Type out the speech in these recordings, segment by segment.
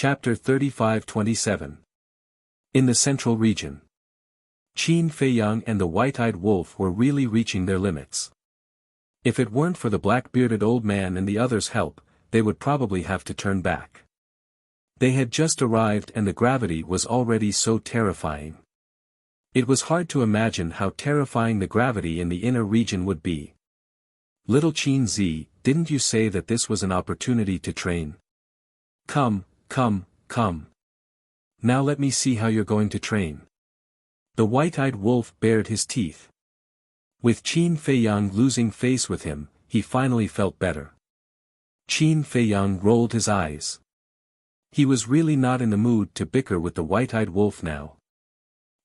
Chapter 35-27. In the central region. Qin Feiyang and the white-eyed wolf were really reaching their limits. If it weren't for the black-bearded old man and the others' help, they would probably have to turn back. They had just arrived and the gravity was already so terrifying. It was hard to imagine how terrifying the gravity in the inner region would be. Little Qin Zi, didn't you say that this was an opportunity to train? Come. Now let me see how you're going to train. The white-eyed wolf bared his teeth. With Qin Feiyang losing face with him, he finally felt better. Qin Feiyang rolled his eyes. He was really not in the mood to bicker with the white-eyed wolf now.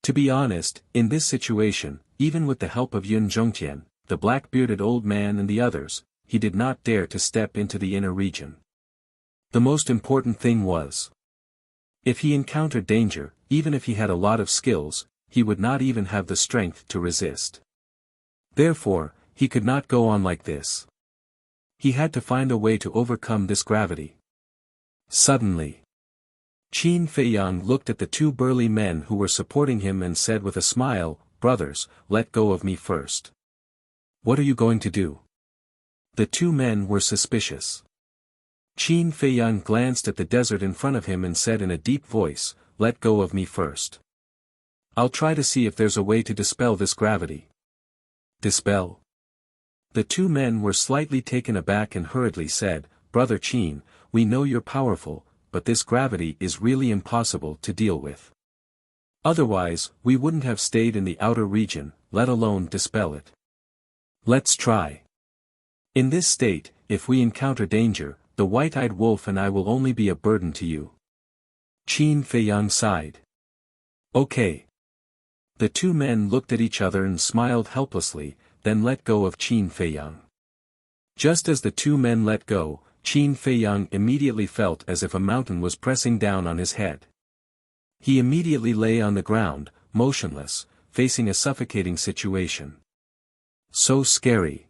To be honest, in this situation, even with the help of Yun Zhongtian, the black-bearded old man and the others, he did not dare to step into the inner region. The most important thing was, if he encountered danger, even if he had a lot of skills, he would not even have the strength to resist. Therefore, he could not go on like this. He had to find a way to overcome this gravity. Suddenly, Qin Feiyang looked at the two burly men who were supporting him and said with a smile, "Brothers, let go of me first." "What are you going to do?" The two men were suspicious. Qin Feiyang glanced at the desert in front of him and said in a deep voice, "Let go of me first. I'll try to see if there's a way to dispel this gravity." Dispel? The two men were slightly taken aback and hurriedly said, "Brother Qin, we know you're powerful, but this gravity is really impossible to deal with. Otherwise, we wouldn't have stayed in the outer region, let alone dispel it. Let's try. In this state, if we encounter danger, the white-eyed wolf and I will only be a burden to you." Qin Feiyang sighed. "Okay." The two men looked at each other and smiled helplessly, then let go of Qin Feiyang. Just as the two men let go, Qin Feiyang immediately felt as if a mountain was pressing down on his head. He immediately lay on the ground, motionless, facing a suffocating situation. So scary.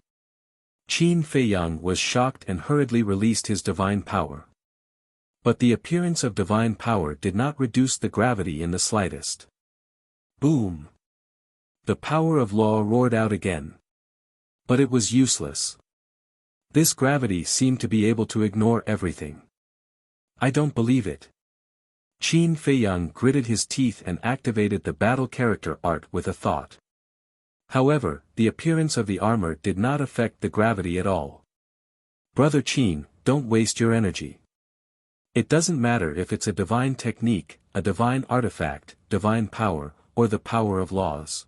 Qin Feiyang was shocked and hurriedly released his divine power. But the appearance of divine power did not reduce the gravity in the slightest. Boom! The power of law roared out again. But it was useless. This gravity seemed to be able to ignore everything. "I don't believe it." Qin Feiyang gritted his teeth and activated the battle character art with a thought. However, the appearance of the armor did not affect the gravity at all. "Brother Qin, don't waste your energy. It doesn't matter if it's a divine technique, a divine artifact, divine power, or the power of laws.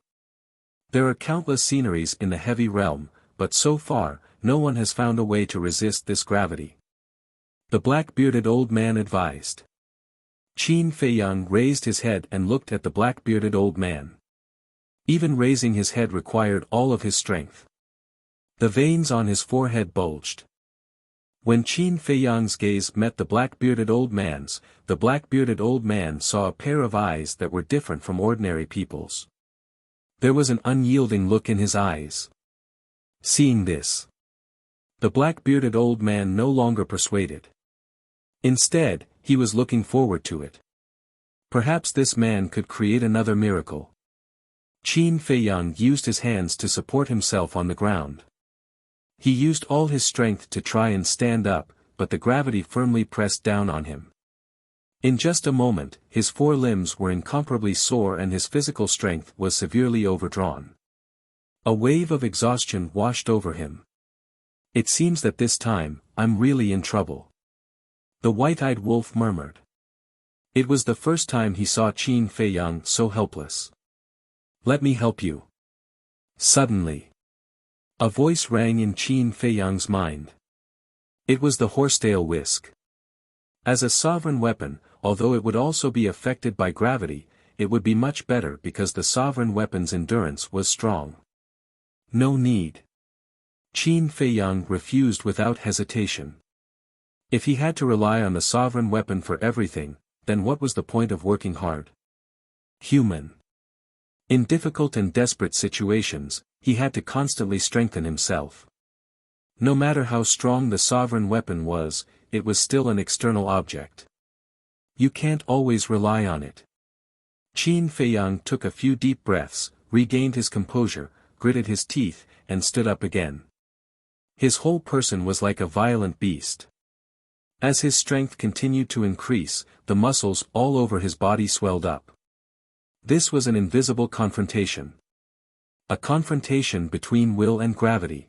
There are countless sceneries in the heavy realm, but so far, no one has found a way to resist this gravity," the black-bearded old man advised. Qin Feiyang raised his head and looked at the black-bearded old man. Even raising his head required all of his strength. The veins on his forehead bulged. When Qin Feiyang's gaze met the black-bearded old man's, the black-bearded old man saw a pair of eyes that were different from ordinary people's. There was an unyielding look in his eyes. Seeing this, the black-bearded old man no longer persuaded. Instead, he was looking forward to it. Perhaps this man could create another miracle. Qin Feiyang used his hands to support himself on the ground. He used all his strength to try and stand up, but the gravity firmly pressed down on him. In just a moment, his four limbs were incomparably sore and his physical strength was severely overdrawn. A wave of exhaustion washed over him. "It seems that this time, I'm really in trouble," the white-eyed wolf murmured. It was the first time he saw Qin Feiyang so helpless. "Let me help you." Suddenly, a voice rang in Qin Feiyang's mind. It was the horsetail whisk. As a sovereign weapon, although it would also be affected by gravity, it would be much better because the sovereign weapon's endurance was strong. "No need." Qin Feiyang refused without hesitation. If he had to rely on the sovereign weapon for everything, then what was the point of working hard? Human. In difficult and desperate situations, he had to constantly strengthen himself. No matter how strong the sovereign weapon was, it was still an external object. You can't always rely on it. Qin Feiyang took a few deep breaths, regained his composure, gritted his teeth, and stood up again. His whole person was like a violent beast. As his strength continued to increase, the muscles all over his body swelled up. This was an invisible confrontation. A confrontation between will and gravity.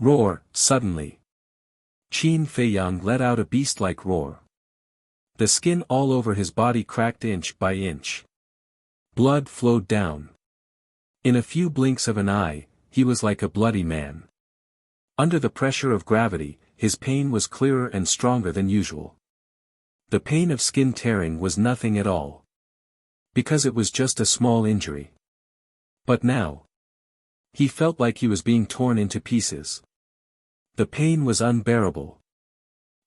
Roar, suddenly. Qin Feiyang let out a beast-like roar. The skin all over his body cracked inch by inch. Blood flowed down. In a few blinks of an eye, he was like a bloody man. Under the pressure of gravity, his pain was clearer and stronger than usual. The pain of skin tearing was nothing at all. Because it was just a small injury. But now, he felt like he was being torn into pieces. The pain was unbearable.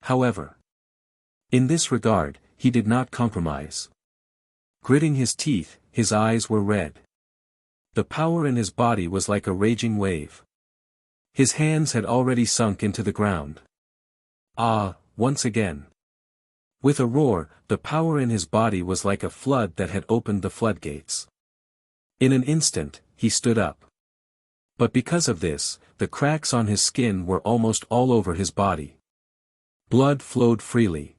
However, in this regard, he did not compromise. Gritting his teeth, his eyes were red. The power in his body was like a raging wave. His hands had already sunk into the ground. Once again. With a roar, the power in his body was like a flood that had opened the floodgates. In an instant, he stood up. But because of this, the cracks on his skin were almost all over his body. Blood flowed freely.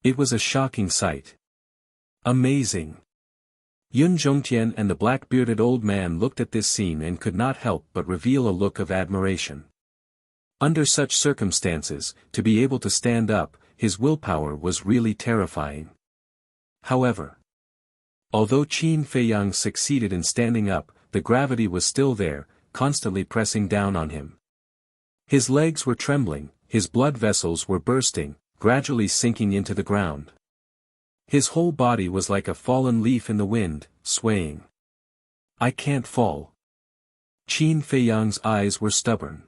It was a shocking sight. Amazing. Yun Zhongtian and the black-bearded old man looked at this scene and could not help but reveal a look of admiration. Under such circumstances, to be able to stand up, his willpower was really terrifying. However, although Qin Feiyang succeeded in standing up, the gravity was still there, constantly pressing down on him. His legs were trembling, his blood vessels were bursting, gradually sinking into the ground. His whole body was like a fallen leaf in the wind, swaying. I can't fall. Qin Feiyang's eyes were stubborn.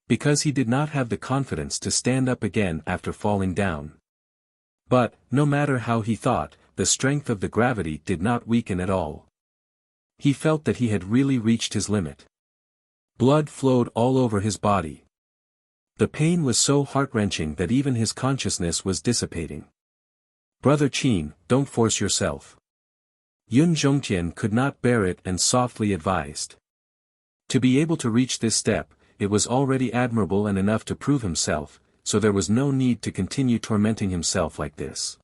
Because he did not have the confidence to stand up again after falling down. But, no matter how he thought, the strength of the gravity did not weaken at all. He felt that he had really reached his limit. Blood flowed all over his body. The pain was so heart-wrenching that even his consciousness was dissipating. Brother Qin, don't force yourself. Yun Zhongtian could not bear it and softly advised. To be able to reach this step, it was already admirable and enough to prove himself, so there was no need to continue tormenting himself like this.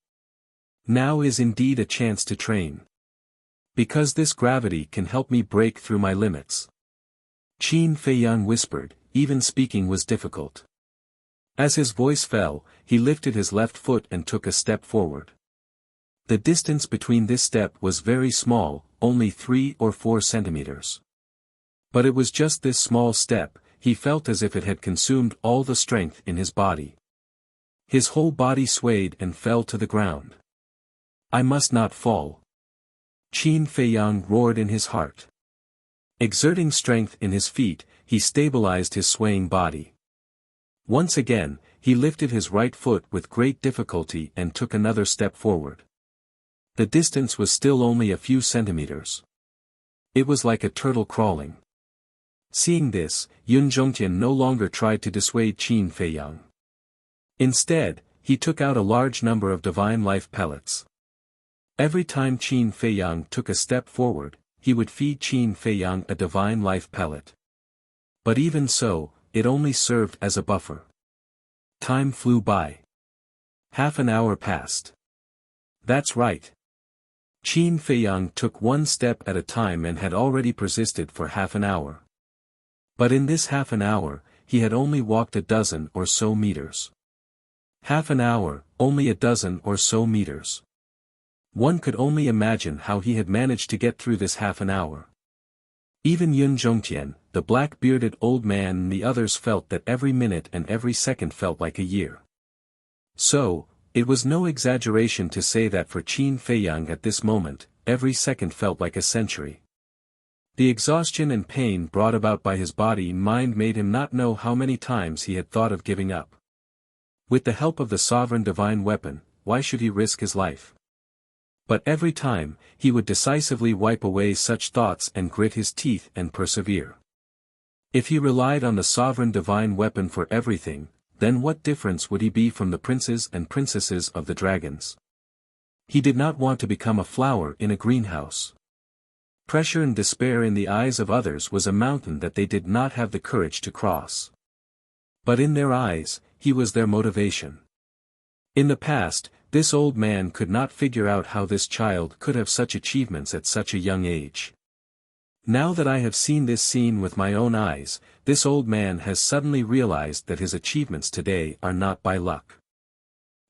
Now is indeed a chance to train. Because this gravity can help me break through my limits. Qin Feiyang whispered, even speaking was difficult. As his voice fell, he lifted his left foot and took a step forward. The distance between this step was very small, only 3 or 4 centimeters. But it was just this small step, he felt as if it had consumed all the strength in his body. His whole body swayed and fell to the ground. I must not fall. Qin Feiyang roared in his heart. Exerting strength in his feet, he stabilized his swaying body. Once again, he lifted his right foot with great difficulty and took another step forward. The distance was still only a few centimeters. It was like a turtle crawling. Seeing this, Yun Zhongtian no longer tried to dissuade Qin Feiyang. Instead, he took out a large number of divine life pellets. Every time Qin Feiyang took a step forward, he would feed Qin Feiyang a divine life pellet. But even so, it only served as a buffer. Time flew by. Half an hour passed. That's right. Qin Feiyang took one step at a time and had already persisted for half an hour. But in this half an hour, he had only walked a dozen or so meters. Half an hour, only a dozen or so meters. One could only imagine how he had managed to get through this half an hour. Even Yun Zhongtian, the black-bearded old man and the others felt that every minute and every second felt like a year. So, it was no exaggeration to say that for Qin Feiyang at this moment, every second felt like a century. The exhaustion and pain brought about by his body and mind made him not know how many times he had thought of giving up. With the help of the sovereign divine weapon, why should he risk his life? But every time, he would decisively wipe away such thoughts and grit his teeth and persevere. If he relied on the sovereign divine weapon for everything, then what difference would he be from the princes and princesses of the dragons? He did not want to become a flower in a greenhouse. Pressure and despair in the eyes of others was a mountain that they did not have the courage to cross. But in their eyes, he was their motivation. In the past, this old man could not figure out how this child could have such achievements at such a young age. Now that I have seen this scene with my own eyes, this old man has suddenly realized that his achievements today are not by luck.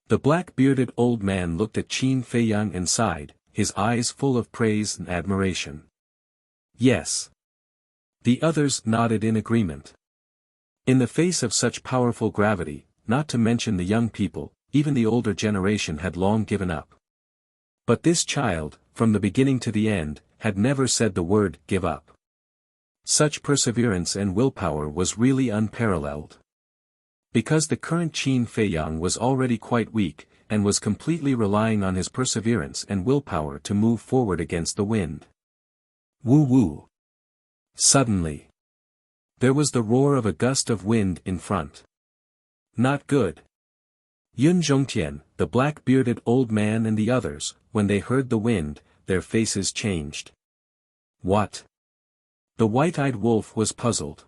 The black-bearded old man looked at Qin Feiyang and sighed, his eyes full of praise and admiration. Yes. The others nodded in agreement. In the face of such powerful gravity, not to mention the young people, even the older generation had long given up. But this child, from the beginning to the end, had never said the word give up. Such perseverance and willpower was really unparalleled. Because the current Qin Feiyang was already quite weak, and was completely relying on his perseverance and willpower to move forward against the wind. Woo woo. Suddenly, there was the roar of a gust of wind in front. Not good. Yun Zhongtian, the black-bearded old man and the others, when they heard the wind, their faces changed. What? The white-eyed wolf was puzzled.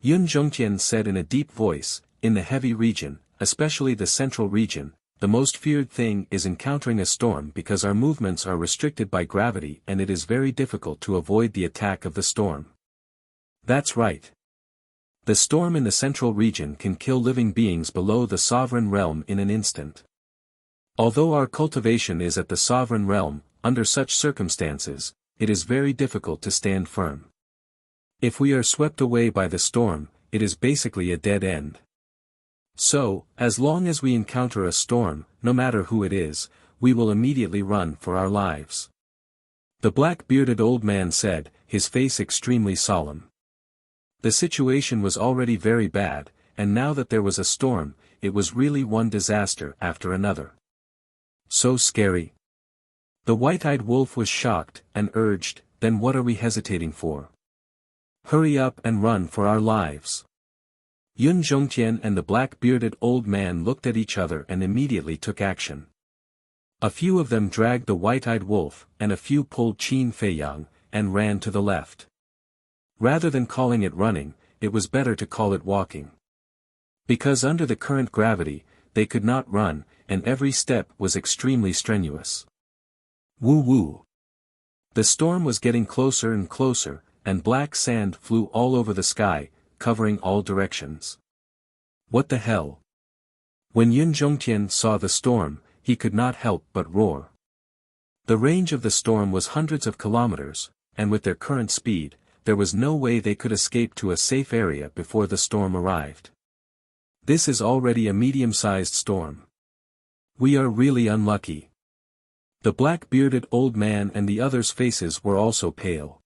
Yun Zhongtian said in a deep voice, in the heavy region, especially the central region, the most feared thing is encountering a storm because our movements are restricted by gravity and it is very difficult to avoid the attack of the storm. That's right. The storm in the central region can kill living beings below the sovereign realm in an instant. Although our cultivation is at the sovereign realm, under such circumstances, it is very difficult to stand firm. If we are swept away by the storm, it is basically a dead end. So, as long as we encounter a storm, no matter who it is, we will immediately run for our lives. The black-bearded old man said, his face extremely solemn. The situation was already very bad, and now that there was a storm, it was really one disaster after another. So scary. The white-eyed wolf was shocked, and urged, then what are we hesitating for? Hurry up and run for our lives. Yun Zhongtian and the black-bearded old man looked at each other and immediately took action. A few of them dragged the white-eyed wolf, and a few pulled Qin Feiyang, and ran to the left. Rather than calling it running, it was better to call it walking. Because under the current gravity, they could not run, and every step was extremely strenuous. Woo woo. The storm was getting closer and closer, and black sand flew all over the sky, covering all directions. What the hell? When Yun Zhongtian saw the storm, he could not help but roar. The range of the storm was hundreds of kilometers, and with their current speed, there was no way they could escape to a safe area before the storm arrived. This is already a medium-sized storm. We are really unlucky. The black-bearded old man and the others' faces were also pale.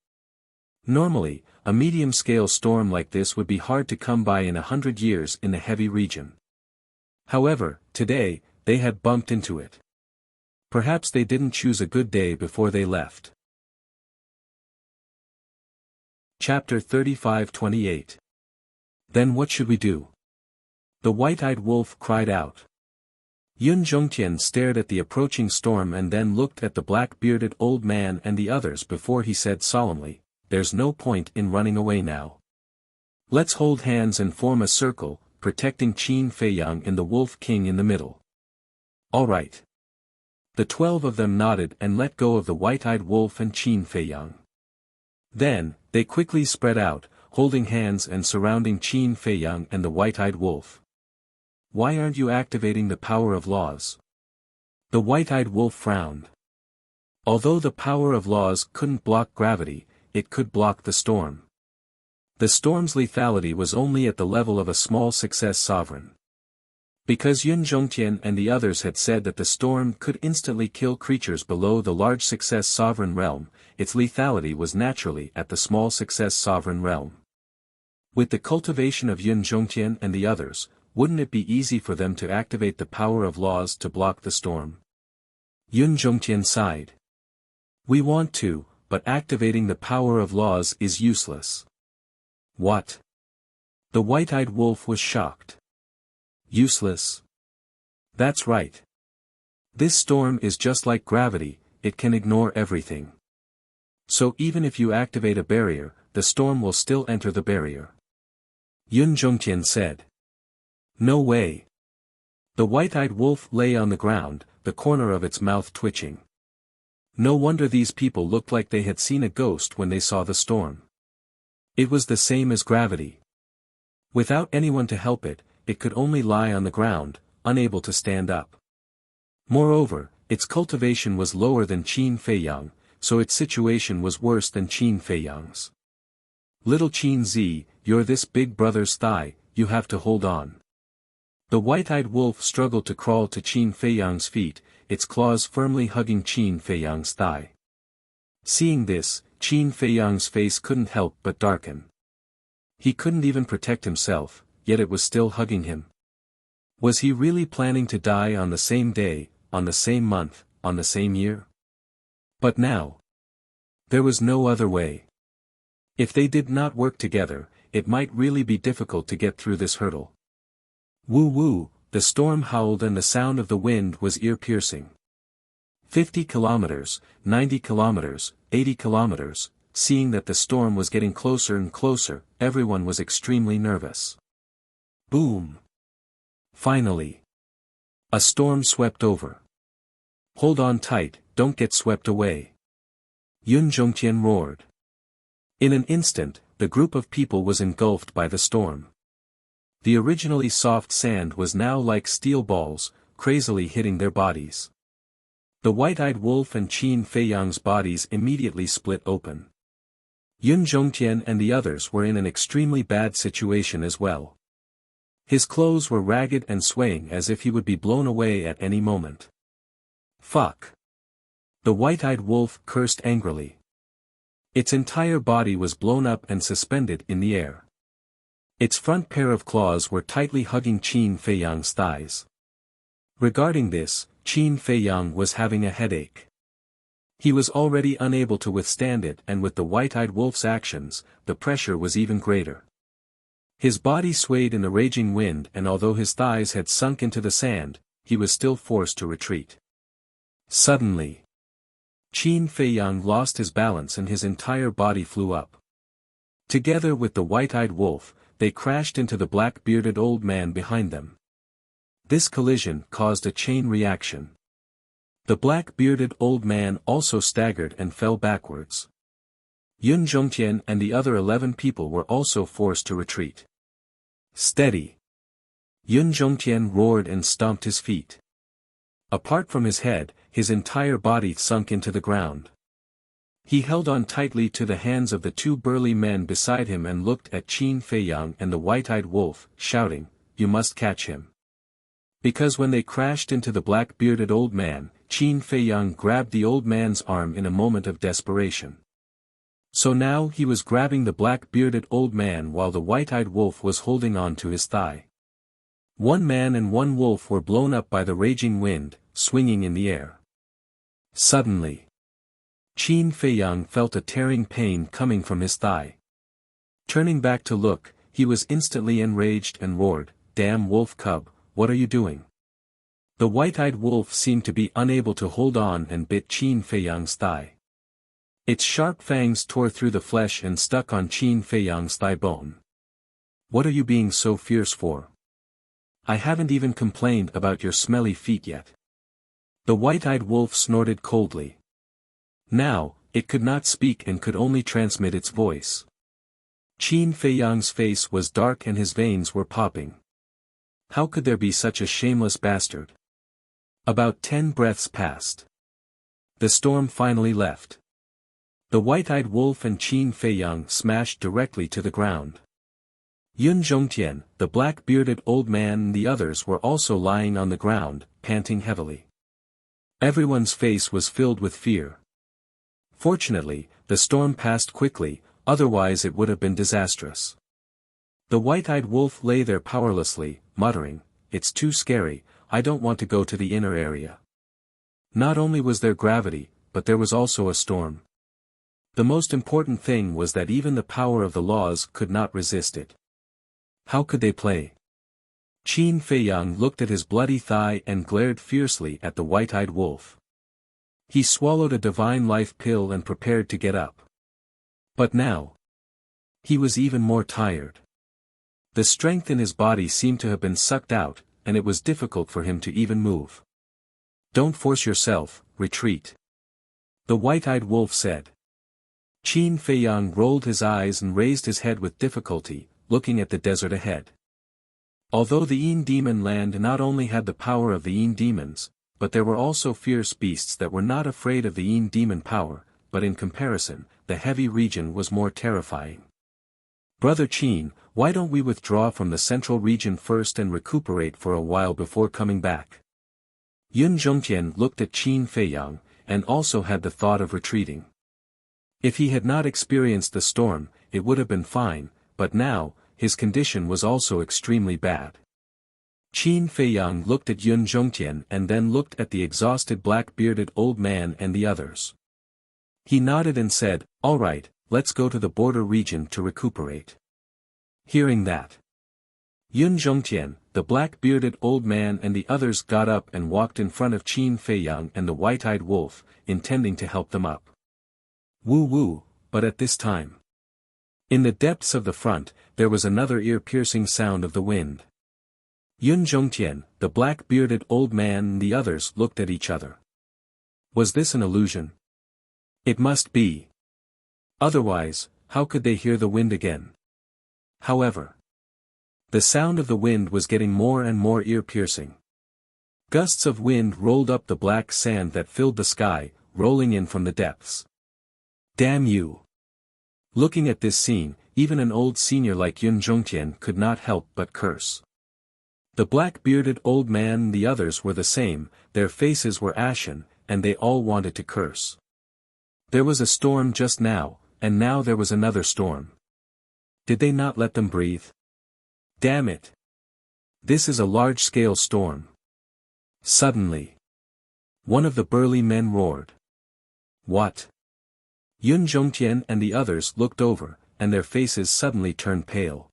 Normally, a medium-scale storm like this would be hard to come by in 100 years in the heavy region. However, today, they had bumped into it. Perhaps they didn't choose a good day before they left. Chapter 35-28. Then what should we do? The white-eyed wolf cried out. Yun Zhongtian stared at the approaching storm and then looked at the black-bearded old man and the others before he said solemnly, there's no point in running away now. Let's hold hands and form a circle, protecting Qin Feiyang and the Wolf King in the middle. All right. The 12 of them nodded and let go of the white-eyed wolf and Qin Feiyang. Then, they quickly spread out, holding hands and surrounding Qin Feiyang and the white-eyed wolf. Why aren't you activating the power of laws? The white-eyed wolf frowned. Although the power of laws couldn't block gravity, it could block the storm. The storm's lethality was only at the level of a small success sovereign. Because Yun Zhongtian and the others had said that the storm could instantly kill creatures below the large success sovereign realm, its lethality was naturally at the small success sovereign realm. With the cultivation of Yun Zhongtian and the others, wouldn't it be easy for them to activate the power of laws to block the storm? Yun Zhongtian sighed. We want to, but activating the power of laws is useless. What? The white-eyed wolf was shocked. Useless. That's right. This storm is just like gravity, it can ignore everything. So even if you activate a barrier, the storm will still enter the barrier. Yun Zhongtian said. No way. The white-eyed wolf lay on the ground, the corner of its mouth twitching. No wonder these people looked like they had seen a ghost when they saw the storm. It was the same as gravity. Without anyone to help it, it could only lie on the ground, unable to stand up. Moreover, its cultivation was lower than Qin Feiyang, so its situation was worse than Qin Feiyang's. Little Qin Zi, you're this big brother's thigh, you have to hold on. The white-eyed wolf struggled to crawl to Qin Feiyang's feet, its claws firmly hugging Qin Feiyang's thigh. Seeing this, Qin Feiyang's face couldn't help but darken. He couldn't even protect himself, yet it was still hugging him. Was he really planning to die on the same day, on the same month, on the same year? But now, there was no other way. If they did not work together, it might really be difficult to get through this hurdle. Woo-woo, the storm howled and the sound of the wind was ear-piercing. 50 kilometers, 90 kilometers, 80 kilometers, seeing that the storm was getting closer and closer, everyone was extremely nervous. Boom! Finally, a storm swept over. Hold on tight, don't get swept away. Yun Zhongtian roared. In an instant, the group of people was engulfed by the storm. The originally soft sand was now like steel balls, crazily hitting their bodies. The white-eyed wolf and Qin Feiyang's bodies immediately split open. Yun Zhongtian and the others were in an extremely bad situation as well. His clothes were ragged and swaying as if he would be blown away at any moment. Fuck! The white-eyed wolf cursed angrily. Its entire body was blown up and suspended in the air. Its front pair of claws were tightly hugging Qin Feiyang's thighs. Regarding this, Qin Feiyang was having a headache. He was already unable to withstand it, and with the white-eyed wolf's actions, the pressure was even greater. His body swayed in the raging wind, and although his thighs had sunk into the sand, he was still forced to retreat. Suddenly, Qin Feiyang lost his balance and his entire body flew up. Together with the white-eyed wolf, they crashed into the black-bearded old man behind them. This collision caused a chain reaction. The black-bearded old man also staggered and fell backwards. Yun Zhongtian and the other 11 people were also forced to retreat. Steady! Yun Zhongtian roared and stomped his feet. Apart from his head, his entire body sunk into the ground. He held on tightly to the hands of the two burly men beside him and looked at Qin Feiyang and the white-eyed wolf, shouting, "You must catch him." Because when they crashed into the black-bearded old man, Qin Feiyang grabbed the old man's arm in a moment of desperation. So now he was grabbing the black-bearded old man while the white-eyed wolf was holding on to his thigh. One man and one wolf were blown up by the raging wind, swinging in the air. Suddenly, Qin Feiyang felt a tearing pain coming from his thigh. Turning back to look, he was instantly enraged and roared, "Damn wolf cub, what are you doing?" The white-eyed wolf seemed to be unable to hold on and bit Qin Feiyang's thigh. Its sharp fangs tore through the flesh and stuck on Qin Feiyang's thigh bone. "What are you being so fierce for? I haven't even complained about your smelly feet yet." The white-eyed wolf snorted coldly. Now, it could not speak and could only transmit its voice. Qin Feiyang's face was dark and his veins were popping. How could there be such a shameless bastard? About 10 breaths passed. The storm finally left. The white-eyed wolf and Qin Feiyang smashed directly to the ground. Yun Zhongtian, the black-bearded old man and the others were also lying on the ground, panting heavily. Everyone's face was filled with fear. Fortunately, the storm passed quickly, otherwise it would have been disastrous. The white-eyed wolf lay there powerlessly, muttering, "It's too scary, I don't want to go to the inner area." Not only was there gravity, but there was also a storm. The most important thing was that even the power of the laws could not resist it. How could they play? Qin Feiyang looked at his bloody thigh and glared fiercely at the white-eyed wolf. He swallowed a divine life pill and prepared to get up. But now, he was even more tired. The strength in his body seemed to have been sucked out, and it was difficult for him to even move. "Don't force yourself, retreat," the white-eyed wolf said. Qin Feiyang rolled his eyes and raised his head with difficulty, looking at the desert ahead. Although the Yin demon land not only had the power of the Yin demons, but there were also fierce beasts that were not afraid of the Yin demon power, but in comparison, the heavy region was more terrifying. "Brother Qin, why don't we withdraw from the central region first and recuperate for a while before coming back?" Yun Zhongtian looked at Qin Feiyang, and also had the thought of retreating. If he had not experienced the storm, it would have been fine, but now, his condition was also extremely bad. Qin Feiyang looked at Yun Zhongtian and then looked at the exhausted black-bearded old man and the others. He nodded and said, "All right, let's go to the border region to recuperate." Hearing that, Yun Zhongtian, the black-bearded old man and the others got up and walked in front of Qin Feiyang and the white-eyed wolf, intending to help them up. Woo-woo, but at this time, in the depths of the front, there was another ear-piercing sound of the wind. Yun Zhongtian, the black-bearded old man and the others looked at each other. Was this an illusion? It must be. Otherwise, how could they hear the wind again? However, the sound of the wind was getting more and more ear-piercing. Gusts of wind rolled up the black sand that filled the sky, rolling in from the depths. Damn you! Looking at this scene, even an old senior like Yun Zhongtian could not help but curse. The black-bearded old man and the others were the same, their faces were ashen, and they all wanted to curse. There was a storm just now, and now there was another storm. Did they not let them breathe? Damn it! This is a large-scale storm. Suddenly, one of the burly men roared. What? Yun Zhongtian and the others looked over, and their faces suddenly turned pale.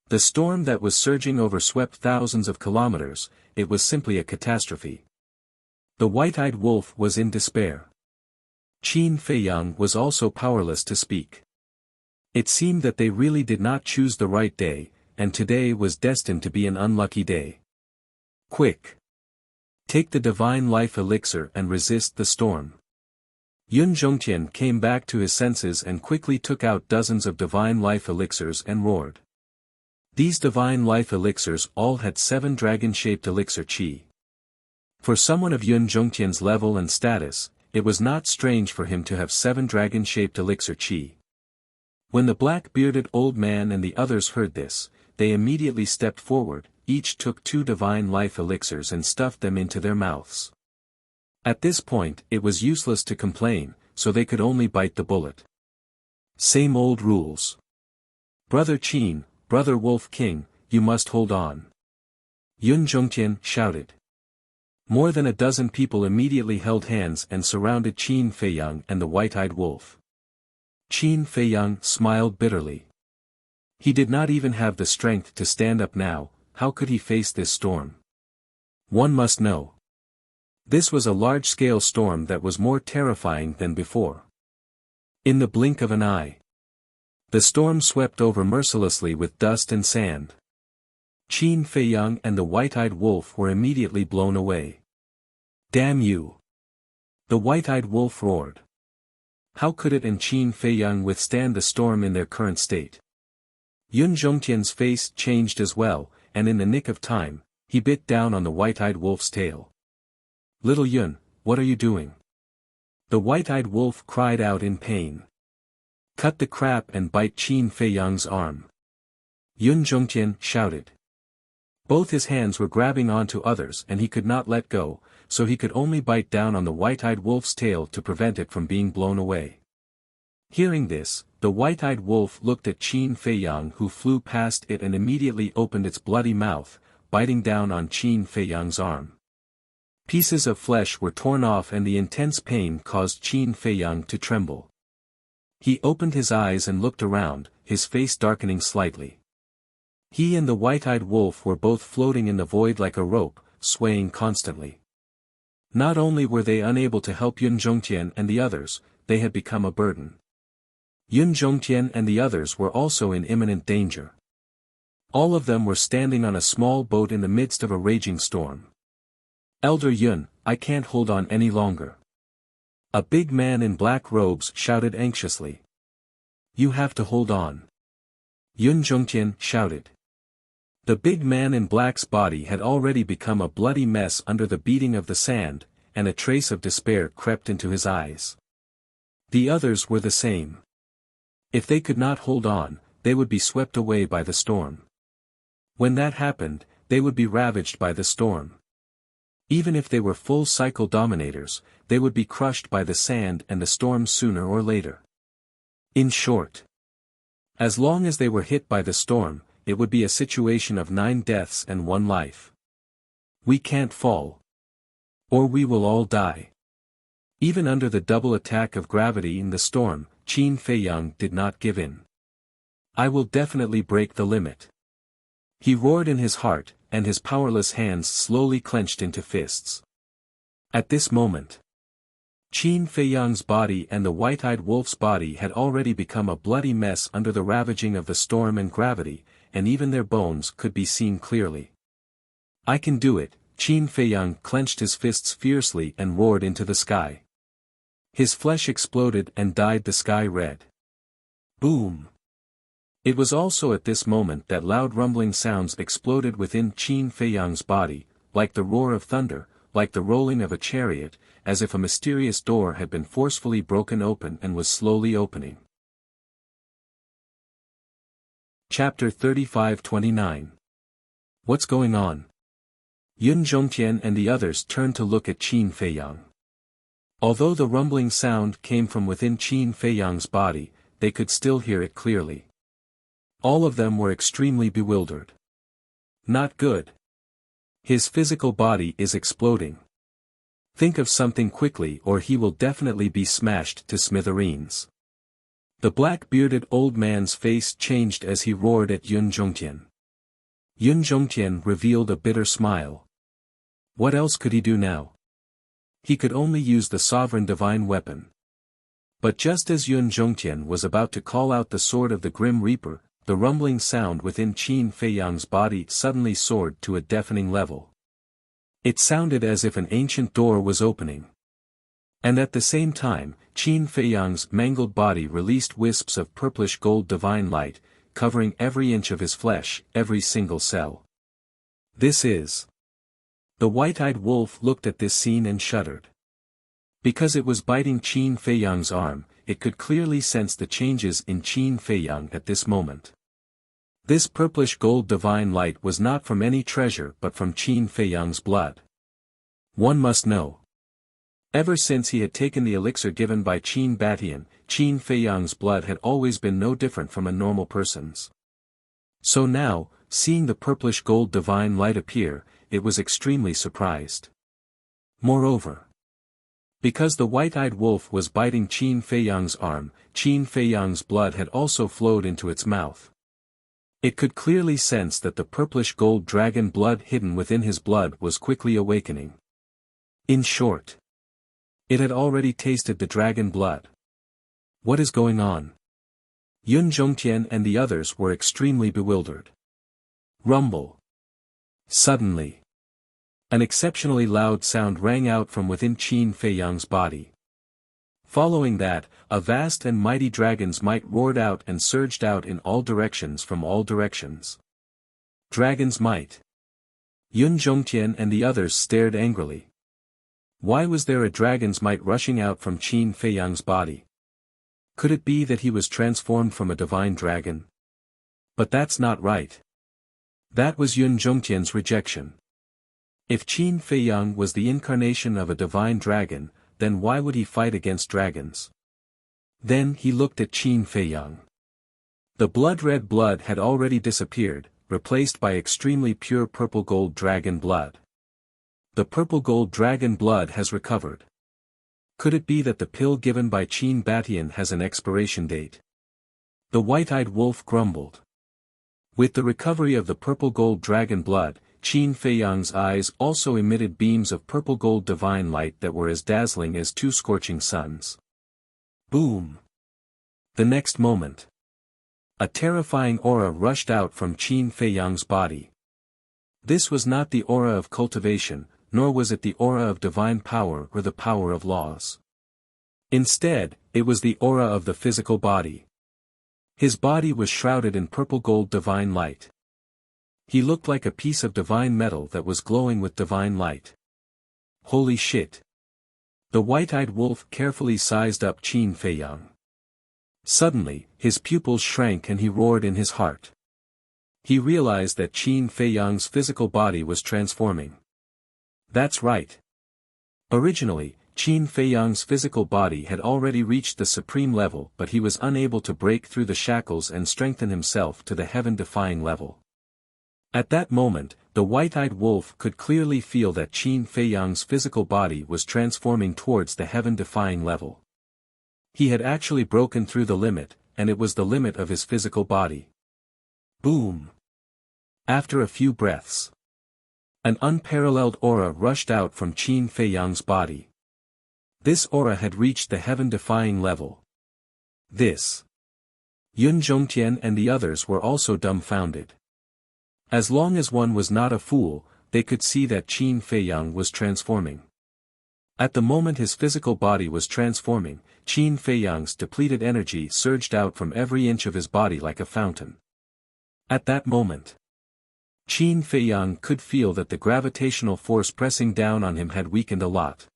The storm that was surging over swept thousands of kilometers, it was simply a catastrophe. The white-eyed wolf was in despair. Qin Feiyang was also powerless to speak. It seemed that they really did not choose the right day, and today was destined to be an unlucky day. Quick! Take the divine life elixir and resist the storm. Yun Zhongtian came back to his senses and quickly took out dozens of divine life elixirs and roared. These divine life elixirs all had 7 dragon-shaped elixir qi. For someone of Yun Zhongtian's level and status, it was not strange for him to have 7 dragon-shaped elixir qi. When the black-bearded old man and the others heard this, they immediately stepped forward, each took 2 divine life elixirs and stuffed them into their mouths. At this point, it was useless to complain, so they could only bite the bullet. Same old rules. Brother Qin, Brother Wolf King, you must hold on. Yun Zhongtian shouted. More than a dozen people immediately held hands and surrounded Qin Feiyang and the white-eyed wolf. Qin Feiyang smiled bitterly. He did not even have the strength to stand up now, how could he face this storm? One must know. This was a large-scale storm that was more terrifying than before. In the blink of an eye, the storm swept over mercilessly with dust and sand. Qin Feiyang and the white-eyed wolf were immediately blown away. Damn you! The white-eyed wolf roared. How could it and Qin Feiyang withstand the storm in their current state? Yun Zhongtian's face changed as well, and in the nick of time, he bit down on the white-eyed wolf's tail. Little Yun, what are you doing? The white-eyed wolf cried out in pain. Cut the crap and bite Qin Feiyang's arm. Yun Zhongtian shouted. Both his hands were grabbing onto others and he could not let go, so he could only bite down on the white-eyed wolf's tail to prevent it from being blown away. Hearing this, the white-eyed wolf looked at Qin Feiyang who flew past it and immediately opened its bloody mouth, biting down on Qin Feiyang's arm. Pieces of flesh were torn off and the intense pain caused Qin Feiyang to tremble. He opened his eyes and looked around, his face darkening slightly. He and the white-eyed wolf were both floating in the void like a rope, swaying constantly. Not only were they unable to help Yun Zhongtian and the others, they had become a burden. Yun Zhongtian and the others were also in imminent danger. All of them were standing on a small boat in the midst of a raging storm. "Elder Yun, I can't hold on any longer." A big man in black robes shouted anxiously. "You have to hold on." Yun Zhongtian shouted. The big man in black's body had already become a bloody mess under the beating of the sand, and a trace of despair crept into his eyes. The others were the same. If they could not hold on, they would be swept away by the storm. When that happened, they would be ravaged by the storm. Even if they were full cycle dominators, they would be crushed by the sand and the storm sooner or later. In short, as long as they were hit by the storm, it would be a situation of 9 deaths and 1 life. "We can't fall. Or we will all die." Even under the double attack of gravity in the storm, Qin Feiyang did not give in. "I will definitely break the limit." He roared in his heart, and his powerless hands slowly clenched into fists. At this moment, Qin Feiyang's body and the white-eyed wolf's body had already become a bloody mess under the ravaging of the storm and gravity, and even their bones could be seen clearly. "I can do it," Qin Feiyang clenched his fists fiercely and roared into the sky. His flesh exploded and dyed the sky red. Boom! It was also at this moment that loud rumbling sounds exploded within Qin Feiyang's body, like the roar of thunder, like the rolling of a chariot, as if a mysterious door had been forcefully broken open and was slowly opening. Chapter 35-29. What's going on? Yun Zhongtian and the others turned to look at Qin Feiyang. Although the rumbling sound came from within Qin Feiyang's body, they could still hear it clearly. All of them were extremely bewildered. Not good. His physical body is exploding. Think of something quickly or he will definitely be smashed to smithereens. The black-bearded old man's face changed as he roared at Yun Zhongtian. Yun Zhongtian revealed a bitter smile. What else could he do now? He could only use the sovereign divine weapon. But just as Yun Zhongtian was about to call out the sword of the Grim Reaper, the rumbling sound within Qin Feiyang's body suddenly soared to a deafening level. It sounded as if an ancient door was opening. And at the same time, Qin Feiyang's mangled body released wisps of purplish gold divine light, covering every inch of his flesh, every single cell. This is... The white-eyed wolf looked at this scene and shuddered. Because it was biting Qin Feiyang's arm, it could clearly sense the changes in Qin Feiyang at this moment. This purplish gold divine light was not from any treasure but from Qin Feiyang's blood. One must know. Ever since he had taken the elixir given by Qin Batian, Qin Feiyang's blood had always been no different from a normal person's. So now, seeing the purplish gold divine light appear, it was extremely surprised. Moreover, because the white-eyed wolf was biting Qin Feiyang's arm, Qin Feiyang's blood had also flowed into its mouth. It could clearly sense that the purplish gold dragon blood hidden within his blood was quickly awakening. In short, it had already tasted the dragon blood. What is going on? Yun Zhongtian and the others were extremely bewildered. Rumble. Suddenly, an exceptionally loud sound rang out from within Qin Feiyang's body. Following that, a vast and mighty dragon's might roared out and surged out in all directions from all directions. Dragon's might. Yun Zhongtian and the others stared angrily. Why was there a dragon's might rushing out from Qin Feiyang's body? Could it be that he was transformed from a divine dragon? But that's not right. That was Yun Zhongtian's rejection. If Qin Feiyang was the incarnation of a divine dragon, then why would he fight against dragons? Then he looked at Qin Feiyang. The blood-red blood had already disappeared, replaced by extremely pure purple-gold dragon blood. The purple-gold dragon blood has recovered. Could it be that the pill given by Qin Batian has an expiration date? The white-eyed wolf grumbled. With the recovery of the purple-gold dragon blood, Qin Feiyang's eyes also emitted beams of purple-gold divine light that were as dazzling as two scorching suns. Boom! The next moment, a terrifying aura rushed out from Qin Feiyang's body. This was not the aura of cultivation, nor was it the aura of divine power or the power of laws. Instead, it was the aura of the physical body. His body was shrouded in purple-gold divine light. He looked like a piece of divine metal that was glowing with divine light. Holy shit! The white-eyed wolf carefully sized up Qin Feiyang. Suddenly, his pupils shrank and he roared in his heart. He realized that Qin Feiyang's physical body was transforming. That's right. Originally, Qin Feiyang's physical body had already reached the supreme level, but he was unable to break through the shackles and strengthen himself to the heaven-defying level. At that moment, the white-eyed wolf could clearly feel that Qin Feiyang's physical body was transforming towards the heaven-defying level. He had actually broken through the limit, and it was the limit of his physical body. Boom! After a few breaths, an unparalleled aura rushed out from Qin Feiyang's body. This aura had reached the heaven-defying level. Yun Zhongtian and the others were also dumbfounded. As long as one was not a fool, they could see that Qin Feiyang was transforming. At the moment his physical body was transforming, Qin Feiyang's depleted energy surged out from every inch of his body like a fountain. At that moment, Qin Feiyang could feel that the gravitational force pressing down on him had weakened a lot.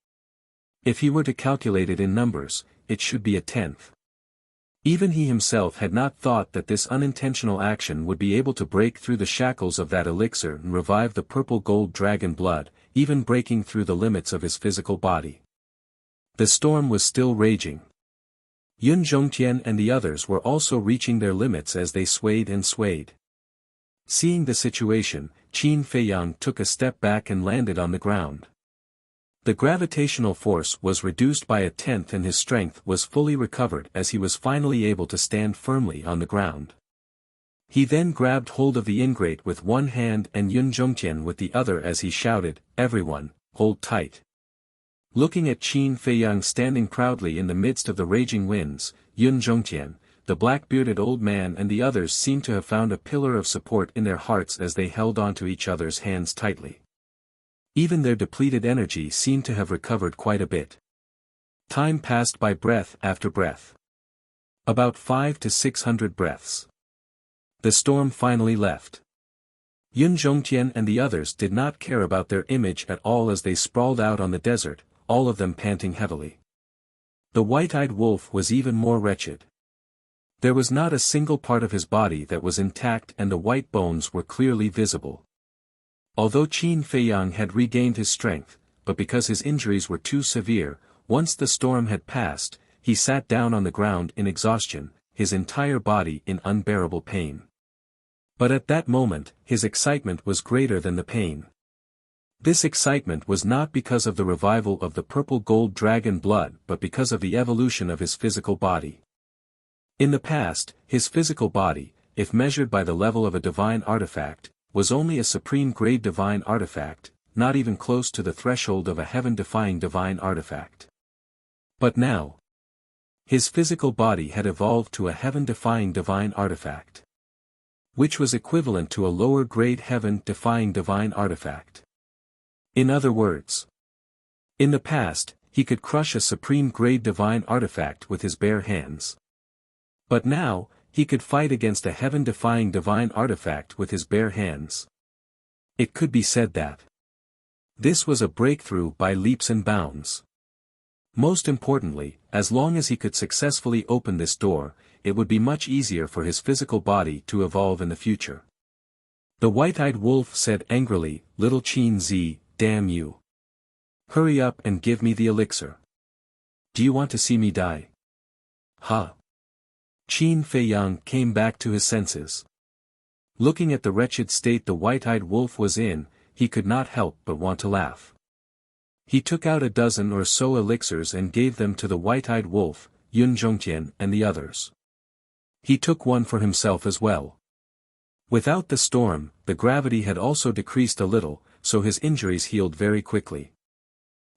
If he were to calculate it in numbers, it should be a tenth. Even he himself had not thought that this unintentional action would be able to break through the shackles of that elixir and revive the purple-gold dragon blood, even breaking through the limits of his physical body. The storm was still raging. Yun Zhongtian and the others were also reaching their limits as they swayed and swayed. Seeing the situation, Qin Feiyang took a step back and landed on the ground. The gravitational force was reduced by a tenth and his strength was fully recovered as he was finally able to stand firmly on the ground. He then grabbed hold of the ingrate with one hand and Yun Zhongtian with the other as he shouted, "Everyone, hold tight." Looking at Qin Feiyang standing proudly in the midst of the raging winds, Yun Zhongtian, the black-bearded old man and the others seemed to have found a pillar of support in their hearts as they held onto each other's hands tightly. Even their depleted energy seemed to have recovered quite a bit. Time passed by breath after breath. About 500 to 600 breaths. The storm finally left. Yun Zhongtian and the others did not care about their image at all as they sprawled out on the desert, all of them panting heavily. The white-eyed wolf was even more wretched. There was not a single part of his body that was intact and the white bones were clearly visible. Although Qin Feiyang had regained his strength, but because his injuries were too severe, once the storm had passed, he sat down on the ground in exhaustion, his entire body in unbearable pain. But at that moment, his excitement was greater than the pain. This excitement was not because of the revival of the purple-gold dragon blood but because of the evolution of his physical body. In the past, his physical body, if measured by the level of a divine artifact, was only a supreme-grade divine artifact, not even close to the threshold of a heaven-defying divine artifact. But now, his physical body had evolved to a heaven-defying divine artifact, which was equivalent to a lower-grade heaven-defying divine artifact. In other words, in the past, he could crush a supreme-grade divine artifact with his bare hands. But now, he could fight against a heaven-defying divine artifact with his bare hands. It could be said that this was a breakthrough by leaps and bounds. Most importantly, as long as he could successfully open this door, it would be much easier for his physical body to evolve in the future. The white-eyed wolf said angrily, "Little Qin Z, damn you. Hurry up and give me the elixir. Do you want to see me die?" "Huh." Qin Feiyang came back to his senses. Looking at the wretched state the white-eyed wolf was in, he could not help but want to laugh. He took out a dozen or so elixirs and gave them to the white-eyed wolf, Yun Zhongtian and the others. He took one for himself as well. Without the storm, the gravity had also decreased a little, so his injuries healed very quickly.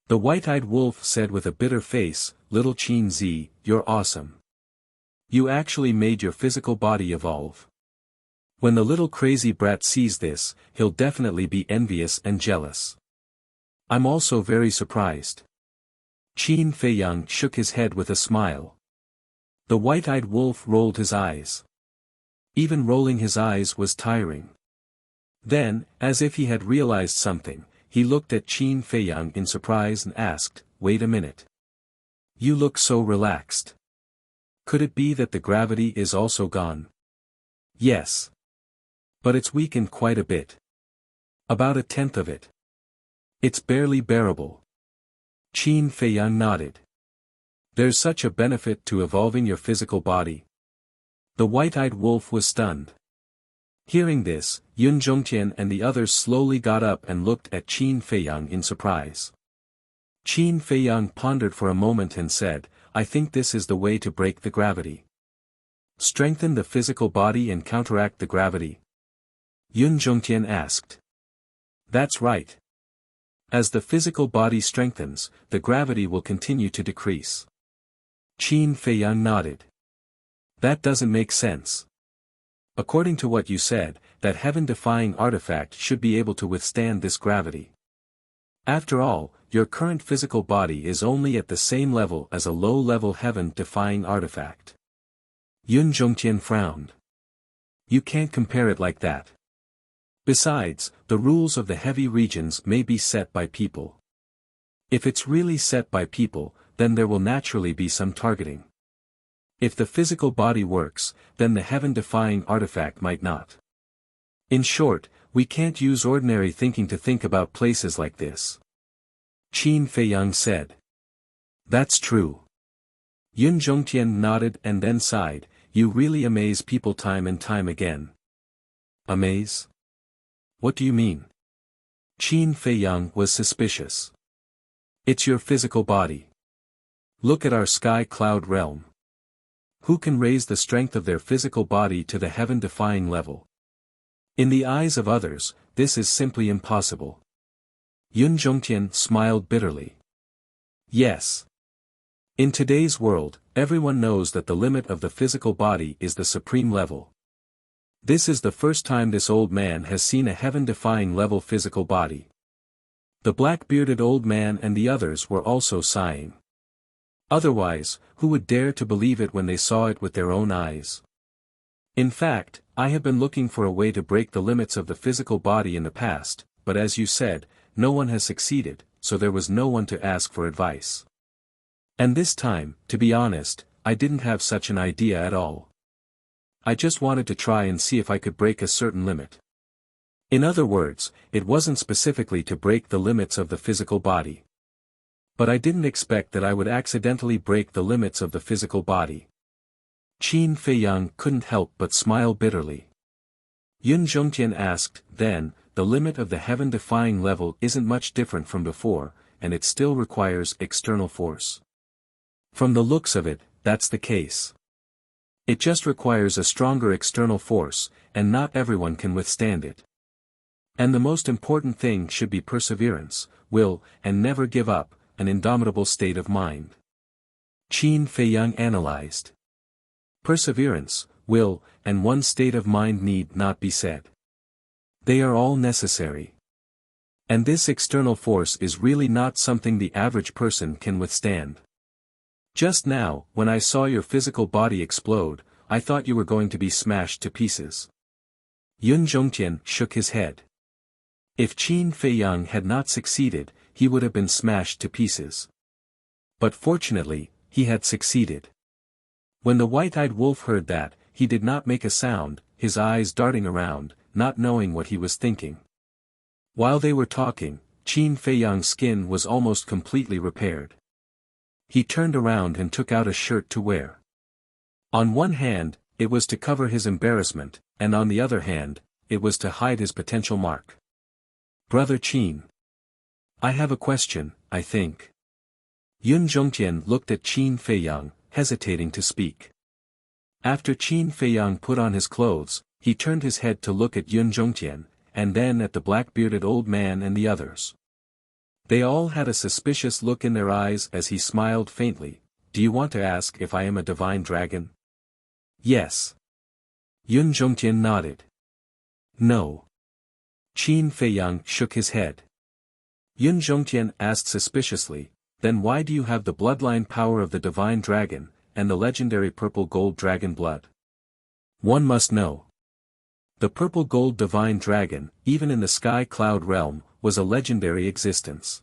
The white-eyed wolf said with a bitter face, "Little Qin Zi, you're awesome. You actually made your physical body evolve. When the little crazy brat sees this, he'll definitely be envious and jealous. I'm also very surprised." Qin Feiyang shook his head with a smile. The white-eyed wolf rolled his eyes. Even rolling his eyes was tiring. Then, as if he had realized something, he looked at Qin Feiyang in surprise and asked, "Wait a minute. You look so relaxed. Could it be that the gravity is also gone?" "Yes. But it's weakened quite a bit. About a tenth of it. It's barely bearable." Qin Feiyang nodded. "There's such a benefit to evolving your physical body." The white-eyed wolf was stunned. Hearing this, Yun Zhongtian and the others slowly got up and looked at Qin Feiyang in surprise. Qin Feiyang pondered for a moment and said, "I think this is the way to break the gravity. Strengthen the physical body and counteract the gravity?" Yun Zhongtian asked. "That's right. As the physical body strengthens, the gravity will continue to decrease." Qin Feiyang nodded. "That doesn't make sense. According to what you said, that heaven-defying artifact should be able to withstand this gravity. After all, your current physical body is only at the same level as a low-level heaven-defying artifact." Yun Zhongtian frowned. "You can't compare it like that. Besides, the rules of the heavy regions may be set by people. If it's really set by people, then there will naturally be some targeting. If the physical body works, then the heaven-defying artifact might not. In short, we can't use ordinary thinking to think about places like this." Qin Feiyang said. "That's true." Yun Zhongtian nodded and then sighed, "You really amaze people time and time again." "Amaze? What do you mean?" Qin Feiyang was suspicious. "It's your physical body. Look at our sky cloud realm. Who can raise the strength of their physical body to the heaven-defying level? In the eyes of others, this is simply impossible." Yun Zhongtian smiled bitterly. "Yes. In today's world, everyone knows that the limit of the physical body is the supreme level. This is the first time this old man has seen a heaven-defying level physical body." The black-bearded old man and the others were also sighing. Otherwise, who would dare to believe it when they saw it with their own eyes? "In fact, I have been looking for a way to break the limits of the physical body in the past, but as you said, no one has succeeded, so there was no one to ask for advice. And this time, to be honest, I didn't have such an idea at all. I just wanted to try and see if I could break a certain limit. In other words, it wasn't specifically to break the limits of the physical body. But I didn't expect that I would accidentally break the limits of the physical body." Qin Feiyang couldn't help but smile bitterly. Yun Zhongtian asked, "Then, the limit of the heaven-defying level isn't much different from before, and it still requires external force?" "From the looks of it, that's the case. It just requires a stronger external force, and not everyone can withstand it. And the most important thing should be perseverance, will, and never give up, an indomitable state of mind." Qin Feiyang analyzed. Perseverance, will, and one state of mind need not be said. They are all necessary. And this external force is really not something the average person can withstand. Just now, when I saw your physical body explode, I thought you were going to be smashed to pieces." Yun Zhongtian shook his head. If Qin Feiyang had not succeeded, he would have been smashed to pieces. But fortunately, he had succeeded. When the white-eyed wolf heard that, he did not make a sound, his eyes darting around, not knowing what he was thinking. While they were talking, Qin Feiyang's skin was almost completely repaired. He turned around and took out a shirt to wear. On one hand, it was to cover his embarrassment, and on the other hand, it was to hide his potential mark. "Brother Qin. I have a question, I think." Yun Zhongtian looked at Qin Feiyang, hesitating to speak. After Qin Feiyang put on his clothes, he turned his head to look at Yun Zhongtian, and then at the black-bearded old man and the others. They all had a suspicious look in their eyes as he smiled faintly. Do you want to ask if I am a divine dragon? Yes. Yun Zhongtian nodded. No. Qin Feiyang shook his head. Yun Zhongtian asked suspiciously, then why do you have the bloodline power of the divine dragon, and the legendary purple-gold dragon blood? One must know. The purple-gold divine dragon, even in the sky cloud realm, was a legendary existence.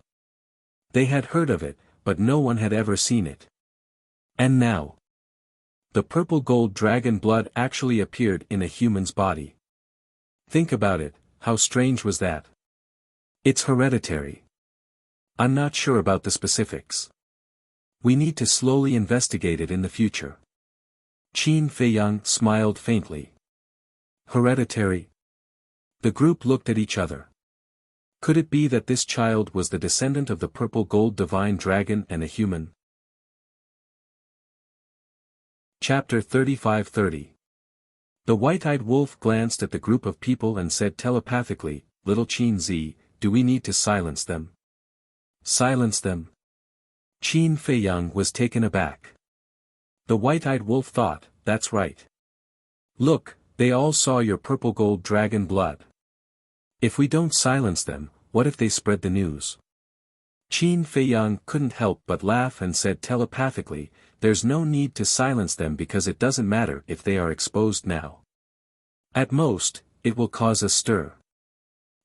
They had heard of it, but no one had ever seen it. And now, the purple-gold dragon blood actually appeared in a human's body. Think about it, how strange was that? It's hereditary. I'm not sure about the specifics. We need to slowly investigate it in the future. Qin Feiyang smiled faintly. Hereditary? The group looked at each other. Could it be that this child was the descendant of the purple-gold divine dragon and a human? Chapter 35:30. The white-eyed wolf glanced at the group of people and said telepathically, Little Qin Zi, do we need to silence them? Silence them? Qin Feiyang was taken aback. The white-eyed wolf thought, that's right. Look, they all saw your purple-gold dragon blood. If we don't silence them, what if they spread the news? Qin Feiyang couldn't help but laugh and said telepathically, there's no need to silence them because it doesn't matter if they are exposed now. At most, it will cause a stir.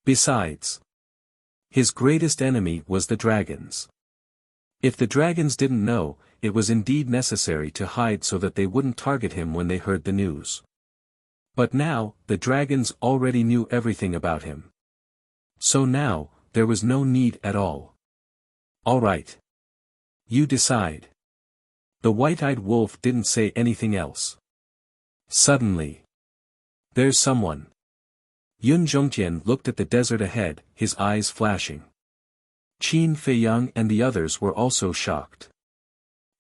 Besides, his greatest enemy was the dragons. If the dragons didn't know, it was indeed necessary to hide so that they wouldn't target him when they heard the news. But now, the dragons already knew everything about him. So now, there was no need at all. All right. You decide. The white-eyed wolf didn't say anything else. Suddenly, there's someone. Yun Zhongtian looked at the desert ahead, his eyes flashing. Qin Feiyang and the others were also shocked.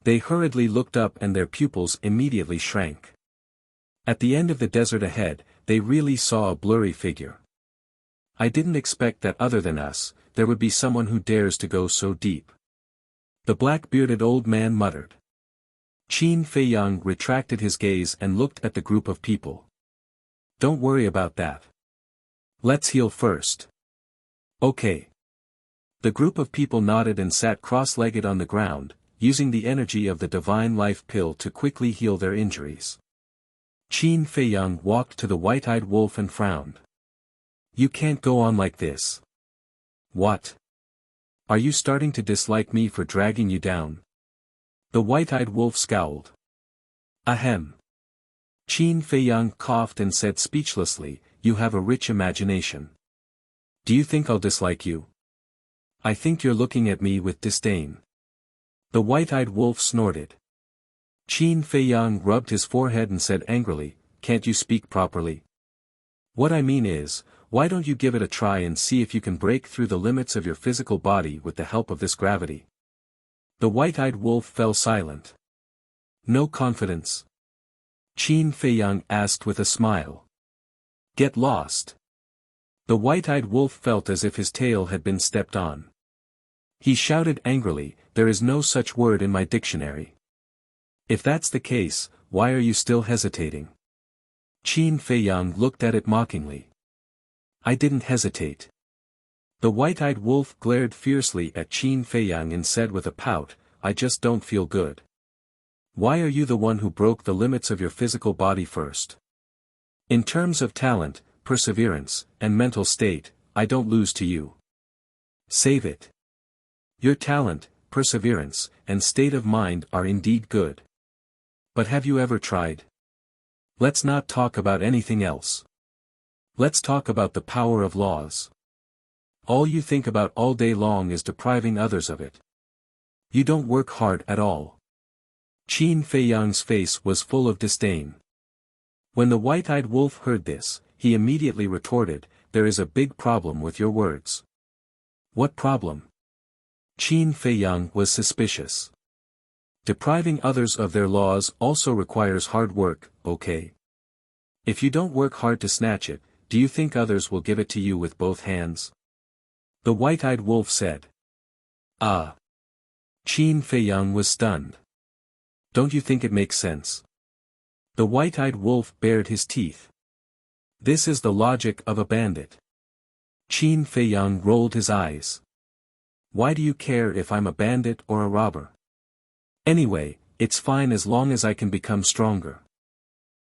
They hurriedly looked up and their pupils immediately shrank. At the end of the desert ahead, they really saw a blurry figure. I didn't expect that other than us, there would be someone who dares to go so deep. The black-bearded old man muttered. Qin Feiyang retracted his gaze and looked at the group of people. Don't worry about that. Let's heal first. Okay. The group of people nodded and sat cross-legged on the ground, using the energy of the divine life pill to quickly heal their injuries. Qin Feiyang walked to the white-eyed wolf and frowned. You can't go on like this. What? Are you starting to dislike me for dragging you down? The white-eyed wolf scowled. Ahem. Qin Feiyang coughed and said speechlessly, you have a rich imagination. Do you think I'll dislike you? I think you're looking at me with disdain. The white-eyed wolf snorted. Qin Feiyang rubbed his forehead and said angrily, can't you speak properly? What I mean is, why don't you give it a try and see if you can break through the limits of your physical body with the help of this gravity? The white-eyed wolf fell silent. No confidence? Qin Feiyang asked with a smile. Get lost. The white-eyed wolf felt as if his tail had been stepped on. He shouted angrily, there is no such word in my dictionary. If that's the case, why are you still hesitating? Qin Feiyang looked at it mockingly. I didn't hesitate. The white-eyed wolf glared fiercely at Qin Feiyang and said with a pout, I just don't feel good. Why are you the one who broke the limits of your physical body first? In terms of talent, perseverance, and mental state, I don't lose to you. Save it. Your talent, perseverance, and state of mind are indeed good. But have you ever tried? Let's not talk about anything else. Let's talk about the power of laws. All you think about all day long is depriving others of it. You don't work hard at all. Qin Feiyang's face was full of disdain. When the white-eyed wolf heard this, he immediately retorted, there is a big problem with your words. What problem? Qin Feiyang was suspicious. Depriving others of their laws also requires hard work, okay? If you don't work hard to snatch it, do you think others will give it to you with both hands? The white-eyed wolf said. Ah! Qin Feiyang was stunned. Don't you think it makes sense? The white-eyed wolf bared his teeth. This is the logic of a bandit. Qin Feiyang rolled his eyes. Why do you care if I'm a bandit or a robber? Anyway, it's fine as long as I can become stronger.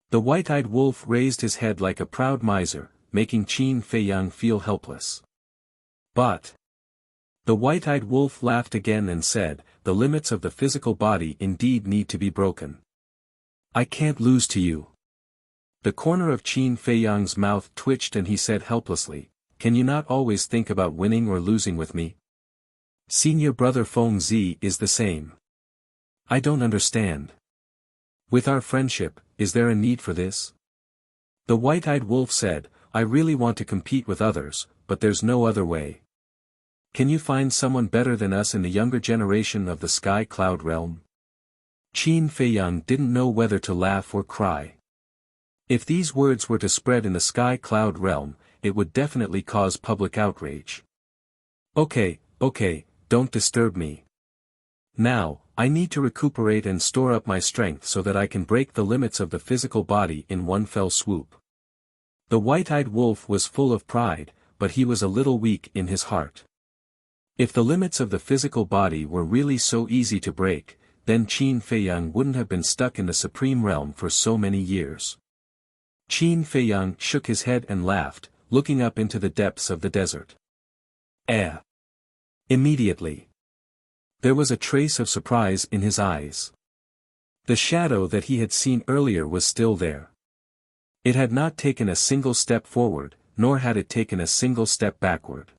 The white-eyed wolf raised his head like a proud miser, making Qin Feiyang feel helpless. But the white-eyed wolf laughed again and said, the limits of the physical body indeed need to be broken. I can't lose to you. The corner of Qin Feiyang's mouth twitched and he said helplessly, can you not always think about winning or losing with me? Senior brother Feng Zi is the same. I don't understand. With our friendship, is there a need for this? The white-eyed wolf said, I really want to compete with others, but there's no other way. Can you find someone better than us in the younger generation of the Sky Cloud realm? Qin Feiyang didn't know whether to laugh or cry. If these words were to spread in the Sky Cloud realm, it would definitely cause public outrage. Okay, don't disturb me. Now, I need to recuperate and store up my strength so that I can break the limits of the physical body in one fell swoop. The white-eyed wolf was full of pride, but he was a little weak in his heart. If the limits of the physical body were really so easy to break, then Qin Feiyang wouldn't have been stuck in the supreme realm for so many years. Qin Feiyang shook his head and laughed, looking up into the depths of the desert. Immediately, there was a trace of surprise in his eyes. The shadow that he had seen earlier was still there. It had not taken a single step forward, nor had it taken a single step backward.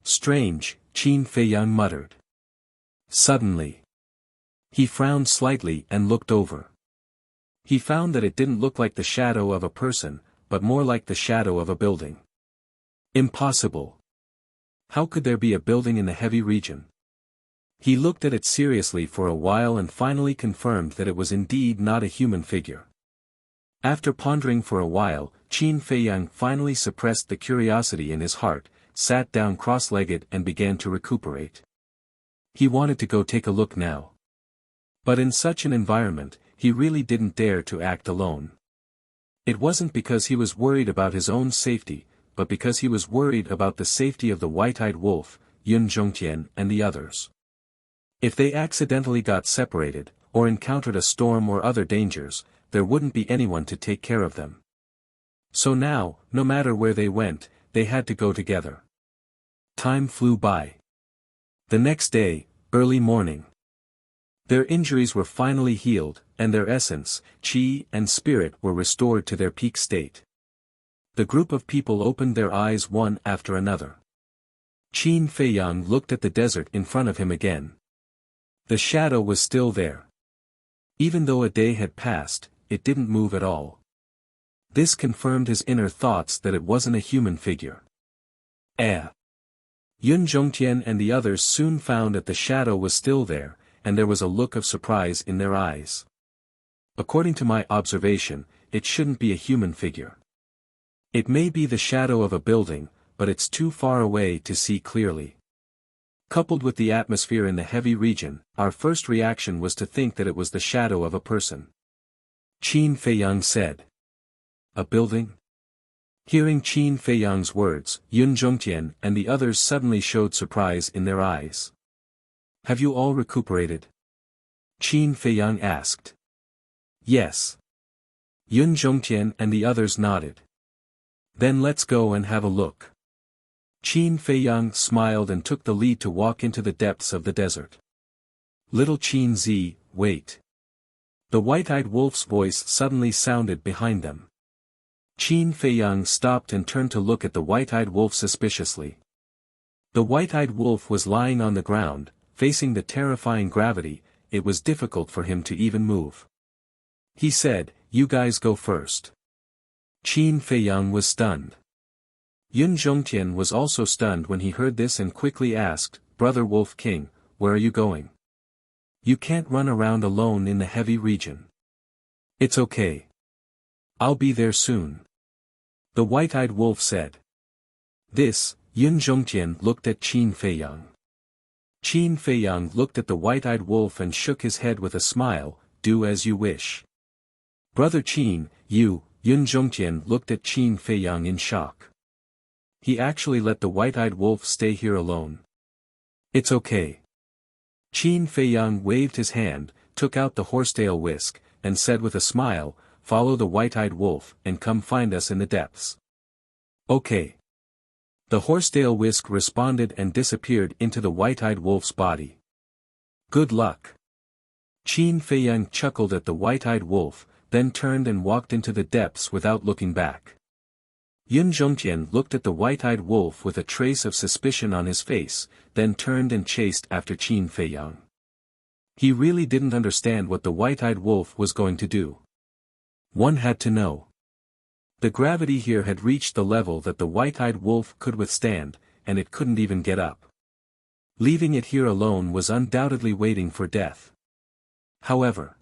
Strange, Qin Feiyang muttered. Suddenly, he frowned slightly and looked over. He found that it didn't look like the shadow of a person, but more like the shadow of a building. Impossible. How could there be a building in the heavy region? He looked at it seriously for a while and finally confirmed that it was indeed not a human figure. After pondering for a while, Qin Feiyang finally suppressed the curiosity in his heart, sat down cross-legged and began to recuperate. He wanted to go take a look now. But in such an environment, he really didn't dare to act alone. It wasn't because he was worried about his own safety, but because he was worried about the safety of the white-eyed wolf, Yun Zhongtian and the others. If they accidentally got separated, or encountered a storm or other dangers, there wouldn't be anyone to take care of them. So now, no matter where they went, they had to go together. Time flew by. The next day, early morning. Their injuries were finally healed, and their essence, qi and spirit were restored to their peak state. The group of people opened their eyes one after another. Qin Feiyang looked at the desert in front of him again. The shadow was still there. Even though a day had passed, it didn't move at all. This confirmed his inner thoughts that it wasn't a human figure. Yun Zhongtian and the others soon found that the shadow was still there, and there was a look of surprise in their eyes. According to my observation, it shouldn't be a human figure. It may be the shadow of a building, but it's too far away to see clearly. Coupled with the atmosphere in the heavy region, our first reaction was to think that it was the shadow of a person. Qin Feiyang said. A building? Hearing Qin Feiyang's words, Yun Zhongtian and the others suddenly showed surprise in their eyes. Have you all recuperated? Qin Feiyang asked. Yes. Yun Zhongtian and the others nodded. Then let's go and have a look. Qin Feiyang smiled and took the lead to walk into the depths of the desert. Little Qin Zi, wait. The white-eyed wolf's voice suddenly sounded behind them. Qin Feiyang stopped and turned to look at the white-eyed wolf suspiciously. The white-eyed wolf was lying on the ground, facing the terrifying gravity. It was difficult for him to even move. He said, "You guys go first." Qin Feiyang was stunned. Yun Zhongtian was also stunned when he heard this and quickly asked, "Brother Wolf King, where are you going? You can't run around alone in the heavy region." "It's okay. I'll be there soon. The white-eyed wolf said. This, Yun Zhongtian looked at Qin Feiyang. Qin Feiyang looked at the white-eyed wolf and shook his head with a smile, do as you wish. Brother Qin, Yun Zhongtian looked at Qin Feiyang in shock. He actually let the white-eyed wolf stay here alone. It's okay. Qin Feiyang waved his hand, took out the horsetail whisk, and said with a smile, follow the white-eyed wolf and come find us in the depths. Okay. The horsetail whisk responded and disappeared into the white-eyed wolf's body. Good luck. Qin Feiyang chuckled at the white-eyed wolf, then turned and walked into the depths without looking back. Yun Zhongtian looked at the white-eyed wolf with a trace of suspicion on his face, then turned and chased after Qin Feiyang. He really didn't understand what the white-eyed wolf was going to do. One had to know. The gravity here had reached the level that the white-eyed wolf could withstand, and it couldn't even get up. Leaving it here alone was undoubtedly waiting for death. However,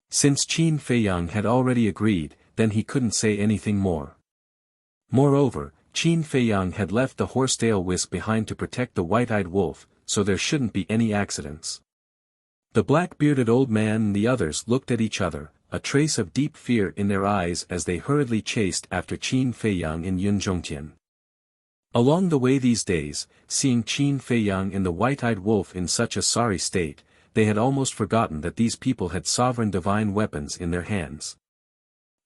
since Qin Feiyang had already agreed, then he couldn't say anything more. Moreover, Qin Feiyang had left the horsetail whisk behind to protect the white-eyed wolf, so there shouldn't be any accidents. The black-bearded old man and the others looked at each other, a trace of deep fear in their eyes as they hurriedly chased after Qin Feiyang and Yun Zhongtian. Along the way these days, seeing Qin Feiyang and the white-eyed wolf in such a sorry state, they had almost forgotten that these people had sovereign divine weapons in their hands.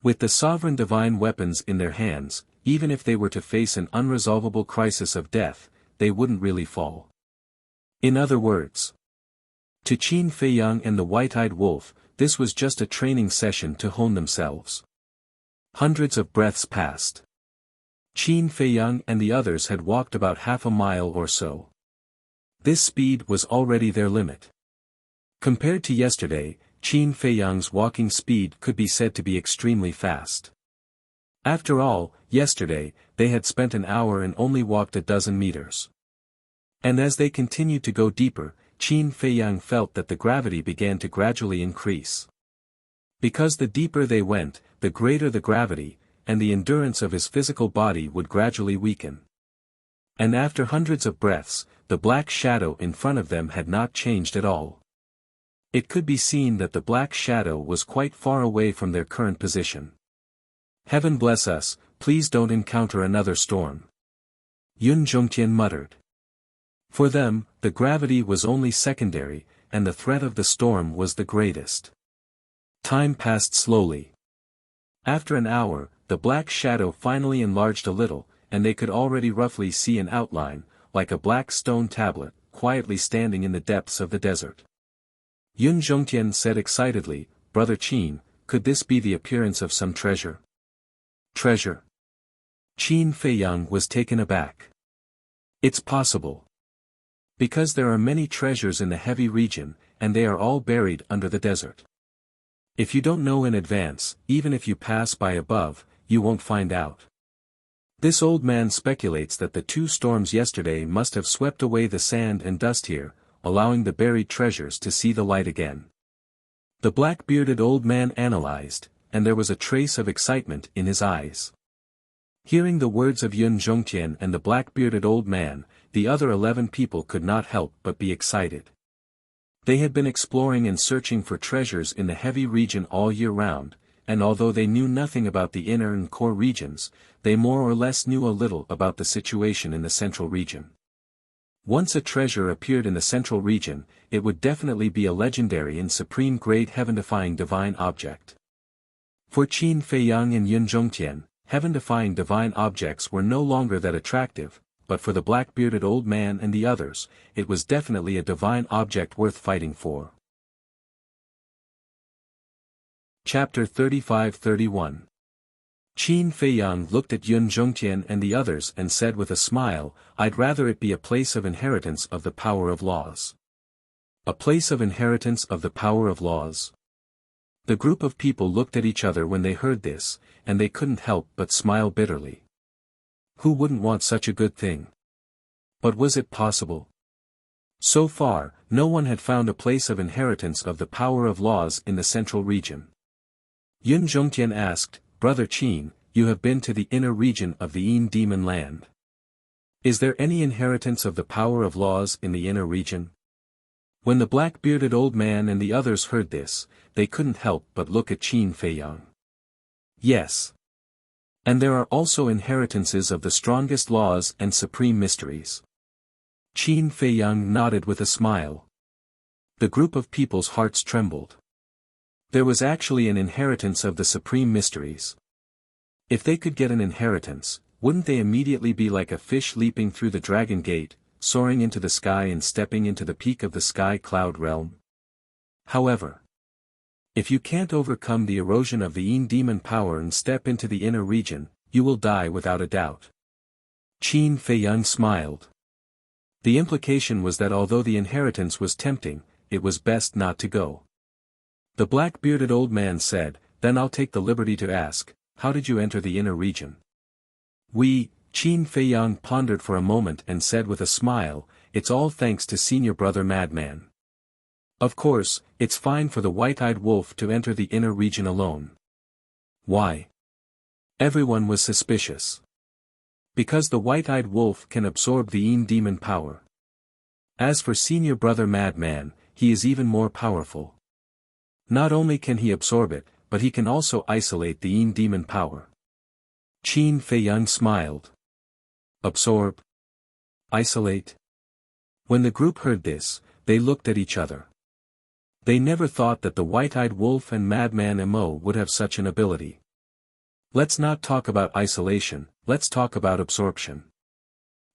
With the sovereign divine weapons in their hands, even if they were to face an unresolvable crisis of death, they wouldn't really fall. In other words, to Qin Feiyang and the white-eyed wolf, this was just a training session to hone themselves. Hundreds of breaths passed. Qin Feiyang and the others had walked about half a mile or so. This speed was already their limit. Compared to yesterday, Qin Feiyang's walking speed could be said to be extremely fast. After all, yesterday, they had spent an hour and only walked a dozen meters. And as they continued to go deeper, Qin Feiyang felt that the gravity began to gradually increase. Because the deeper they went, the greater the gravity, and the endurance of his physical body would gradually weaken. And after hundreds of breaths, the black shadow in front of them had not changed at all. It could be seen that the black shadow was quite far away from their current position. Heaven bless us, please don't encounter another storm. Yun Zhongtian muttered. For them, the gravity was only secondary, and the threat of the storm was the greatest. Time passed slowly. After an hour, the black shadow finally enlarged a little, and they could already roughly see an outline, like a black stone tablet, quietly standing in the depths of the desert. Yun Zhongtian said excitedly, Brother Qin, could this be the appearance of some treasure? Treasure? Qin Feiyang was taken aback. It's possible. Because there are many treasures in the heavy region, and they are all buried under the desert. If you don't know in advance, even if you pass by above, you won't find out. This old man speculates that the two storms yesterday must have swept away the sand and dust here, allowing the buried treasures to see the light again. The black-bearded old man analyzed, and there was a trace of excitement in his eyes. Hearing the words of Yun Zhongtian and the black-bearded old man, the other 11 people could not help but be excited. They had been exploring and searching for treasures in the heavy region all year round, and although they knew nothing about the inner and core regions, they more or less knew a little about the situation in the central region. Once a treasure appeared in the central region, it would definitely be a legendary and supreme-grade heaven-defying divine object. For Qin Feiyang and Yun Zhongtian, heaven-defying divine objects were no longer that attractive, but for the black-bearded old man and the others, it was definitely a divine object worth fighting for. Chapter 35-31. Qin Feiyang looked at Yun Zhongtian and the others and said with a smile, I'd rather it be a place of inheritance of the power of laws. A place of inheritance of the power of laws. The group of people looked at each other when they heard this, and they couldn't help but smile bitterly. Who wouldn't want such a good thing? But was it possible? So far, no one had found a place of inheritance of the power of laws in the central region. Yun Zhongtian asked, Brother Qin, you have been to the inner region of the Yin demon land. Is there any inheritance of the power of laws in the inner region? When the black-bearded old man and the others heard this, they couldn't help but look at Qin Feiyang. Yes. And there are also inheritances of the strongest laws and supreme mysteries. Qin Feiyang nodded with a smile. The group of people's hearts trembled. There was actually an inheritance of the supreme mysteries. If they could get an inheritance, wouldn't they immediately be like a fish leaping through the dragon gate, soaring into the sky and stepping into the peak of the sky cloud realm? However, if you can't overcome the erosion of the Yin demon power and step into the inner region, you will die without a doubt. Qin Feiyang smiled. The implication was that although the inheritance was tempting, it was best not to go. The black-bearded old man said, "Then I'll take the liberty to ask, how did you enter the inner region?" Qin Feiyang pondered for a moment and said with a smile, "It's all thanks to Senior Brother Madman. Of course, it's fine for the white-eyed wolf to enter the inner region alone." Why? Everyone was suspicious. Because the white-eyed wolf can absorb the Yin demon power. As for Senior Brother Madman, he is even more powerful. Not only can he absorb it, but he can also isolate the Yin demon power. Qin Feiyang smiled. Absorb? Isolate? When the group heard this, they looked at each other. They never thought that the white-eyed wolf and Madman Mo would have such an ability. Let's not talk about isolation, let's talk about absorption.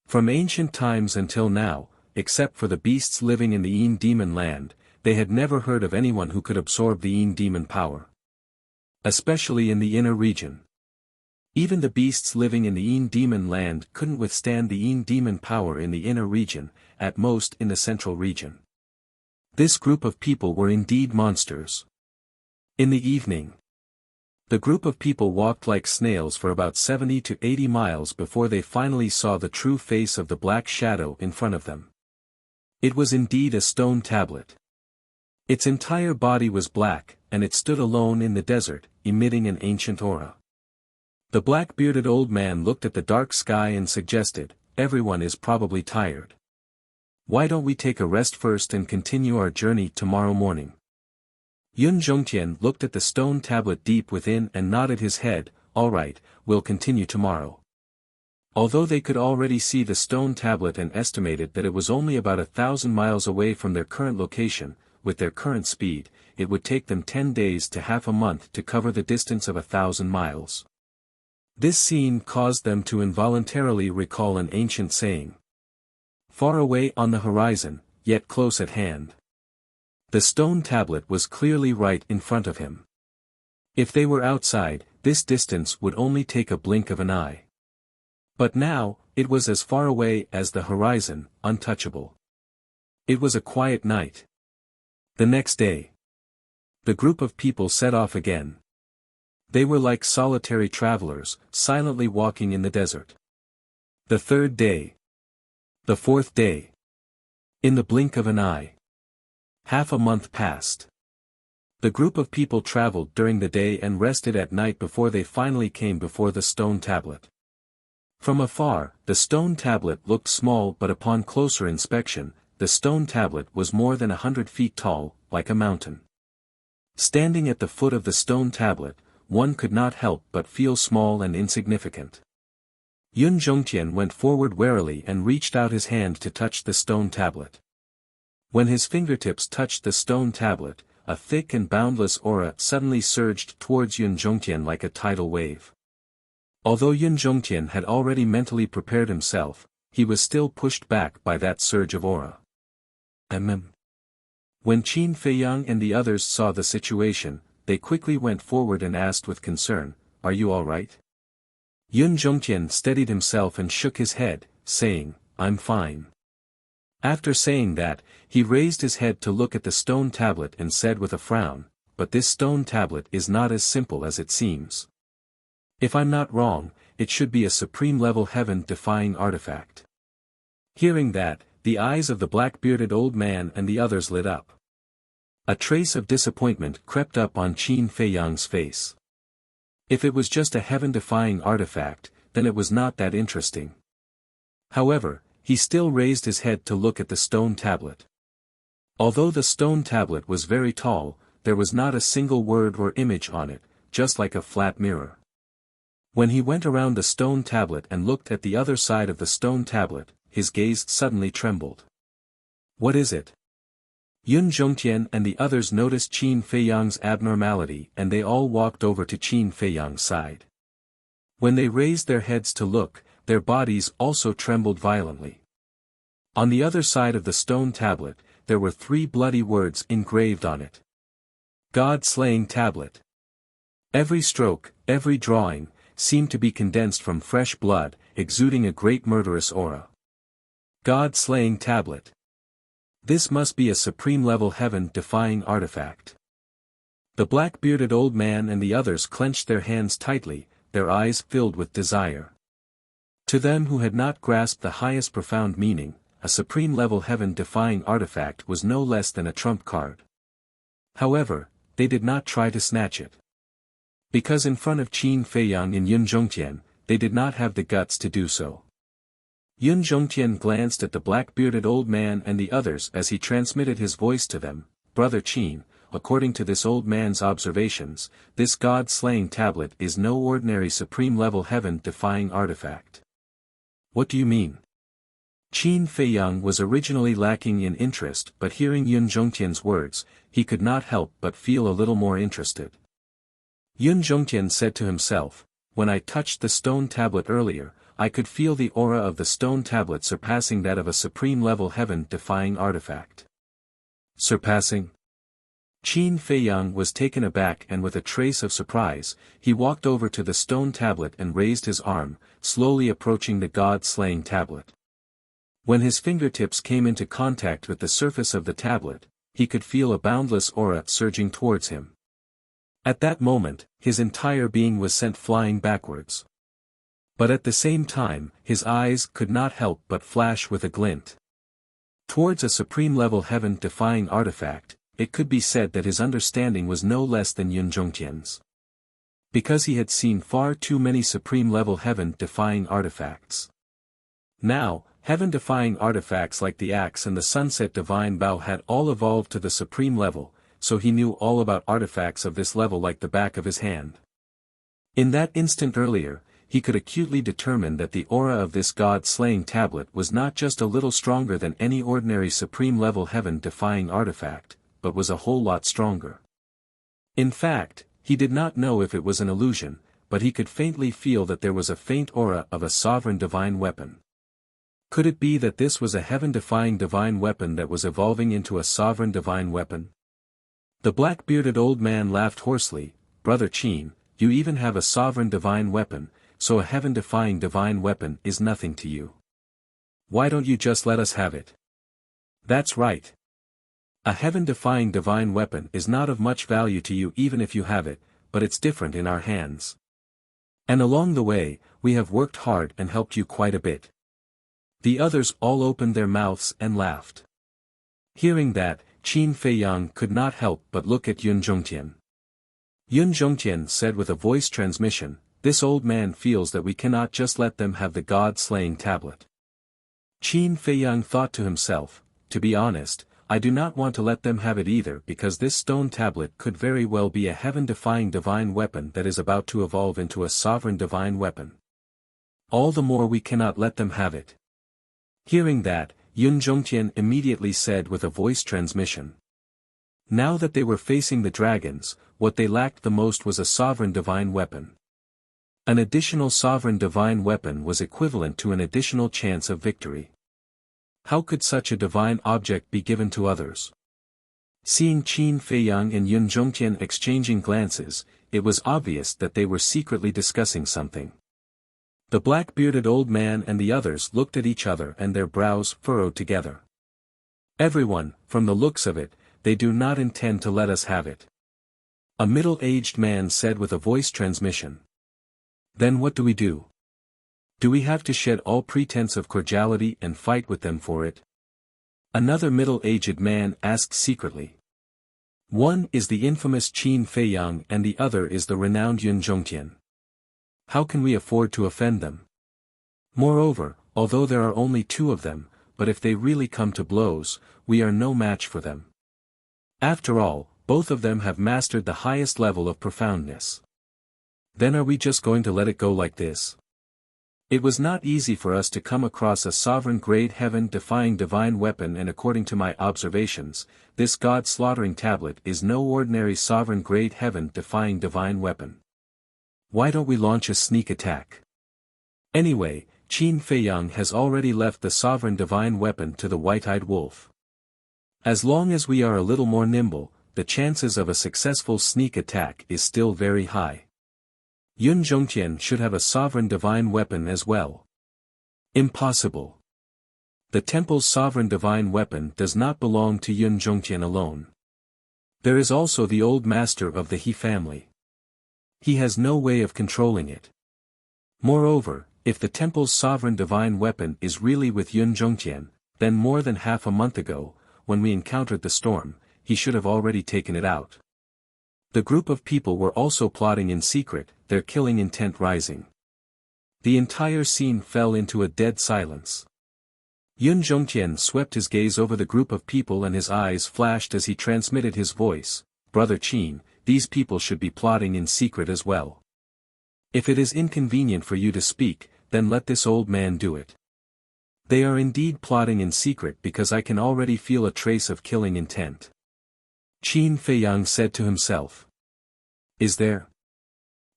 From ancient times until now, except for the beasts living in the Yin demon land, they had never heard of anyone who could absorb the Yin demon power. Especially in the inner region. Even the beasts living in the Yin demon land couldn't withstand the Yin demon power in the inner region, at most in the central region. This group of people were indeed monsters. In the evening, the group of people walked like snails for about 70 to 80 miles before they finally saw the true face of the black shadow in front of them. It was indeed a stone tablet. Its entire body was black, and it stood alone in the desert, emitting an ancient aura. The black-bearded old man looked at the dark sky and suggested, "Everyone is probably tired. Why don't we take a rest first and continue our journey tomorrow morning?" Yun Zhongtian looked at the stone tablet deep within and nodded his head, "All right, we'll continue tomorrow." Although they could already see the stone tablet and estimated that it was only about 1,000 miles away from their current location, with their current speed, it would take them 10 days to half a month to cover the distance of 1,000 miles. This scene caused them to involuntarily recall an ancient saying. Far away on the horizon, yet close at hand. The stone tablet was clearly right in front of him. If they were outside, this distance would only take a blink of an eye. But now, it was as far away as the horizon, untouchable. It was a quiet night. The next day, the group of people set off again. They were like solitary travelers, silently walking in the desert. The third day. The fourth day. In the blink of an eye. Half a month passed. The group of people traveled during the day and rested at night before they finally came before the stone tablet. From afar, the stone tablet looked small, but upon closer inspection, the stone tablet was more than 100 feet tall, like a mountain. Standing at the foot of the stone tablet, one could not help but feel small and insignificant. Yun Zhongtian went forward warily and reached out his hand to touch the stone tablet. When his fingertips touched the stone tablet, a thick and boundless aura suddenly surged towards Yun Zhongtian like a tidal wave. Although Yun Zhongtian had already mentally prepared himself, he was still pushed back by that surge of aura. When Qin Feiyang and the others saw the situation, they quickly went forward and asked with concern, "Are you all right?" Yun Zhongtian steadied himself and shook his head, saying, "I'm fine." After saying that, he raised his head to look at the stone tablet and said with a frown, "But this stone tablet is not as simple as it seems. If I'm not wrong, it should be a supreme-level heaven-defying artifact." Hearing that, the eyes of the black-bearded old man and the others lit up. A trace of disappointment crept up on Qin Feiyang's face. If it was just a heaven-defying artifact, then it was not that interesting. However, he still raised his head to look at the stone tablet. Although the stone tablet was very tall, there was not a single word or image on it, just like a flat mirror. When he went around the stone tablet and looked at the other side of the stone tablet, his gaze suddenly trembled. What is it? Yun Zhongtian and the others noticed Qin Feiyang's abnormality and they all walked over to Qin Feiyang's side. When they raised their heads to look, their bodies also trembled violently. On the other side of the stone tablet, there were 3 bloody words engraved on it. God-slaying tablet. Every stroke, every drawing, seemed to be condensed from fresh blood, exuding a great murderous aura. God-slaying tablet. This must be a supreme-level heaven-defying artifact. The black-bearded old man and the others clenched their hands tightly, their eyes filled with desire. To them who had not grasped the highest profound meaning, a supreme-level heaven-defying artifact was no less than a trump card. However, they did not try to snatch it. Because in front of Qin Feiyang and Yun Zhongtian, they did not have the guts to do so. Yun Zhongtian glanced at the black-bearded old man and the others as he transmitted his voice to them. Brother Qin, according to this old man's observations, this god-slaying tablet is no ordinary supreme-level heaven-defying artifact. What do you mean? Qin Feiyang was originally lacking in interest, but hearing Yun Zhongtian's words, he could not help but feel a little more interested. Yun Zhongtian said to himself, when I touched the stone tablet earlier, I could feel the aura of the stone tablet surpassing that of a supreme-level heaven-defying artifact. Surpassing? Qin Feiyang was taken aback and with a trace of surprise, he walked over to the stone tablet and raised his arm, slowly approaching the god-slaying tablet. When his fingertips came into contact with the surface of the tablet, he could feel a boundless aura surging towards him. At that moment, his entire being was sent flying backwards. But at the same time, his eyes could not help but flash with a glint. Towards a supreme-level heaven-defying artifact, it could be said that his understanding was no less than Yun Zhongtian's. Because he had seen far too many supreme-level heaven-defying artifacts. Now, heaven-defying artifacts like the axe and the sunset divine bow had all evolved to the supreme level, so he knew all about artifacts of this level like the back of his hand. In that instant earlier, he could acutely determine that the aura of this god-slaying tablet was not just a little stronger than any ordinary supreme-level heaven-defying artifact, but was a whole lot stronger. In fact, he did not know if it was an illusion, but he could faintly feel that there was a faint aura of a sovereign divine weapon. Could it be that this was a heaven-defying divine weapon that was evolving into a sovereign divine weapon? The black-bearded old man laughed hoarsely. Brother Qin, you even have a sovereign divine weapon, so a heaven-defying divine weapon is nothing to you. Why don't you just let us have it? That's right. A heaven-defying divine weapon is not of much value to you even if you have it, but it's different in our hands. And along the way, we have worked hard and helped you quite a bit. The others all opened their mouths and laughed. Hearing that, Qin Feiyang could not help but look at Yun Zhongtian. Yun Zhongtian said with a voice transmission, this old man feels that we cannot just let them have the god-slaying tablet. Qin Feiyang thought to himself, to be honest, I do not want to let them have it either because this stone tablet could very well be a heaven-defying divine weapon that is about to evolve into a sovereign divine weapon. All the more we cannot let them have it. Hearing that, Yun Zhongtian immediately said with a voice transmission. Now that they were facing the dragons, what they lacked the most was a sovereign divine weapon. An additional sovereign divine weapon was equivalent to an additional chance of victory. How could such a divine object be given to others? Seeing Qin Feiyang and Yun Zhongtian exchanging glances, it was obvious that they were secretly discussing something. The black-bearded old man and the others looked at each other and their brows furrowed together. Everyone, from the looks of it, they do not intend to let us have it. A middle-aged man said with a voice transmission. Then what do we do? Do we have to shed all pretense of cordiality and fight with them for it? Another middle-aged man asked secretly. One is the infamous Qin Feiyang and the other is the renowned Yun Zhongtian. How can we afford to offend them? Moreover, although there are only 2 of them, but if they really come to blows, we are no match for them. After all, both of them have mastered the highest level of profoundness. Then are we just going to let it go like this? It was not easy for us to come across a sovereign-grade heaven-defying divine weapon, and according to my observations, this god-slaughtering tablet is no ordinary sovereign-grade heaven-defying divine weapon. Why don't we launch a sneak attack? Anyway, Qin Feiyang has already left the sovereign divine weapon to the white-eyed wolf. As long as we are a little more nimble, the chances of a successful sneak attack is still very high. Yun Zhongtian should have a sovereign divine weapon as well. Impossible. The temple's sovereign divine weapon does not belong to Yun Zhongtian alone. There is also the old master of the He family. He has no way of controlling it. Moreover, if the temple's sovereign divine weapon is really with Yun Zhongtian, then more than half a month ago, when we encountered the storm, he should have already taken it out. The group of people were also plotting in secret, their killing intent rising. The entire scene fell into a dead silence. Yun Zhongtian swept his gaze over the group of people and his eyes flashed as he transmitted his voice, "Brother Qin, these people should be plotting in secret as well. If it is inconvenient for you to speak, then let this old man do it. They are indeed plotting in secret because I can already feel a trace of killing intent." Qin Feiyang said to himself. Is there?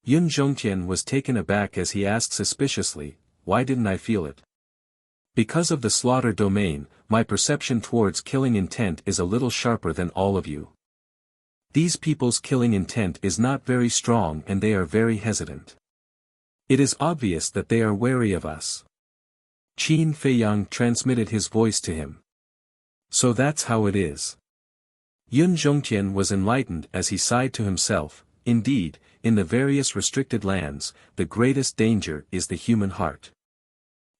Yun Zhongtian was taken aback as he asked suspiciously, "Why didn't I feel it?" "Because of the slaughter domain, my perception towards killing intent is a little sharper than all of you. These people's killing intent is not very strong and they are very hesitant. It is obvious that they are wary of us." Qin Feiyang transmitted his voice to him. "So that's how it is." Yun Zhongtian was enlightened as he sighed to himself, "Indeed, in the various restricted lands, the greatest danger is the human heart.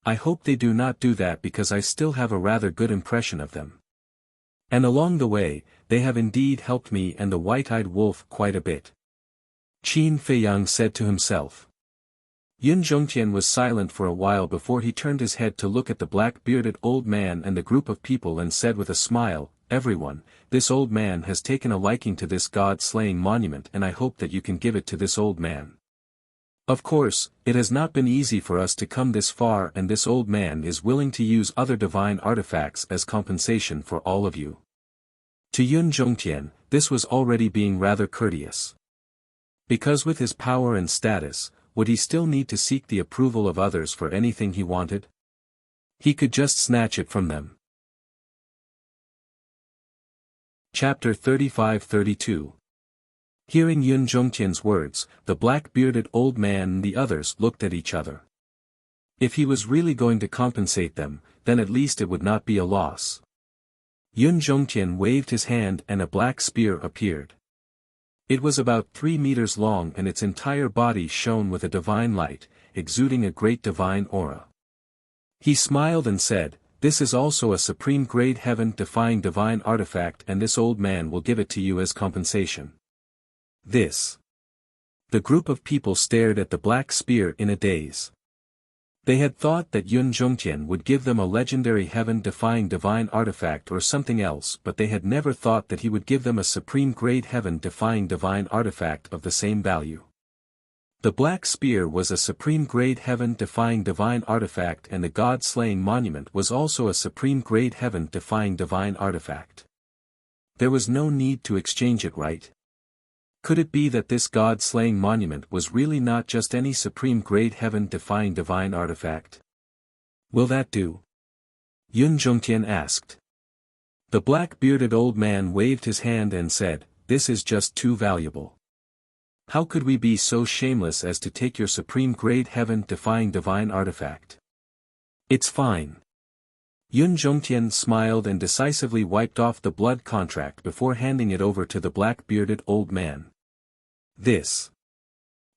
I hope they do not do that because I still have a rather good impression of them. And along the way, they have indeed helped me and the white-eyed wolf quite a bit." Qin Feiyang said to himself. Yun Zhongtian was silent for a while before he turned his head to look at the black-bearded old man and the group of people and said with a smile, "Everyone, this old man has taken a liking to this god-slaying monument and I hope that you can give it to this old man. Of course, it has not been easy for us to come this far and this old man is willing to use other divine artifacts as compensation for all of you." To Yun Zhongtian, this was already being rather courteous. Because with his power and status, would he still need to seek the approval of others for anything he wanted? He could just snatch it from them. Chapter 35-32. Hearing Yun Zhongtian's words, the black-bearded old man and the others looked at each other. If he was really going to compensate them, then at least it would not be a loss. Yun Zhongtian waved his hand and a black spear appeared. It was about 3 meters long and its entire body shone with a divine light, exuding a great divine aura. He smiled and said, "This is also a supreme-grade heaven-defying divine artifact and this old man will give it to you as compensation." This. The group of people stared at the black spear in a daze. They had thought that Yun Zhongtian would give them a legendary heaven-defying divine artifact or something else, but they had never thought that he would give them a supreme-grade heaven-defying divine artifact of the same value. The black spear was a supreme-grade heaven-defying divine artifact and the god-slaying monument was also a supreme-grade heaven-defying divine artifact. There was no need to exchange it, right? Could it be that this god-slaying monument was really not just any supreme-grade heaven-defying divine artifact? Will that do? Yun Zhongtian asked. The black-bearded old man waved his hand and said, "This is just too valuable. How could we be so shameless as to take your supreme-grade heaven-defying divine artifact? It's fine." Yun Zhongtian smiled and decisively wiped off the blood contract before handing it over to the black-bearded old man. "This."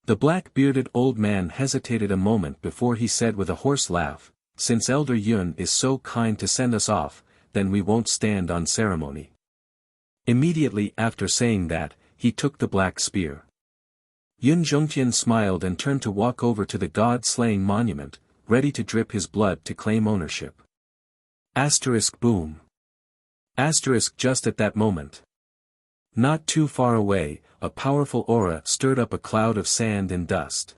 The black-bearded old man hesitated a moment before he said with a hoarse laugh, "Since Elder Yun is so kind to send us off, then we won't stand on ceremony." Immediately after saying that, he took the black spear. Yun Zhongtian smiled and turned to walk over to the god-slaying monument, ready to drip his blood to claim ownership. Asterisk boom. Asterisk just at that moment. Not too far away, a powerful aura stirred up a cloud of sand and dust.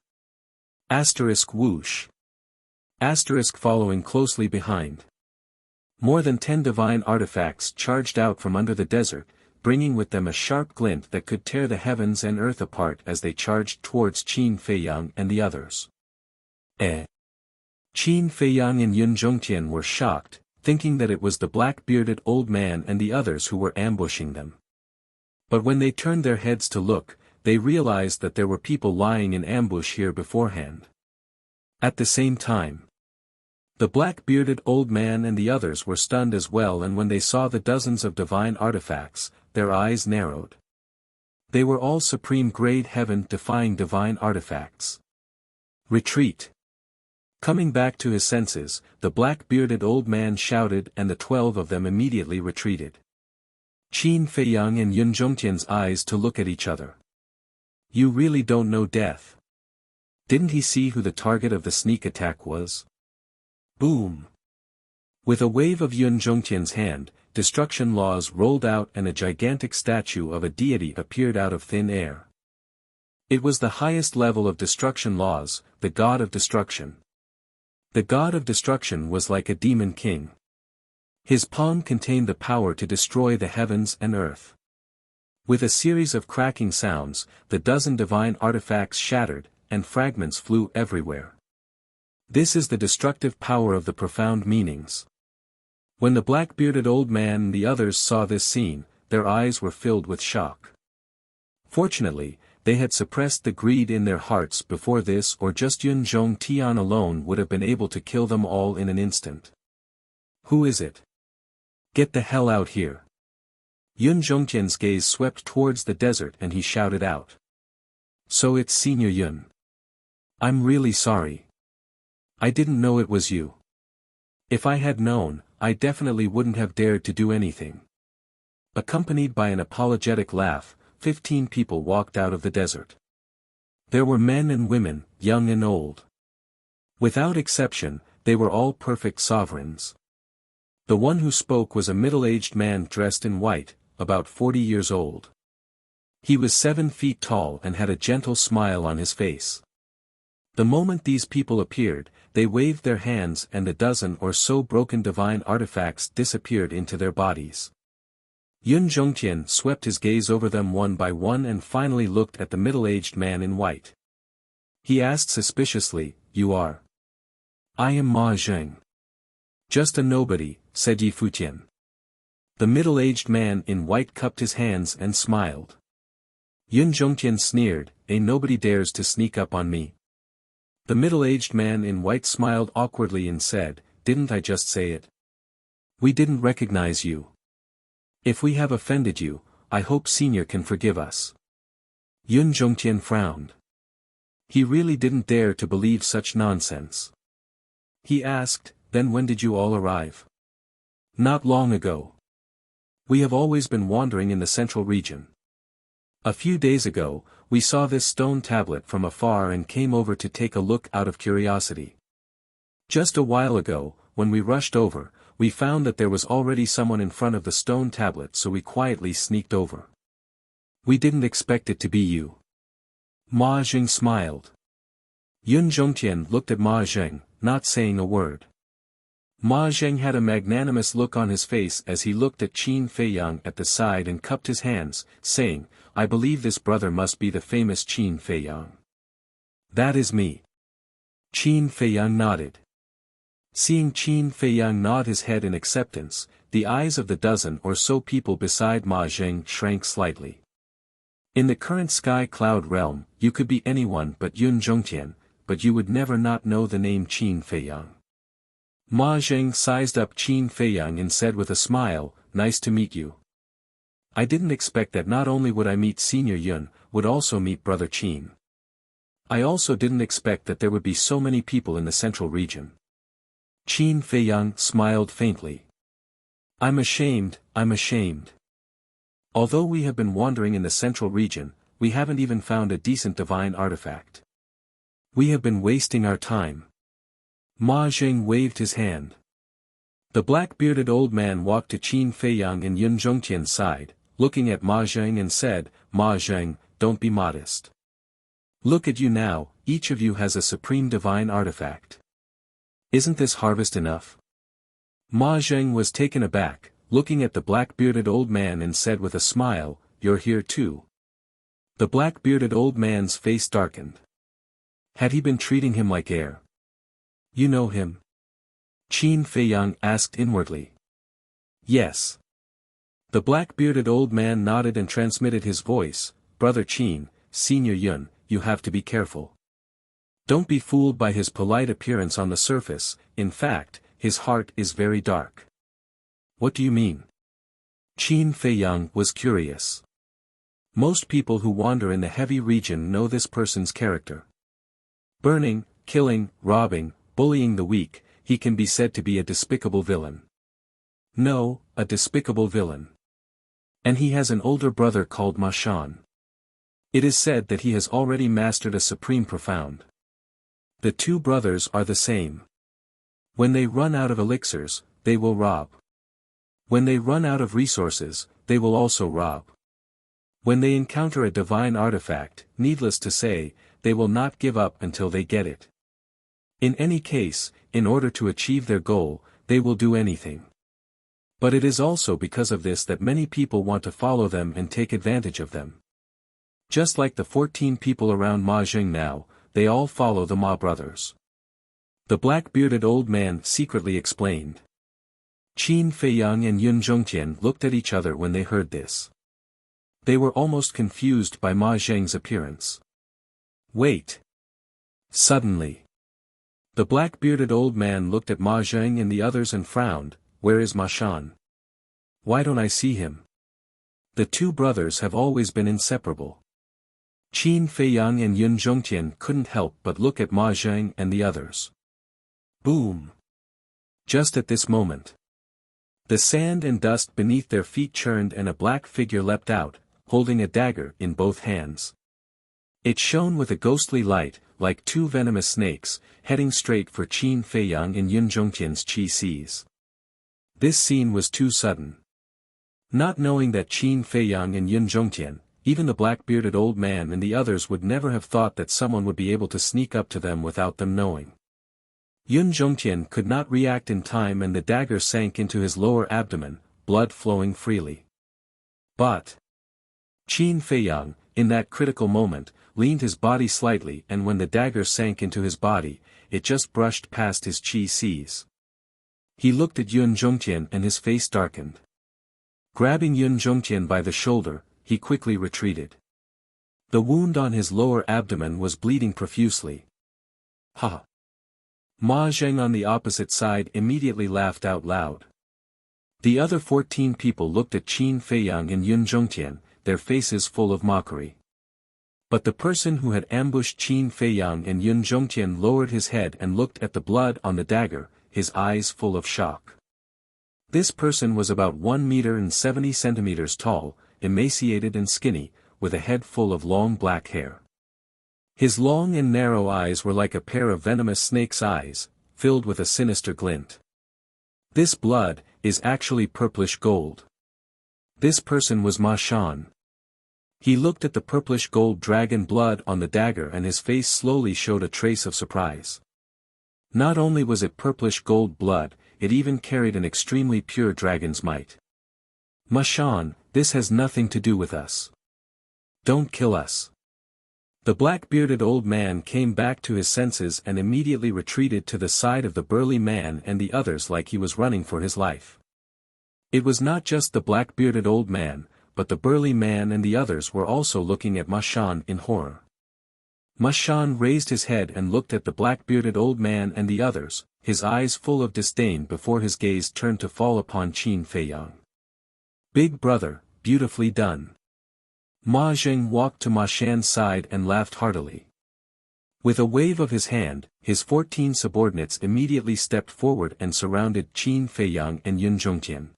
Asterisk whoosh. Asterisk following closely behind. More than 10 divine artifacts charged out from under the desert, bringing with them a sharp glint that could tear the heavens and earth apart as they charged towards Qin Feiyang and the others. Qin Feiyang and Yun Zhongtian were shocked, thinking that it was the black-bearded old man and the others who were ambushing them. But when they turned their heads to look, they realized that there were people lying in ambush here beforehand. At the same time, the black-bearded old man and the others were stunned as well, and when they saw the dozens of divine artifacts, their eyes narrowed. They were all supreme-grade heaven-defying divine artifacts. Retreat! Coming back to his senses, the black-bearded old man shouted and the 12 of them immediately retreated. Qin Feiyang and Yun Zhongtian's eyes to look at each other. You really don't know death. Didn't he see who the target of the sneak attack was? Boom! With a wave of Yun Zhongtian's hand, destruction laws rolled out and a gigantic statue of a deity appeared out of thin air. It was the highest level of destruction laws, the god of destruction. The god of destruction was like a demon king. His palm contained the power to destroy the heavens and earth. With a series of cracking sounds, the dozen divine artifacts shattered, and fragments flew everywhere. This is the destructive power of the profound meanings. When the black-bearded old man and the others saw this scene, their eyes were filled with shock. Fortunately, they had suppressed the greed in their hearts before this, or just Yun Zhongtian alone would have been able to kill them all in an instant. Who is it? Get the hell out here. Yun Zhongtian's gaze swept towards the desert and he shouted out. So it's Senior Yun. I'm really sorry. I didn't know it was you. If I had known, I definitely wouldn't have dared to do anything. Accompanied by an apologetic laugh, 15 people walked out of the desert. There were men and women, young and old. Without exception, they were all perfect sovereigns. The one who spoke was a middle-aged man dressed in white, about 40 years old. He was 7 feet tall and had a gentle smile on his face. The moment these people appeared, they waved their hands and a dozen or so broken divine artifacts disappeared into their bodies. Yun Zhongtian swept his gaze over them one by one and finally looked at the middle-aged man in white. He asked suspiciously, "You are?" "I am Ma Zheng." "Just a nobody," said Yi Futian. The middle-aged man in white cupped his hands and smiled. Yun Zhongtian sneered, "A nobody dares to sneak up on me." The middle-aged man in white smiled awkwardly and said, "Didn't I just say it? We didn't recognize you. If we have offended you, I hope Senior can forgive us." Yun Zhongtian frowned. He really didn't dare to believe such nonsense. He asked, "Then when did you all arrive?" "Not long ago. We have always been wandering in the central region. A few days ago, we saw this stone tablet from afar and came over to take a look out of curiosity. Just a while ago, when we rushed over, we found that there was already someone in front of the stone tablet, so we quietly sneaked over. We didn't expect it to be you." Ma Zheng smiled. Yun Zhongtian looked at Ma Zheng, not saying a word. Ma Zheng had a magnanimous look on his face as he looked at Qin Feiyang at the side and cupped his hands, saying, "I believe this brother must be the famous Qin Feiyang." "That is me." Qin Feiyang nodded. Seeing Qin Feiyang nod his head in acceptance, the eyes of the dozen or so people beside Ma Zheng shrank slightly. In the current sky cloud realm, you could be anyone but Yun Zhongtian, but you would never not know the name Qin Feiyang. Ma Zheng sized up Qin Feiyang and said with a smile, "Nice to meet you. I didn't expect that not only would I meet Senior Yun, would also meet Brother Qin. I also didn't expect that there would be so many people in the central region." Qin Feiyang smiled faintly. I'm ashamed. Although we have been wandering in the central region, we haven't even found a decent divine artifact. We have been wasting our time. Ma Zheng waved his hand. The black-bearded old man walked to Qin Feiyang and Yun Zhongtian's side, looking at Ma Zheng and said, Ma Zheng, don't be modest. Look at you now, each of you has a supreme divine artifact. Isn't this harvest enough? Ma Zheng was taken aback, looking at the black-bearded old man and said with a smile, you're here too. The black-bearded old man's face darkened. Had he been treating him like air? You know him? Qin Feiyang asked inwardly. Yes. The black-bearded old man nodded and transmitted his voice, Brother Qin, Senior Yun, you have to be careful. Don't be fooled by his polite appearance on the surface, in fact, his heart is very dark. What do you mean? Qin Feiyang was curious. Most people who wander in the heavy region know this person's character. Burning, killing, robbing, bullying the weak, he can be said to be a despicable villain. No, a despicable villain. And he has an older brother called Ma Shan. It is said that he has already mastered a supreme profound. The two brothers are the same. When they run out of elixirs, they will rob. When they run out of resources, they will also rob. When they encounter a divine artifact, needless to say, they will not give up until they get it. In any case, in order to achieve their goal, they will do anything. But it is also because of this that many people want to follow them and take advantage of them. Just like the 14 people around Ma Zheng now, they all follow the Ma brothers. The black-bearded old man secretly explained. Qin Feiyang and Yun Zhongtian looked at each other when they heard this. They were almost confused by Ma Zheng's appearance. Wait. Suddenly. The black-bearded old man looked at Ma Zheng and the others and frowned, where is Ma Shan? Why don't I see him? The two brothers have always been inseparable. Qin Feiyang and Yun Zhongtian couldn't help but look at Ma Zheng and the others. Boom! Just at this moment. The sand and dust beneath their feet churned and a black figure leapt out, holding a dagger in both hands. It shone with a ghostly light, like two venomous snakes, heading straight for Qin Feiyang and Yun Zhongtian's chi seas. This scene was too sudden. Not knowing that Qin Feiyang and Yun Zhongtian, even the black-bearded old man and the others would never have thought that someone would be able to sneak up to them without them knowing. Yun Zhongtian could not react in time and the dagger sank into his lower abdomen, blood flowing freely. But Qin Feiyang, in that critical moment, leaned his body slightly and when the dagger sank into his body, it just brushed past his chi seas. He looked at Yun Zhongtian and his face darkened. Grabbing Yun Zhongtian by the shoulder, he quickly retreated. The wound on his lower abdomen was bleeding profusely. Ha! Ma Zheng on the opposite side immediately laughed out loud. The other 14 people looked at Qin Feiyang and Yun Zhongtian, their faces full of mockery. But the person who had ambushed Qin Feiyang and Yun Zhongtian lowered his head and looked at the blood on the dagger, his eyes full of shock. This person was about 1 meter and 70 centimeters tall, emaciated and skinny, with a head full of long black hair. His long and narrow eyes were like a pair of venomous snake's eyes, filled with a sinister glint. This blood is actually purplish gold. This person was Ma Shan. He looked at the purplish gold dragon blood on the dagger and his face slowly showed a trace of surprise. Not only was it purplish gold blood, it even carried an extremely pure dragon's might. Ma Shan, this has nothing to do with us. Don't kill us. The black-bearded old man came back to his senses and immediately retreated to the side of the burly man and the others like he was running for his life. It was not just the black-bearded old man, but the burly man and the others were also looking at Ma Shan in horror. Ma Shan raised his head and looked at the black-bearded old man and the others, his eyes full of disdain before his gaze turned to fall upon Qin Feiyang. Big brother, beautifully done. Ma Zheng walked to Ma Shan's side and laughed heartily. With a wave of his hand, his 14 subordinates immediately stepped forward and surrounded Qin Feiyang and Yun Zhongtian.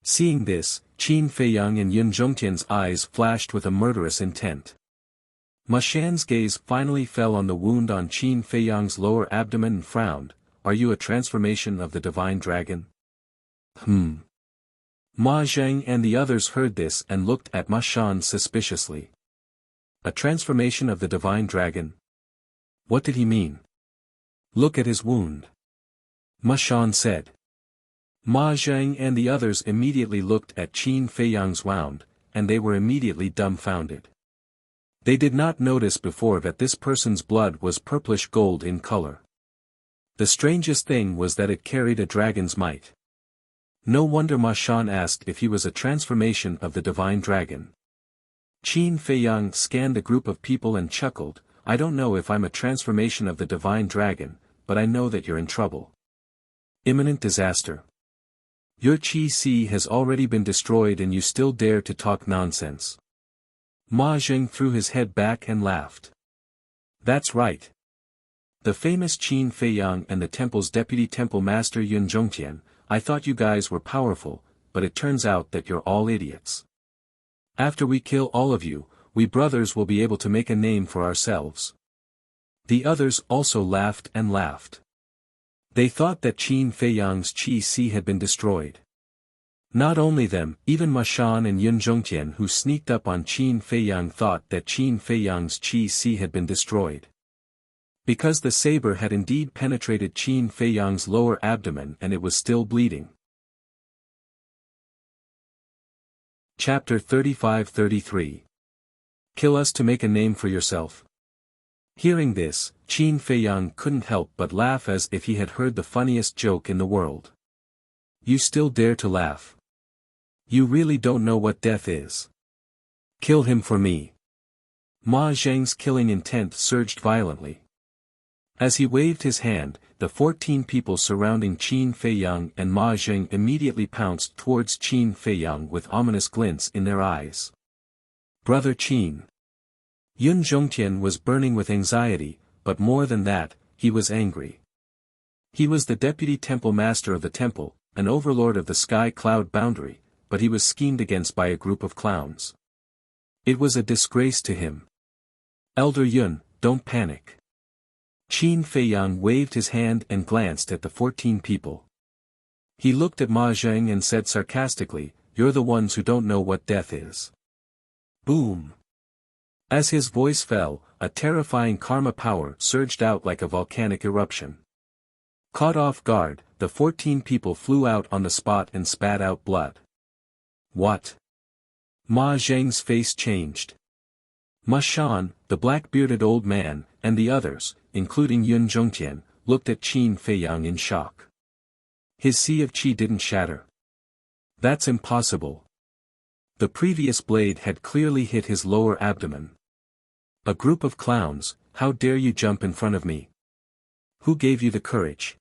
Seeing this, Qin Feiyang and Yun Zhongtian's eyes flashed with a murderous intent. Ma Shan's gaze finally fell on the wound on Qin Feiyang's lower abdomen and frowned. Are you a transformation of the divine dragon? Ma Zheng and the others heard this and looked at Ma Shan suspiciously. A transformation of the divine dragon? What did he mean? Look at his wound. Ma Shan said. Ma Zheng and the others immediately looked at Qin Feiyang's wound, and they were immediately dumbfounded. They did not notice before that this person's blood was purplish gold in color. The strangest thing was that it carried a dragon's might. No wonder Ma Shan asked if he was a transformation of the divine dragon. Qin Feiyang scanned the group of people and chuckled, I don't know if I'm a transformation of the divine dragon, but I know that you're in trouble. Imminent disaster. Your Qi has already been destroyed and you still dare to talk nonsense. Ma Zheng threw his head back and laughed. That's right. The famous Qin Feiyang and the temple's deputy temple master Yun Zhongtian, I thought you guys were powerful, but it turns out that you're all idiots. After we kill all of you, we brothers will be able to make a name for ourselves. The others also laughed and laughed. They thought that Qin Feiyang's Qi had been destroyed. Not only them, even Ma Shan and Yun Zhongtian who sneaked up on Qin Feiyang thought that Qin Feiyang's Qi had been destroyed. Because the saber had indeed penetrated Qin Feiyang's lower abdomen and it was still bleeding. Chapter 35-33. Kill us to make a name for yourself. Hearing this, Qin Feiyang couldn't help but laugh as if he had heard the funniest joke in the world. You still dare to laugh? You really don't know what death is. Kill him for me. Ma Zheng's killing intent surged violently. As he waved his hand, the 14 people surrounding Qin Feiyang and Ma Zheng immediately pounced towards Qin Feiyang with ominous glints in their eyes. Brother Qin. Yun Zhongtian was burning with anxiety, but more than that, he was angry. He was the deputy temple master of the temple, an overlord of the sky cloud boundary, but he was schemed against by a group of clowns. It was a disgrace to him. Elder Yun, don't panic. Qin Feiyang waved his hand and glanced at the 14 people. He looked at Ma Zheng and said sarcastically, you're the ones who don't know what death is. Boom! As his voice fell, a terrifying karma power surged out like a volcanic eruption. Caught off guard, the 14 people flew out on the spot and spat out blood. What? Ma Zheng's face changed. Ma Shan, the black-bearded old man, and the others, including Yun Zhongtian, looked at Qin Feiyang in shock. His sea of qi didn't shatter. That's impossible. The previous blade had clearly hit his lower abdomen. A group of clowns, how dare you jump in front of me? Who gave you the courage?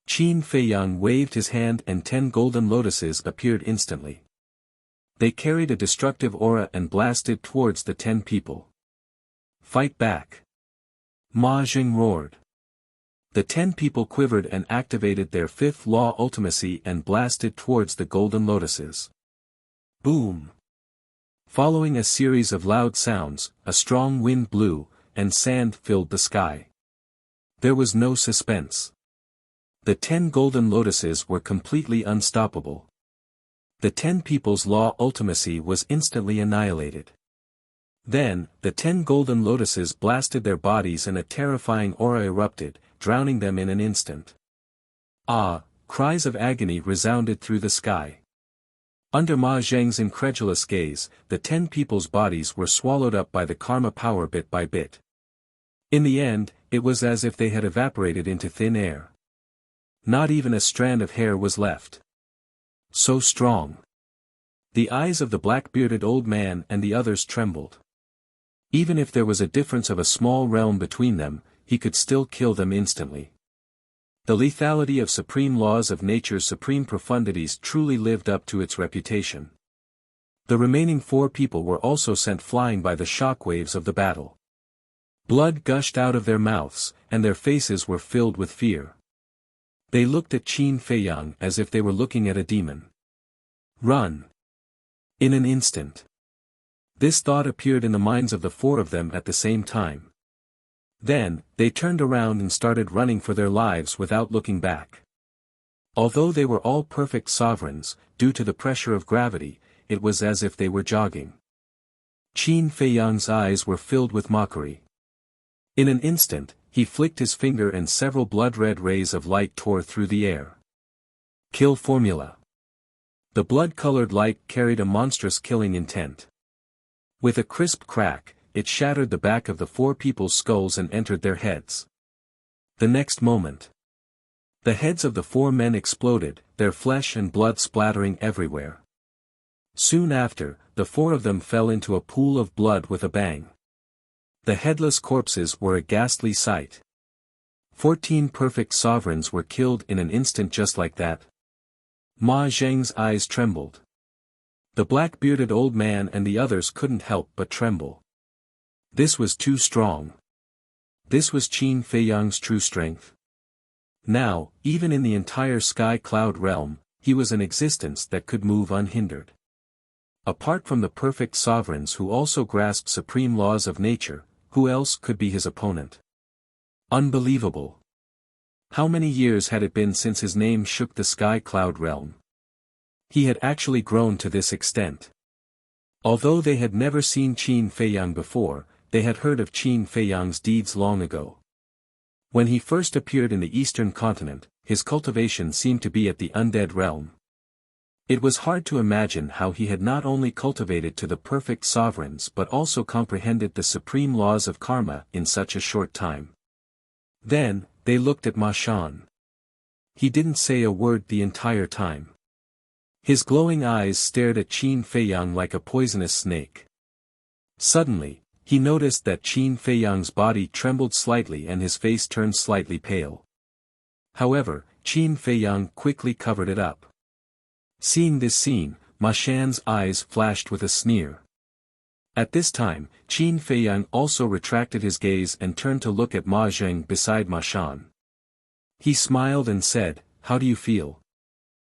Qin Feiyang waved his hand and 10 golden lotuses appeared instantly. They carried a destructive aura and blasted towards the 10 people. Fight back! Ma Zheng roared. The 10 people quivered and activated their 5th law ultimacy and blasted towards the golden lotuses. Boom! Following a series of loud sounds, a strong wind blew, and sand filled the sky. There was no suspense. The 10 golden lotuses were completely unstoppable. The 10 people's law ultimacy was instantly annihilated. Then, the 10 golden lotuses blasted their bodies and a terrifying aura erupted, drowning them in an instant. Ah! Cries of agony resounded through the sky. Under Ma Zheng's incredulous gaze, the 10 people's bodies were swallowed up by the karma power bit by bit. In the end, it was as if they had evaporated into thin air. Not even a strand of hair was left. So strong. The eyes of the black-bearded old man and the others trembled. Even if there was a difference of a small realm between them, he could still kill them instantly. The lethality of supreme laws of nature's supreme profundities truly lived up to its reputation. The remaining 4 people were also sent flying by the shockwaves of the battle. Blood gushed out of their mouths, and their faces were filled with fear. They looked at Qin Feiyang as if they were looking at a demon. Run! In an instant. This thought appeared in the minds of the four of them at the same time. Then, they turned around and started running for their lives without looking back. Although they were all perfect sovereigns, due to the pressure of gravity, it was as if they were jogging. Qin Feiyang's eyes were filled with mockery. In an instant, he flicked his finger and several blood-red rays of light tore through the air. Kill formula. The blood-colored light carried a monstrous killing intent. With a crisp crack, it shattered the back of the four people's skulls and entered their heads. The next moment, the heads of the four men exploded, their flesh and blood splattering everywhere. Soon after, the four of them fell into a pool of blood with a bang. The headless corpses were a ghastly sight. 14 perfect sovereigns were killed in an instant just like that. Ma Zheng's eyes trembled. The black-bearded old man and the others couldn't help but tremble. This was too strong. This was Qin Feiyang's true strength. Now, even in the entire sky cloud realm, he was an existence that could move unhindered. Apart from the perfect sovereigns who also grasped supreme laws of nature, who else could be his opponent? Unbelievable. How many years had it been since his name shook the sky cloud realm? He had actually grown to this extent. Although they had never seen Qin Feiyang before, they had heard of Qin Feiyang's deeds long ago. When he first appeared in the eastern continent, his cultivation seemed to be at the undead realm. It was hard to imagine how he had not only cultivated to the perfect sovereigns but also comprehended the supreme laws of karma in such a short time. Then, they looked at Ma Shan. He didn't say a word the entire time. His glowing eyes stared at Qin Feiyang like a poisonous snake. Suddenly, he noticed that Qin Feiyang's body trembled slightly and his face turned slightly pale. However, Qin Feiyang quickly covered it up. Seeing this scene, Ma Shan's eyes flashed with a sneer. At this time, Qin Feiyang also retracted his gaze and turned to look at Ma Zheng beside Ma Shan. He smiled and said, "How do you feel?"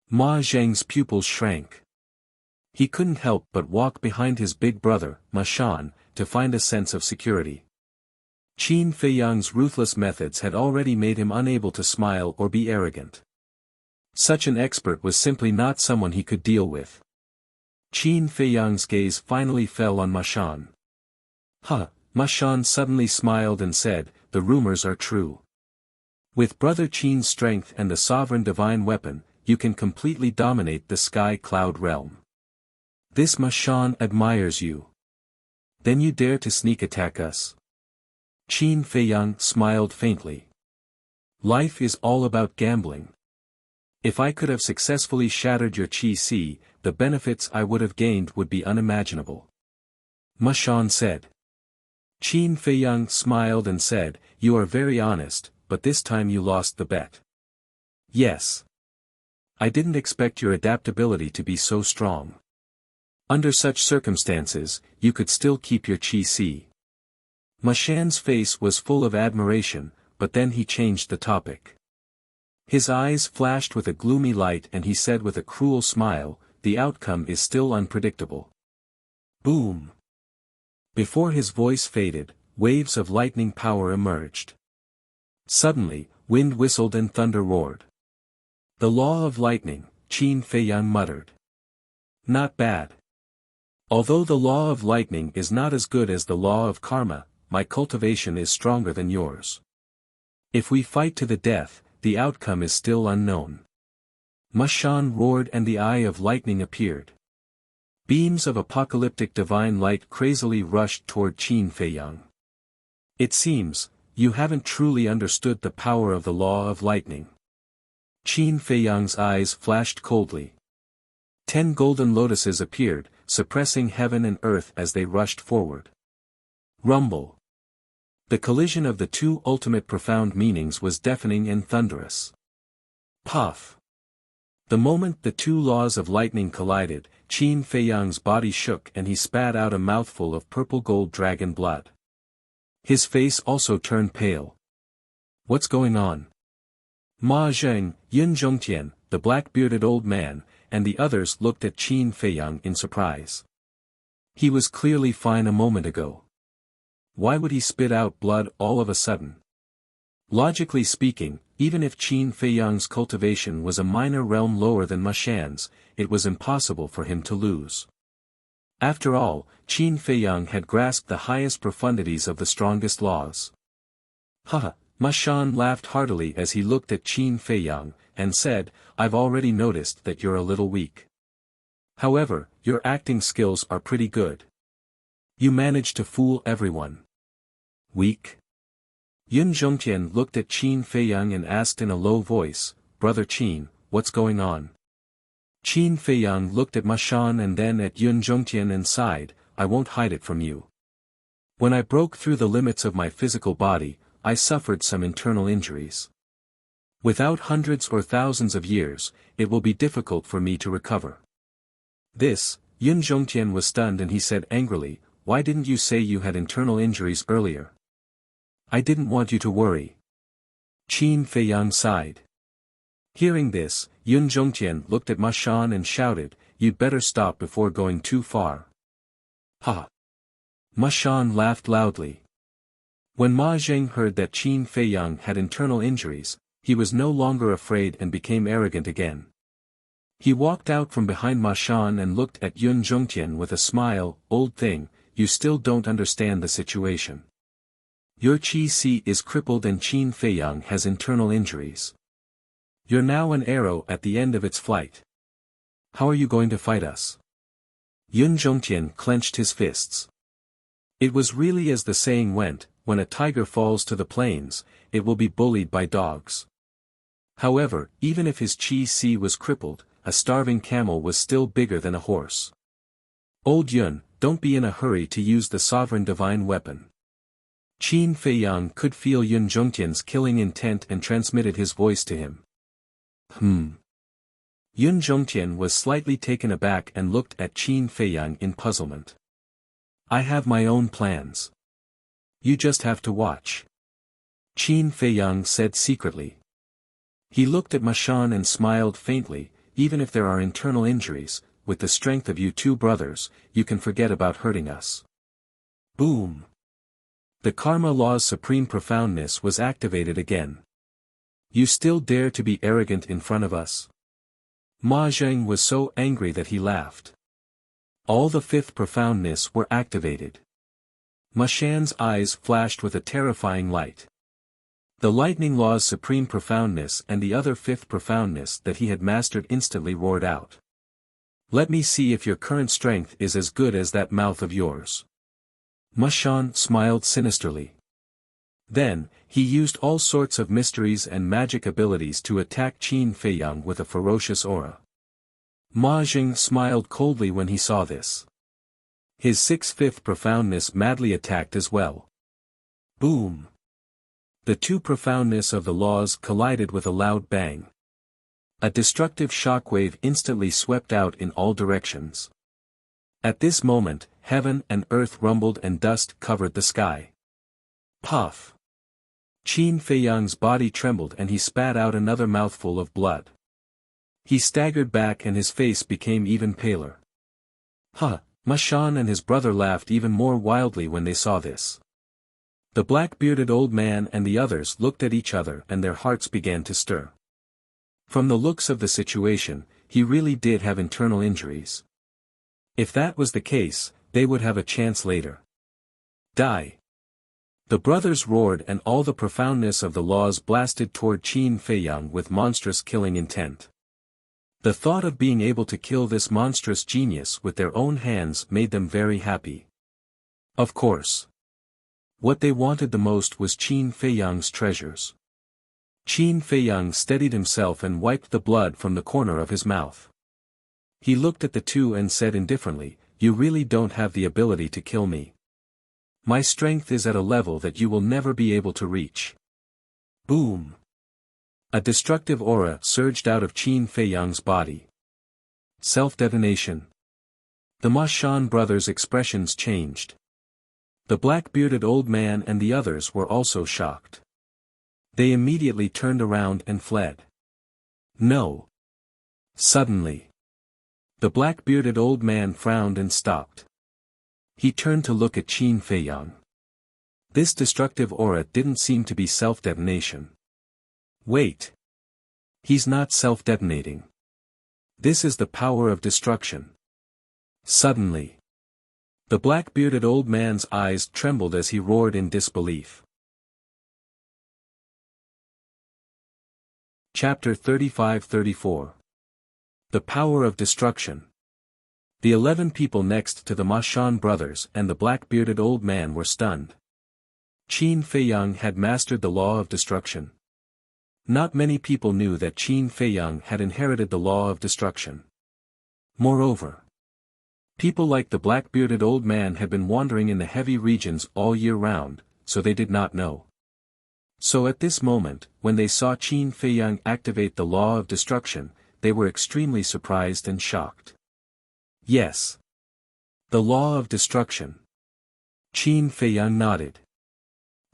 Ma Zheng's pupils shrank. He couldn't help but walk behind his big brother, Ma Shan, to find a sense of security. Qin Feiyang's ruthless methods had already made him unable to smile or be arrogant. Such an expert was simply not someone he could deal with. Qin Feiyang's gaze finally fell on Ma Shan. Ma Shan suddenly smiled and said, "The rumors are true. With Brother Qin's strength and the sovereign divine weapon, you can completely dominate the sky cloud realm. This Ma Shan admires you. Then you dare to sneak attack us?" Qin Feiyang smiled faintly. "Life is all about gambling. If I could have successfully shattered your Qi, the benefits I would have gained would be unimaginable." Ma Shan said. Qin Feiyang smiled and said, "You are very honest, but this time you lost the bet." "Yes. I didn't expect your adaptability to be so strong. Under such circumstances, you could still keep your Qi." Ma Shan's face was full of admiration, but then he changed the topic. His eyes flashed with a gloomy light and he said with a cruel smile, "The outcome is still unpredictable." Boom! Before his voice faded, waves of lightning power emerged. Suddenly, wind whistled and thunder roared. "The law of lightning," Qin Feiyang muttered. "Not bad. Although the law of lightning is not as good as the law of karma, my cultivation is stronger than yours. If we fight to the death, the outcome is still unknown." Ma Shan roared and the eye of lightning appeared. Beams of apocalyptic divine light crazily rushed toward Qin Feiyang. "It seems, you haven't truly understood the power of the law of lightning." Qin Feiyang's eyes flashed coldly. 10 golden lotuses appeared, suppressing heaven and earth as they rushed forward. Rumble. The collision of the two ultimate profound meanings was deafening and thunderous. Puff. The moment the two laws of lightning collided, Qin Feiyang's body shook and he spat out a mouthful of purple gold dragon blood. His face also turned pale. "What's going on?" Ma Zheng, Yun Zhongtian, the black-bearded old man, and the others looked at Qin Feiyang in surprise. He was clearly fine a moment ago. Why would he spit out blood all of a sudden? Logically speaking, even if Qin Feiyang's cultivation was a minor realm lower than Ma Shan's, it was impossible for him to lose. After all, Qin Feiyang had grasped the highest profundities of the strongest laws. Haha, Ma Shan laughed heartily as he looked at Qin Feiyang, and said, I've already noticed that you're a little weak. However, your acting skills are pretty good. You managed to fool everyone. Weak? Yun Zhongtian looked at Qin Feiyang and asked in a low voice, Brother Qin, what's going on? Qin Feiyang looked at Ma Shan and then at Yun Zhongtian and sighed, I won't hide it from you. When I broke through the limits of my physical body, I suffered some internal injuries. Without hundreds or thousands of years, it will be difficult for me to recover. This, Yun Zhongtian was stunned and he said angrily, why didn't you say you had internal injuries earlier? I didn't want you to worry. Qin Feiyang sighed. Hearing this, Yun Zhongtian looked at Ma Shan and shouted, you'd better stop before going too far. Ha! Ma Shan laughed loudly. When Ma Zheng heard that Qin Feiyang had internal injuries, he was no longer afraid and became arrogant again. He walked out from behind Ma Shan and looked at Yun Zhongtian with a smile, old thing, you still don't understand the situation. Your Qi is crippled and Qin Feiyang has internal injuries. You're now an arrow at the end of its flight. How are you going to fight us? Yun Zhongtian clenched his fists. It was really as the saying went, when a tiger falls to the plains, it will be bullied by dogs. However, even if his Qi was crippled, a starving camel was still bigger than a horse. Old Yun, don't be in a hurry to use the sovereign divine weapon. Qin Feiyang could feel Yun Zhongtian's killing intent and transmitted his voice to him. Yun Zhongtian was slightly taken aback and looked at Qin Feiyang in puzzlement. I have my own plans. You just have to watch. Qin Feiyang said secretly. He looked at Ma Shan and smiled faintly, even if there are internal injuries, with the strength of you two brothers, you can forget about hurting us. Boom! The Karma Law's supreme profoundness was activated again. You still dare to be arrogant in front of us? Ma Zheng was so angry that he laughed. All the fifth profoundness were activated. Ma Shan's eyes flashed with a terrifying light. The lightning law's supreme profoundness and the other fifth profoundness that he had mastered instantly roared out. Let me see if your current strength is as good as that mouth of yours. Ma Shan smiled sinisterly. Then, he used all sorts of mysteries and magic abilities to attack Qin Feiyang with a ferocious aura. Ma Zheng smiled coldly when he saw this. His fifth profoundness madly attacked as well. Boom! The two profoundness of the laws collided with a loud bang. A destructive shockwave instantly swept out in all directions. At this moment, heaven and earth rumbled and dust covered the sky. Puff! Qin Feiyang's body trembled and he spat out another mouthful of blood. He staggered back and his face became even paler. Ha! Ma Shan and his brother laughed even more wildly when they saw this. The black-bearded old man and the others looked at each other and their hearts began to stir. From the looks of the situation, he really did have internal injuries. If that was the case, they would have a chance later. Die! The brothers roared and all the profoundness of the laws blasted toward Qin Feiyang with monstrous killing intent. The thought of being able to kill this monstrous genius with their own hands made them very happy. Of course. What they wanted the most was Qin Feiyang's treasures. Qin Feiyang steadied himself and wiped the blood from the corner of his mouth. He looked at the two and said indifferently, you really don't have the ability to kill me. My strength is at a level that you will never be able to reach. Boom! A destructive aura surged out of Qin Feiyang's body. Self-detonation. The Ma Shan brothers' expressions changed. The black-bearded old man and the others were also shocked. They immediately turned around and fled. No. Suddenly. The black-bearded old man frowned and stopped. He turned to look at Qin Feiyang. This destructive aura didn't seem to be self-detonation. Wait. He's not self-detonating. This is the power of destruction. Suddenly, the black-bearded old man's eyes trembled as he roared in disbelief. Chapter 35-34. The Power of Destruction. The 11 people next to the Ma Shan brothers and the black-bearded old man were stunned. Qin Feiyang had mastered the law of destruction. Not many people knew that Qin Feiyang had inherited the law of destruction. Moreover, people like the black-bearded old man had been wandering in the heavy regions all year round, so they did not know. So at this moment, when they saw Qin Feiyang activate the law of destruction, they were extremely surprised and shocked. Yes. The law of destruction. Qin Feiyang nodded.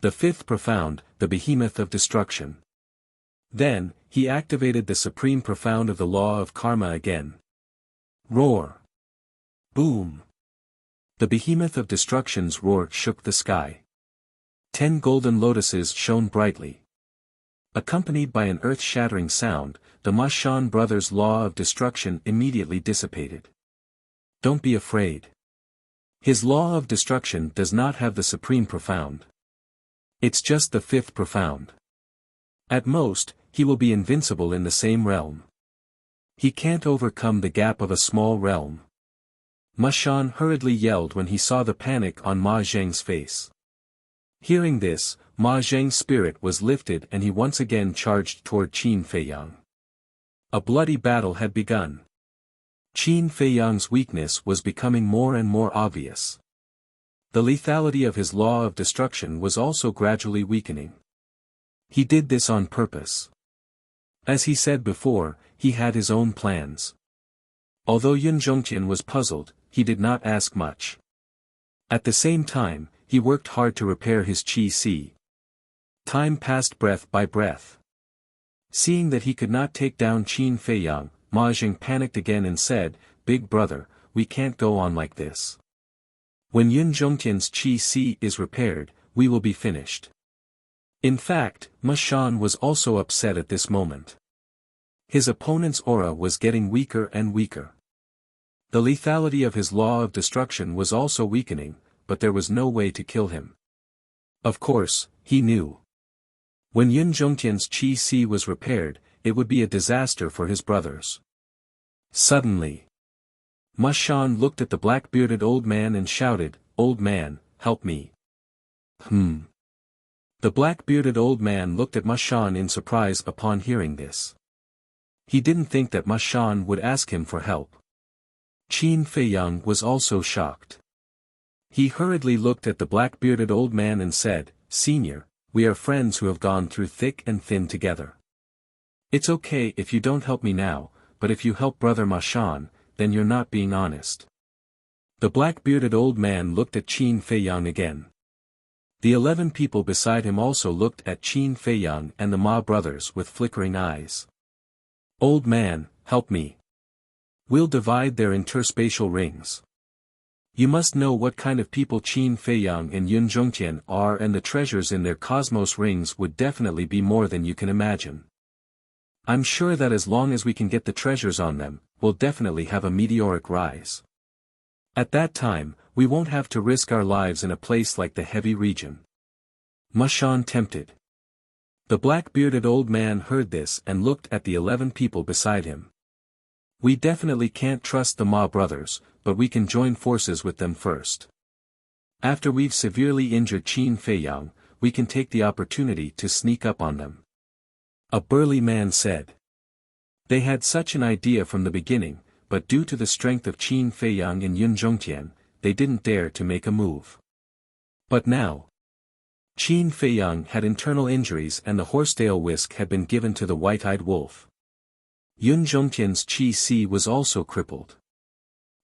The fifth profound, the behemoth of destruction. Then, he activated the supreme profound of the law of karma again. Roar. Boom. The behemoth of destruction's roar shook the sky. 10 golden lotuses shone brightly. Accompanied by an earth-shattering sound, the Ma Shan brothers' law of destruction immediately dissipated. Don't be afraid. His law of destruction does not have the supreme profound. It's just the fifth profound. At most, he will be invincible in the same realm. He can't overcome the gap of a small realm. Ma Shan hurriedly yelled when he saw the panic on Ma Zheng's face. Hearing this, Ma Zheng's spirit was lifted and he once again charged toward Qin Feiyang. A bloody battle had begun. Qin Feiyang's weakness was becoming more and more obvious. The lethality of his law of destruction was also gradually weakening. He did this on purpose. As he said before, he had his own plans. Although Yun Zhongtian was puzzled, he did not ask much. At the same time, he worked hard to repair his qi. Time passed breath by breath. Seeing that he could not take down Qin Feiyang, Ma Zheng panicked again and said, "Big brother, we can't go on like this. When Yun Zhongtian's qi is repaired, we will be finished." In fact, Ma Shan was also upset at this moment. His opponent's aura was getting weaker and weaker. The lethality of his law of destruction was also weakening, but there was no way to kill him. Of course, he knew. When Yun Zhongtian's qi was repaired, it would be a disaster for his brothers. Suddenly, Ma Shan looked at the black-bearded old man and shouted, "Old man, help me." The black-bearded old man looked at Ma Shan in surprise upon hearing this. He didn't think that Ma Shan would ask him for help. Qin Feiyang was also shocked. He hurriedly looked at the black-bearded old man and said, "Senior, we are friends who have gone through thick and thin together. It's okay if you don't help me now, but if you help brother Ma Shan, then you're not being honest." The black-bearded old man looked at Qin Feiyang again. The 11 people beside him also looked at Qin Feiyang and the Ma brothers with flickering eyes. "Old man, help me. We'll divide their interspatial rings. You must know what kind of people Qin Feiyang and Yun Zhongtian are, and the treasures in their cosmos rings would definitely be more than you can imagine. I'm sure that as long as we can get the treasures on them, we'll definitely have a meteoric rise. At that time, we won't have to risk our lives in a place like the heavy region." Ma Shan tempted. The black-bearded old man heard this and looked at the 11 people beside him. "We definitely can't trust the Ma brothers, but we can join forces with them first. After we've severely injured Qin Feiyang, we can take the opportunity to sneak up on them," a burly man said. They had such an idea from the beginning, but due to the strength of Qin Feiyang and Yun Zhongtian, they didn't dare to make a move. But now, Qin Feiyang had internal injuries and the horsetail whisk had been given to the white-eyed wolf. Yun Zhongtian's qi was also crippled.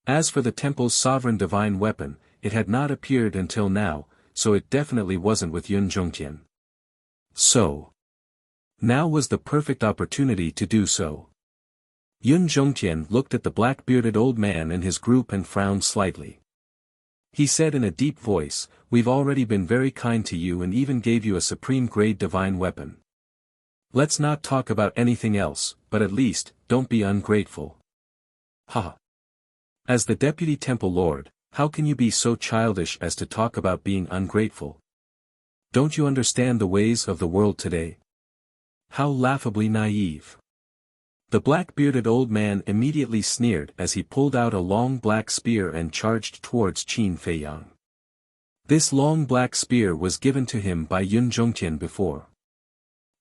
As for the temple's sovereign divine weapon, it had not appeared until now, so it definitely wasn't with Yun Zhongtian. So, now was the perfect opportunity to do so. Yun Zhongtian looked at the black-bearded old man and his group and frowned slightly. He said in a deep voice, "We've already been very kind to you and even gave you a supreme-grade divine weapon. Let's not talk about anything else, but at least, don't be ungrateful." Ha! As the deputy temple lord, how can you be so childish as to talk about being ungrateful? Don't you understand the ways of the world today? How laughably naive. The black-bearded old man immediately sneered as he pulled out a long black spear and charged towards Qin Feiyang. This long black spear was given to him by Yun Zhongtian before.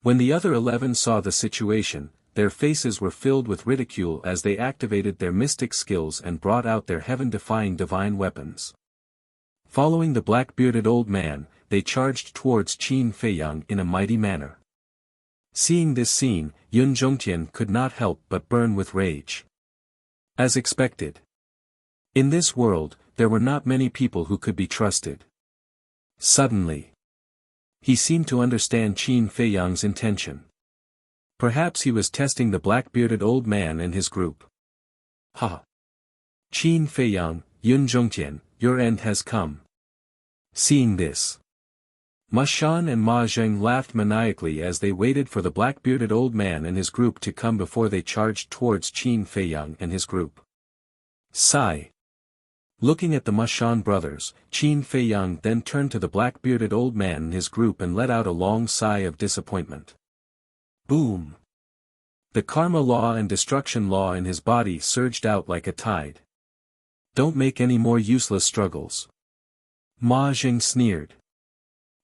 When the other 11 saw the situation, their faces were filled with ridicule as they activated their mystic skills and brought out their heaven-defying divine weapons. Following the black-bearded old man, they charged towards Qin Feiyang in a mighty manner. Seeing this scene, Yun Zhongtian could not help but burn with rage. As expected. In this world, there were not many people who could be trusted. Suddenly, he seemed to understand Qin Feiyang's intention. Perhaps he was testing the black-bearded old man and his group. Ha! Qin Feiyang, Yun Zhongtian, your end has come. Seeing this, Ma Shan and Ma Zheng laughed maniacally as they waited for the black-bearded old man and his group to come before they charged towards Qin Feiyang and his group. Sigh. Looking at the Ma Shan brothers, Qin Feiyang then turned to the black-bearded old man and his group and let out a long sigh of disappointment. Boom! The karma law and destruction law in his body surged out like a tide. Don't make any more useless struggles. Ma Zheng sneered.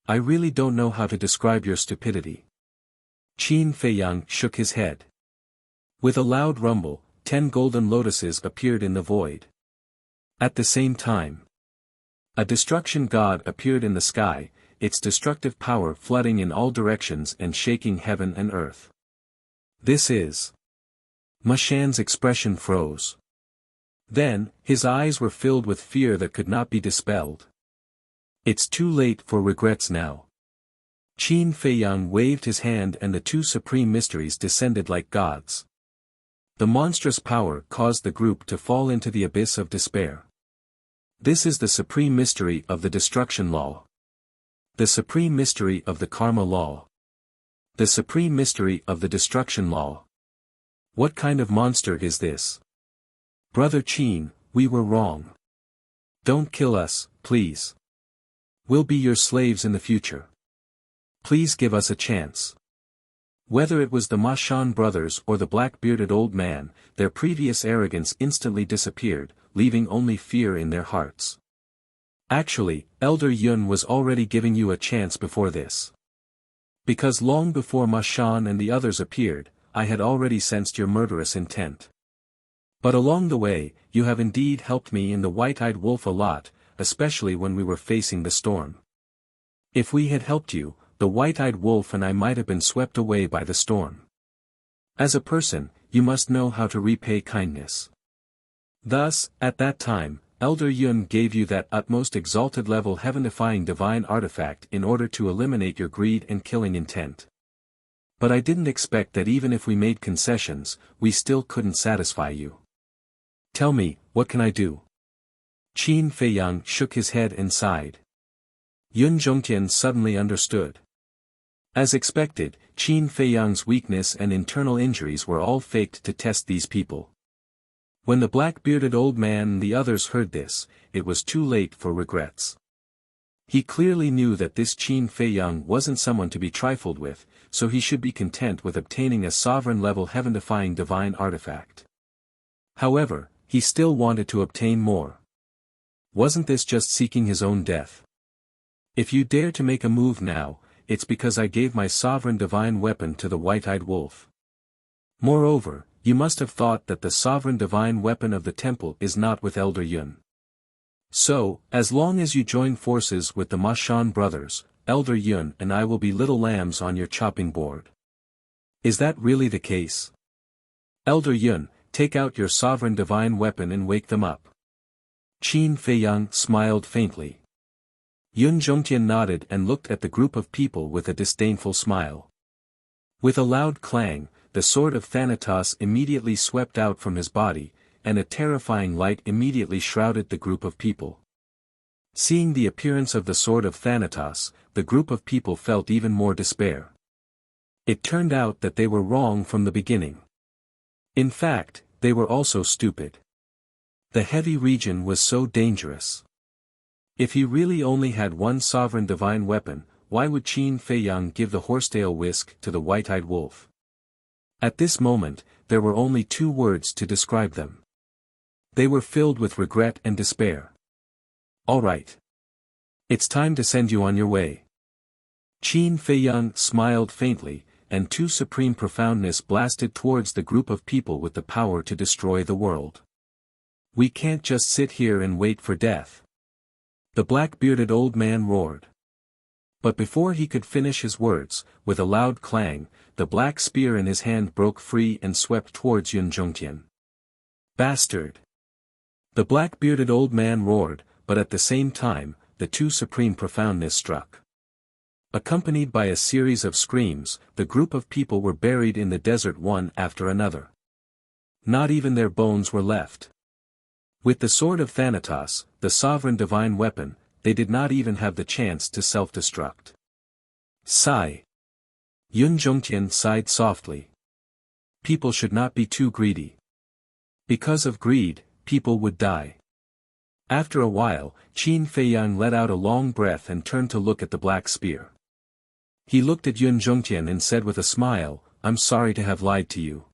I really don't know how to describe your stupidity. Qin Feiyang shook his head. With a loud rumble, 10 golden lotuses appeared in the void. At the same time, a destruction god appeared in the sky, its destructive power flooding in all directions and shaking heaven and earth. This is... Ma Shan's expression froze. Then, his eyes were filled with fear that could not be dispelled. It's too late for regrets now. Qin Feiyang waved his hand and the 2 supreme mysteries descended like gods. The monstrous power caused the group to fall into the abyss of despair. This is the supreme mystery of the destruction law. The supreme mystery of the karma law. The supreme mystery of the destruction law. What kind of monster is this? Brother Qin, we were wrong. Don't kill us, please. We'll be your slaves in the future. Please give us a chance. Whether it was the Ma Shan brothers or the black-bearded old man, their previous arrogance instantly disappeared, leaving only fear in their hearts. Actually, Elder Yun was already giving you a chance before this. Because long before Ma Shan and the others appeared, I had already sensed your murderous intent. But along the way, you have indeed helped me in the white-eyed wolf a lot, especially when we were facing the storm. If we had helped you, the white-eyed wolf and I might have been swept away by the storm. As a person, you must know how to repay kindness. Thus, at that time, Elder Yun gave you that utmost exalted level heaven-defying divine artifact in order to eliminate your greed and killing intent. But I didn't expect that even if we made concessions, we still couldn't satisfy you. Tell me, what can I do? Qin Feiyang shook his head and sighed. Yun Zhongtian suddenly understood. As expected, Qin Feiyang's weakness and internal injuries were all faked to test these people. When the black-bearded old man and the others heard this, it was too late for regrets. He clearly knew that this Qin Feiyang wasn't someone to be trifled with, so he should be content with obtaining a sovereign-level heaven-defying divine artifact. However, he still wanted to obtain more. Wasn't this just seeking his own death? If you dare to make a move now, it's because I gave my sovereign divine weapon to the white-eyed wolf. Moreover, you must have thought that the sovereign divine weapon of the temple is not with Elder Yun. So, as long as you join forces with the Ma Shan brothers, Elder Yun and I will be little lambs on your chopping board. Is that really the case? Elder Yun, take out your sovereign divine weapon and wake them up. Qin Feiyang smiled faintly. Yun Zhongtian nodded and looked at the group of people with a disdainful smile. With a loud clang, the sword of Thanatos immediately swept out from his body, and a terrifying light immediately shrouded the group of people. Seeing the appearance of the sword of Thanatos, the group of people felt even more despair. It turned out that they were wrong from the beginning. In fact, they were also stupid. The heavy region was so dangerous. If he really only had one sovereign divine weapon, why would Qin Feiyang give the horsetail whisk to the white-eyed wolf? At this moment, there were only two words to describe them. They were filled with regret and despair. All right. It's time to send you on your way. Qin Feiyang smiled faintly, and two supreme profoundness blasted towards the group of people with the power to destroy the world. We can't just sit here and wait for death. The black-bearded old man roared. But before he could finish his words, with a loud clang, the black spear in his hand broke free and swept towards Yun Zhongtian. Bastard! The black-bearded old man roared, but at the same time, the two supreme profoundness struck. Accompanied by a series of screams, the group of people were buried in the desert one after another. Not even their bones were left. With the sword of Thanatos, the sovereign divine weapon, they did not even have the chance to self-destruct. Sigh. Yun Zhongtian sighed softly. People should not be too greedy. Because of greed, people would die. After a while, Qin Feiyang let out a long breath and turned to look at the black spear. He looked at Yun Zhongtian and said with a smile, "I'm sorry to have lied to you."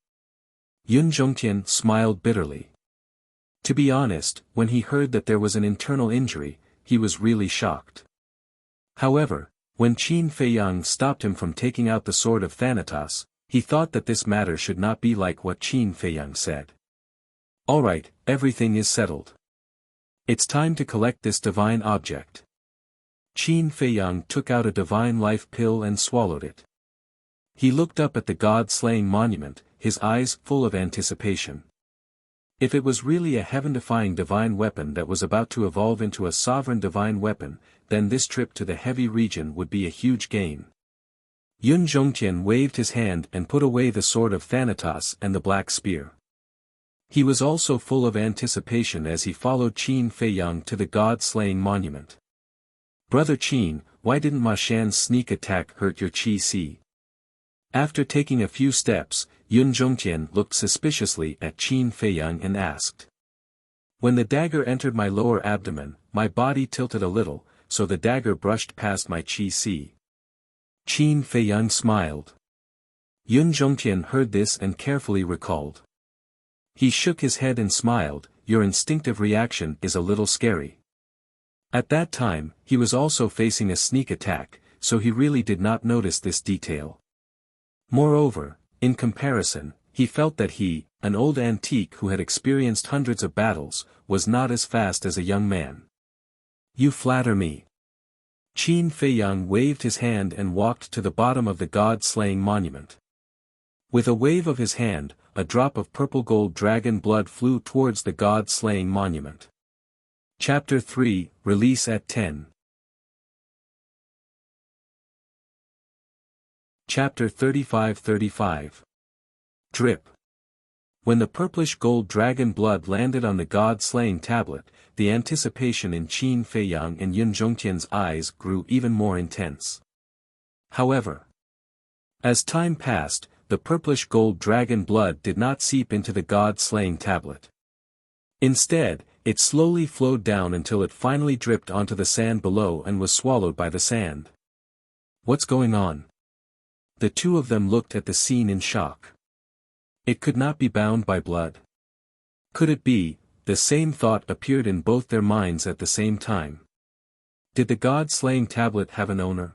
Yun Zhongtian smiled bitterly. To be honest, when he heard that there was an internal injury, he was really shocked. However, when Qin Feiyang stopped him from taking out the sword of Thanatos, he thought that this matter should not be like what Qin Feiyang said. All right, everything is settled. It's time to collect this divine object. Qin Feiyang took out a divine life pill and swallowed it. He looked up at the god-slaying monument, his eyes full of anticipation. If it was really a heaven-defying divine weapon that was about to evolve into a sovereign divine weapon, then this trip to the heavy region would be a huge gain. Yun Zhongtian waved his hand and put away the sword of Thanatos and the black spear. He was also full of anticipation as he followed Qin Feiyang to the god-slaying monument. Brother Qin, why didn't Ma Shan's sneak attack hurt your Qi? After taking a few steps, Yun Zhongtian looked suspiciously at Qin Feiyang and asked. When the dagger entered my lower abdomen, my body tilted a little, so the dagger brushed past my Qi. Qin Feiyang smiled. Yun Zhongtian heard this and carefully recalled. He shook his head and smiled, your instinctive reaction is a little scary. At that time, he was also facing a sneak attack, so he really did not notice this detail. Moreover, in comparison, he felt that he, an old antique who had experienced hundreds of battles, was not as fast as a young man. You flatter me. Qin Feiyang waved his hand and walked to the bottom of the god-slaying monument. With a wave of his hand, a drop of purple gold dragon blood flew towards the god-slaying monument. Chapter 3, Release at 10. Chapter 35. Drip. When the purplish gold dragon blood landed on the god-slaying tablet, the anticipation in Qin Feiyang and Yun Zhongtian's eyes grew even more intense. However, as time passed, the purplish gold dragon blood did not seep into the god-slaying tablet. Instead, it slowly flowed down until it finally dripped onto the sand below and was swallowed by the sand. What's going on? The two of them looked at the scene in shock. It could not be bound by blood. Could it be? The same thought appeared in both their minds at the same time. Did the god-slaying tablet have an owner?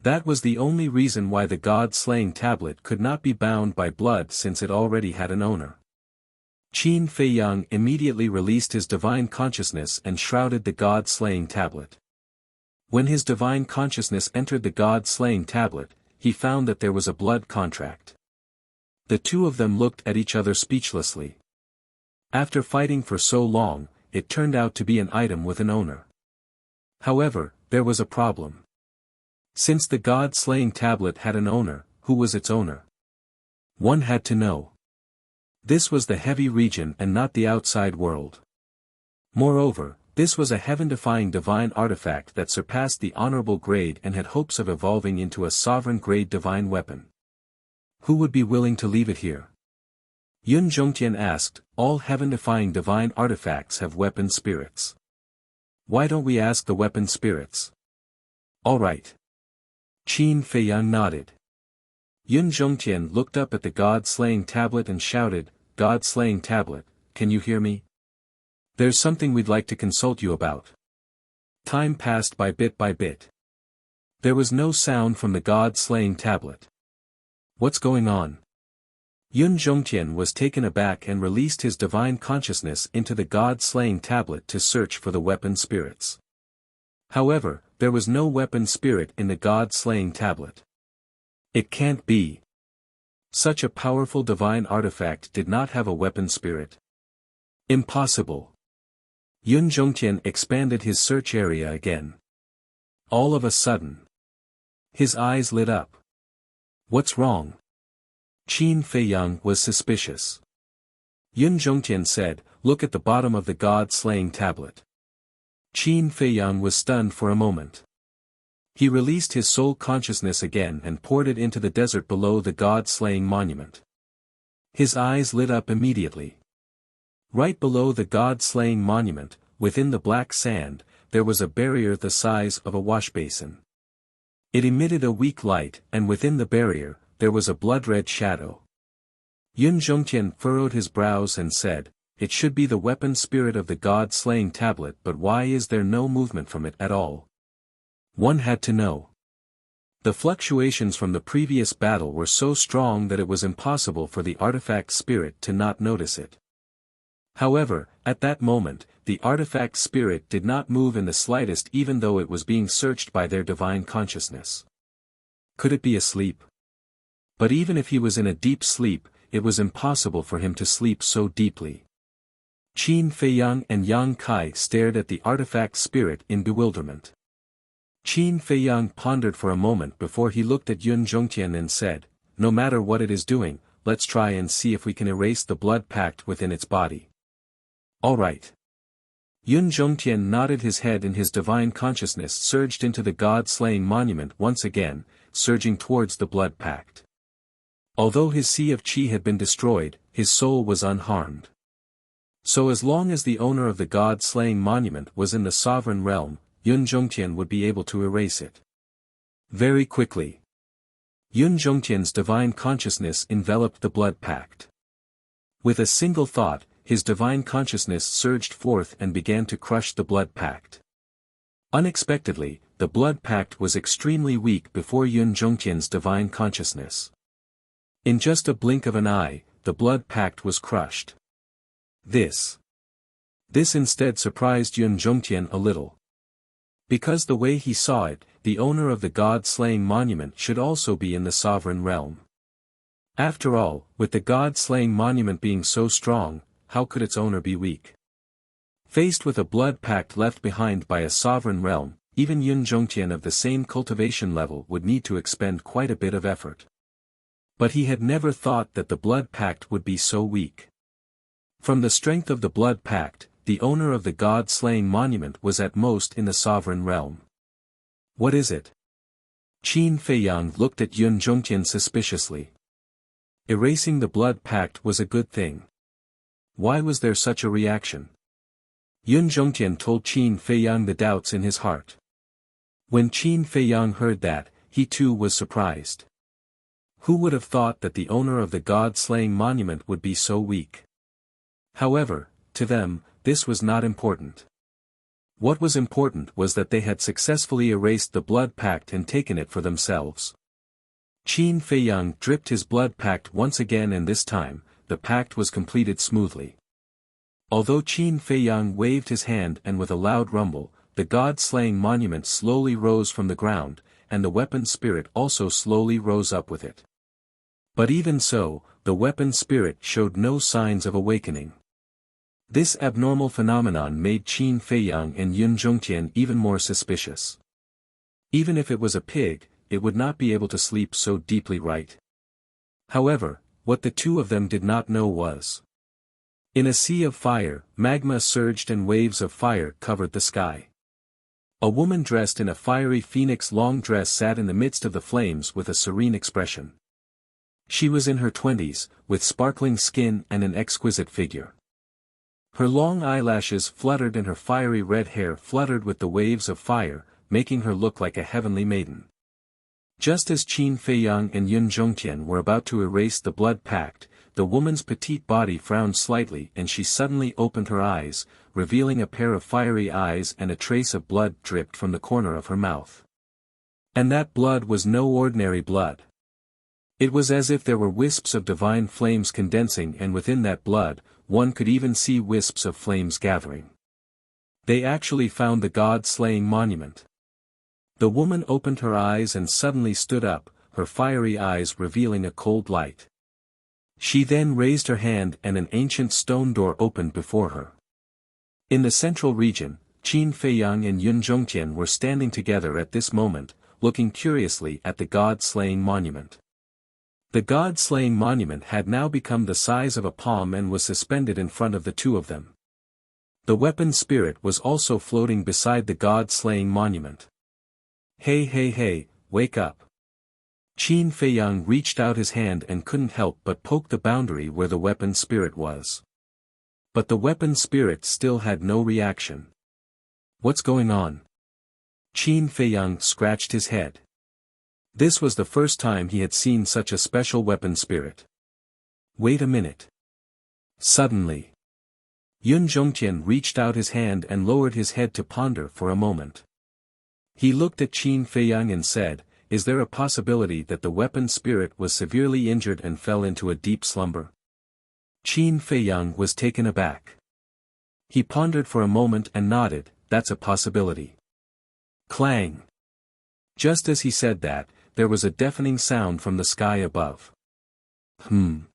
That was the only reason why the god-slaying tablet could not be bound by blood, since it already had an owner. Qin Feiyang immediately released his divine consciousness and shrouded the god-slaying tablet. When his divine consciousness entered the god-slaying tablet, he found that there was a blood contract. The two of them looked at each other speechlessly. After fighting for so long, it turned out to be an item with an owner. However, there was a problem. Since the god-slaying tablet had an owner, who was its owner? One had to know. This was the heavy region and not the outside world. Moreover, this was a heaven-defying divine artifact that surpassed the honorable grade and had hopes of evolving into a sovereign-grade divine weapon. Who would be willing to leave it here? Yun Zhongtian asked, all heaven-defying divine artifacts have weapon spirits. Why don't we ask the weapon spirits? All right. Qin Feiyang nodded. Yun Zhongtian looked up at the God-slaying tablet and shouted, God-slaying tablet, can you hear me? There's something we'd like to consult you about. Time passed by bit by bit. There was no sound from the God-slaying tablet. What's going on? Yun Zhongtian was taken aback and released his divine consciousness into the God-slaying tablet to search for the weapon spirits. However, there was no weapon spirit in the God-slaying tablet. It can't be. Such a powerful divine artifact did not have a weapon spirit. Impossible. Yun Zhongtian expanded his search area again. All of a sudden, his eyes lit up. What's wrong? Qin Feiyang was suspicious. Yun Zhongtian said, look at the bottom of the God-slaying tablet. Qin Feiyang was stunned for a moment. He released his soul consciousness again and poured it into the desert below the God-slaying monument. His eyes lit up immediately. Right below the God-slaying monument, within the black sand, there was a barrier the size of a washbasin. It emitted a weak light, and within the barrier, there was a blood-red shadow. Yun Zhongtian furrowed his brows and said, it should be the weapon spirit of the God-slaying tablet, but why is there no movement from it at all? One had to know. The fluctuations from the previous battle were so strong that it was impossible for the artifact spirit to not notice it. However, at that moment, the artifact spirit did not move in the slightest even though it was being searched by their divine consciousness. Could it be asleep? But even if he was in a deep sleep, it was impossible for him to sleep so deeply. Qin Feiyang and Yang Kai stared at the artifact spirit in bewilderment. Qin Feiyang pondered for a moment before he looked at Yun Zhongtian and said, no matter what it is doing, let's try and see if we can erase the blood pact within its body. All right. Yun Zhongtian nodded his head and his divine consciousness surged into the God-slaying monument once again, surging towards the blood pact. Although his sea of qi had been destroyed, his soul was unharmed. So as long as the owner of the God-slaying monument was in the sovereign realm, Yun Zhongtian would be able to erase it. Very quickly. Yun Zhongtian's divine consciousness enveloped the blood pact. With a single thought, his divine consciousness surged forth and began to crush the blood pact. Unexpectedly, the blood pact was extremely weak before Yun Zhongtian's divine consciousness. In just a blink of an eye, the blood pact was crushed. This instead surprised Yun Zhongtian a little. Because the way he saw it, the owner of the God-slaying monument should also be in the sovereign realm. After all, with the God-slaying monument being so strong, how could its owner be weak? Faced with a blood pact left behind by a sovereign realm, even Yun Zhongtian of the same cultivation level would need to expend quite a bit of effort. But he had never thought that the blood pact would be so weak. From the strength of the blood pact, the owner of the God-slaying monument was at most in the sovereign realm. What is it? Qin Feiyang looked at Yun Zhongtian suspiciously. Erasing the blood pact was a good thing. Why was there such a reaction? Yun Zhongtian told Qin Feiyang the doubts in his heart. When Qin Feiyang heard that, he too was surprised. Who would have thought that the owner of the God-slaying monument would be so weak? However, to them, this was not important. What was important was that they had successfully erased the blood pact and taken it for themselves. Qin Feiyang dripped his blood pact once again, and this time, the pact was completed smoothly. Although Qin Feiyang waved his hand and with a loud rumble, the God-slaying monument slowly rose from the ground, and the weapon spirit also slowly rose up with it. But even so, the weapon spirit showed no signs of awakening. This abnormal phenomenon made Qin Feiyang and Yun Zhongtian even more suspicious. Even if it was a pig, it would not be able to sleep so deeply, right? However, what the two of them did not know was. In a sea of fire, magma surged and waves of fire covered the sky. A woman dressed in a fiery phoenix long dress sat in the midst of the flames with a serene expression. She was in her 20s, with sparkling skin and an exquisite figure. Her long eyelashes fluttered and her fiery red hair fluttered with the waves of fire, making her look like a heavenly maiden. Just as Qin Feiyang and Yun Zhongtian were about to erase the blood pact, the woman's petite body frowned slightly and she suddenly opened her eyes, revealing a pair of fiery eyes and a trace of blood dripped from the corner of her mouth. And that blood was no ordinary blood. It was as if there were wisps of divine flames condensing, and within that blood, one could even see wisps of flames gathering. They actually found the god-slaying monument. The woman opened her eyes and suddenly stood up, her fiery eyes revealing a cold light. She then raised her hand and an ancient stone door opened before her. In the central region, Qin Feiyang and Yun Zhongtian were standing together at this moment, looking curiously at the god-slaying monument. The god-slaying monument had now become the size of a palm and was suspended in front of the two of them. The weapon spirit was also floating beside the god-slaying monument. Hey hey hey, wake up. Qin Feiyang reached out his hand and couldn't help but poke the boundary where the weapon spirit was. But the weapon spirit still had no reaction. What's going on? Qin Feiyang scratched his head. This was the first time he had seen such a special weapon spirit. Wait a minute. Suddenly, Yun Zhongtian reached out his hand and lowered his head to ponder for a moment. He looked at Qin Feiyang and said, "Is there a possibility that the weapon spirit was severely injured and fell into a deep slumber?" Qin Feiyang was taken aback. He pondered for a moment and nodded, "That's a possibility." Clang! Just as he said that, there was a deafening sound from the sky above. Qin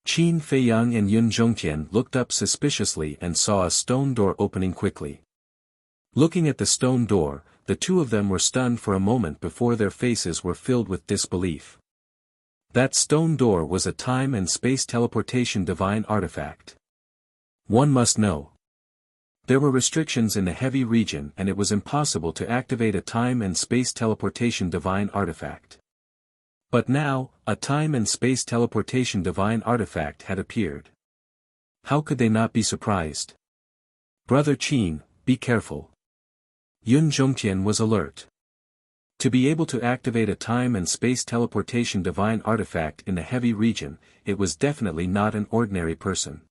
Feiyang and Yun Zhongtian looked up suspiciously and saw a stone door opening quickly. Looking at the stone door, the two of them were stunned for a moment before their faces were filled with disbelief. That stone door was a time and space teleportation divine artifact. One must know. There were restrictions in the heavy region and it was impossible to activate a time and space teleportation divine artifact. But now, a time and space teleportation divine artifact had appeared. How could they not be surprised? Brother Qin, be careful. Yun Zhongtian was alert. To be able to activate a time and space teleportation divine artifact in the heavy region, it was definitely not an ordinary person.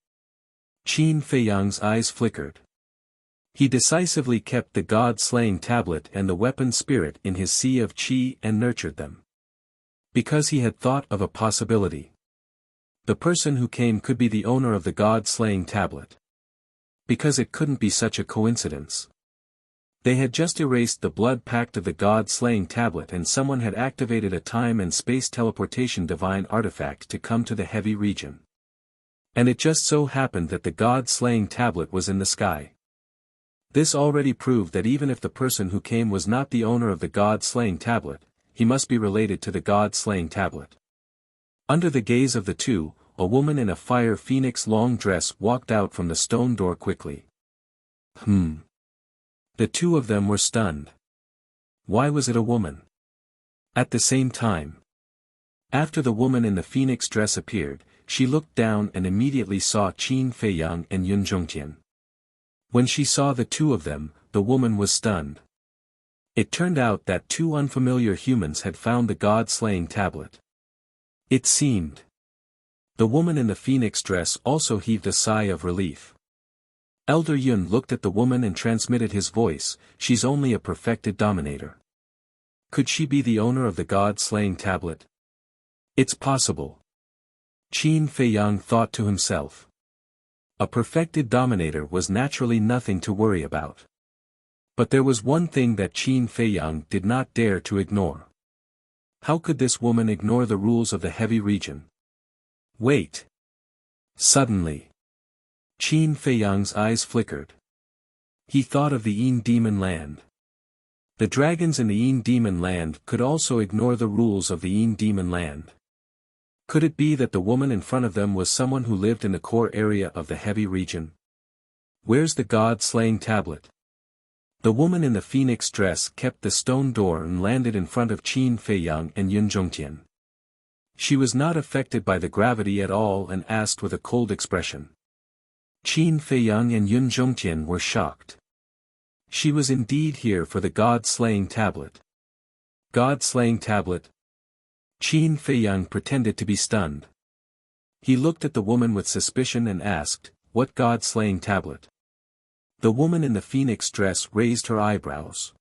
Qin Feiyang's eyes flickered. He decisively kept the god-slaying tablet and the weapon spirit in his sea of qi and nurtured them. Because he had thought of a possibility. The person who came could be the owner of the god-slaying tablet. Because it couldn't be such a coincidence. They had just erased the blood pact of the god-slaying tablet and someone had activated a time and space teleportation divine artifact to come to the heavy region. And it just so happened that the god-slaying tablet was in the sky. This already proved that even if the person who came was not the owner of the god-slaying tablet, he must be related to the god-slaying tablet. Under the gaze of the two, a woman in a fire phoenix long dress walked out from the stone door quickly. The two of them were stunned. Why was it a woman? At the same time. After the woman in the phoenix dress appeared, she looked down and immediately saw Qin Feiyang and Yun Zhongtian. When she saw the two of them, the woman was stunned. It turned out that two unfamiliar humans had found the god-slaying tablet. It seemed. The woman in the phoenix dress also heaved a sigh of relief. Elder Yun looked at the woman and transmitted his voice, "She's only a perfected dominator. Could she be the owner of the god-slaying tablet? It's possible." Qin Feiyang thought to himself. A perfected dominator was naturally nothing to worry about. But there was one thing that Qin Feiyang did not dare to ignore. How could this woman ignore the rules of the heavy region? Wait. Suddenly, Qin Feiyang's eyes flickered. He thought of the Yin Demon Land. The dragons in the Yin Demon Land could also ignore the rules of the Yin Demon Land. Could it be that the woman in front of them was someone who lived in the core area of the heavy region? Where's the god-slaying tablet? The woman in the phoenix dress kept the stone door and landed in front of Qin Feiyang and Yun Zhongtian. She was not affected by the gravity at all and asked with a cold expression. Qin Feiyang and Yun Zhongtian were shocked. She was indeed here for the god-slaying tablet. God-slaying tablet? Qin Feiyang pretended to be stunned. He looked at the woman with suspicion and asked, "What god-slaying tablet?" The woman in the phoenix dress raised her eyebrows.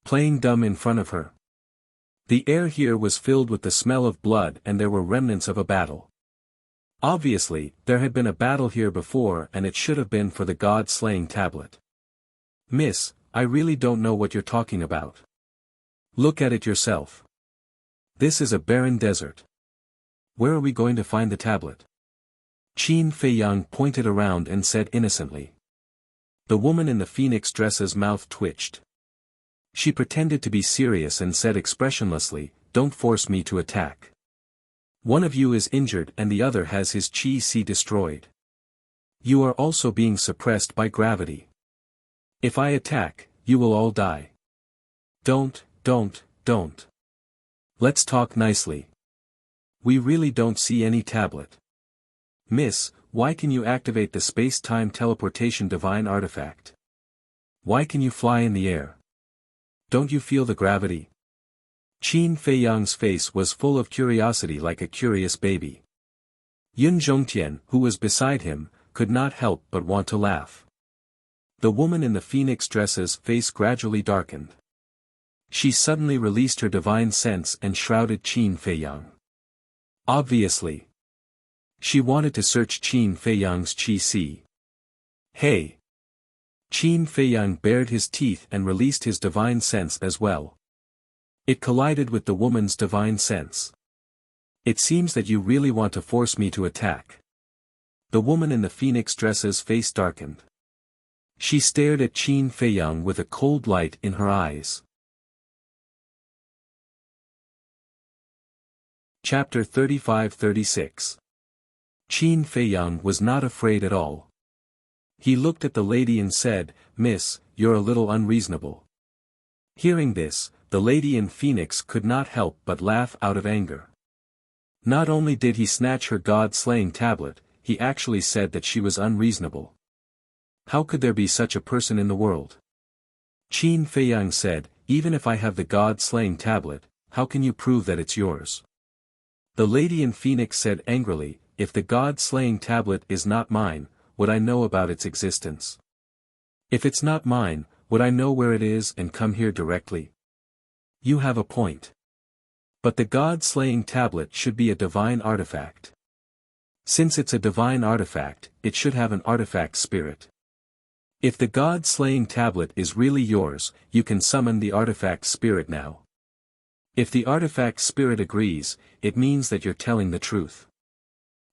Playing dumb in front of her. The air here was filled with the smell of blood and there were remnants of a battle. Obviously, there had been a battle here before and it should have been for the god-slaying tablet. "Miss, I really don't know what you're talking about. Look at it yourself. This is a barren desert. Where are we going to find the tablet?" Qin Feiyang pointed around and said innocently. The woman in the phoenix dress's mouth twitched. She pretended to be serious and said expressionlessly, "Don't force me to attack. One of you is injured and the other has his chi destroyed. You are also being suppressed by gravity. If I attack, you will all die. Don't. Let's talk nicely. We really don't see any tablet. Miss, why can you activate the space-time teleportation divine artifact? Why can you fly in the air? Don't you feel the gravity?" Qin Feiyang's face was full of curiosity like a curious baby. Yun Zhongtian, who was beside him, could not help but want to laugh. The woman in the phoenix dress's face gradually darkened. She suddenly released her divine sense and shrouded Qin Feiyang. Obviously. She wanted to search Qin Feiyang's chi. Hey! Qin Feiyang bared his teeth and released his divine sense as well. It collided with the woman's divine sense. "It seems that you really want to force me to attack." The woman in the phoenix dress's face darkened. She stared at Qin Feiyang with a cold light in her eyes. Chapter 35-36. Qin Feiyang was not afraid at all. He looked at the lady and said, "Miss, you're a little unreasonable." Hearing this, the lady in phoenix could not help but laugh out of anger. Not only did he snatch her god-slaying tablet, he actually said that she was unreasonable. How could there be such a person in the world? Qin Feiyang said, "Even if I have the god-slaying tablet, how can you prove that it's yours?" The lady in phoenix said angrily, "If the god-slaying tablet is not mine, would I know about its existence? If it's not mine, would I know where it is and come here directly?" You have a point. But the god-slaying tablet should be a divine artifact. Since it's a divine artifact, it should have an artifact spirit. If the god-slaying tablet is really yours, you can summon the artifact spirit now. If the artifact spirit agrees, it means that you're telling the truth.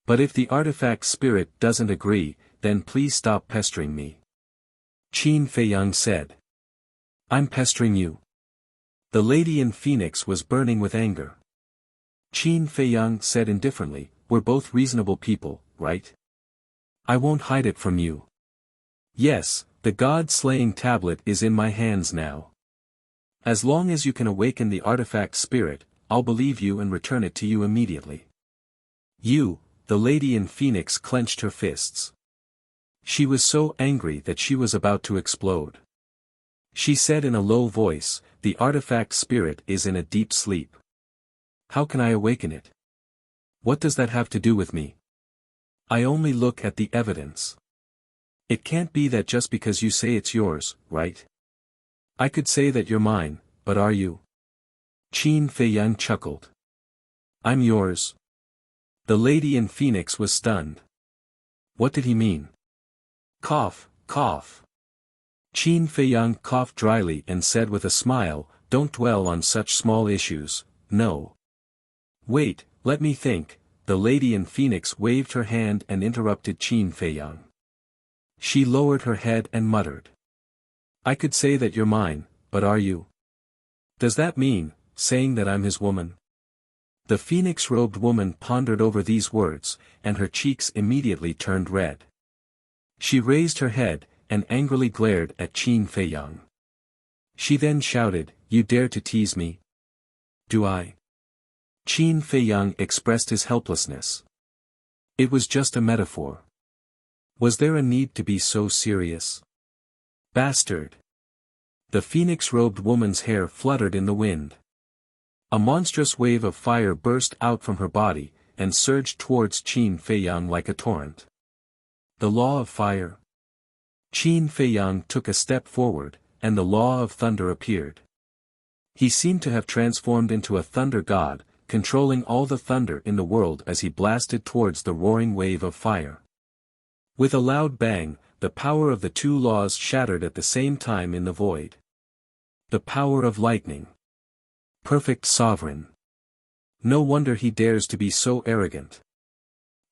But if the artifact spirit doesn't agree, then please stop pestering me. Qin Feiyang said. "I'm pestering you?" The lady in phoenix was burning with anger. Qin Feiyang said indifferently, "We're both reasonable people, right? I won't hide it from you. Yes, the god-slaying tablet is in my hands now. As long as you can awaken the artifact spirit, I'll believe you and return it to you immediately." "You," the lady in phoenix clenched her fists. She was so angry that she was about to explode. She said in a low voice, "The artifact spirit is in a deep sleep. How can I awaken it? What does that have to do with me? I only look at the evidence. It can't be that just because you say it's yours, right? I could say that you're mine, but are you?" Qin Feiyang chuckled. "I'm yours." The lady in phoenix was stunned. What did he mean? Cough, cough. Qin Feiyang coughed dryly and said with a smile, "Don't dwell on such small issues, no." "Wait, let me think," the lady in phoenix waved her hand and interrupted Qin Feiyang. She lowered her head and muttered. "I could say that you're mine, but are you? Does that mean, saying that I'm his woman?" The phoenix-robed woman pondered over these words, and her cheeks immediately turned red. She raised her head, and angrily glared at Qin Feiyang. She then shouted, "You dare to tease me? Do I?" Qin Feiyang expressed his helplessness. It was just a metaphor. Was there a need to be so serious? Bastard! The phoenix-robed woman's hair fluttered in the wind. A monstrous wave of fire burst out from her body, and surged towards Qin Feiyang like a torrent. The law of fire. Qin Feiyang took a step forward, and the law of thunder appeared. He seemed to have transformed into a thunder god, controlling all the thunder in the world as he blasted towards the roaring wave of fire. With a loud bang, the power of the two laws shattered at the same time in the void. The power of lightning. Perfect sovereign. No wonder he dares to be so arrogant.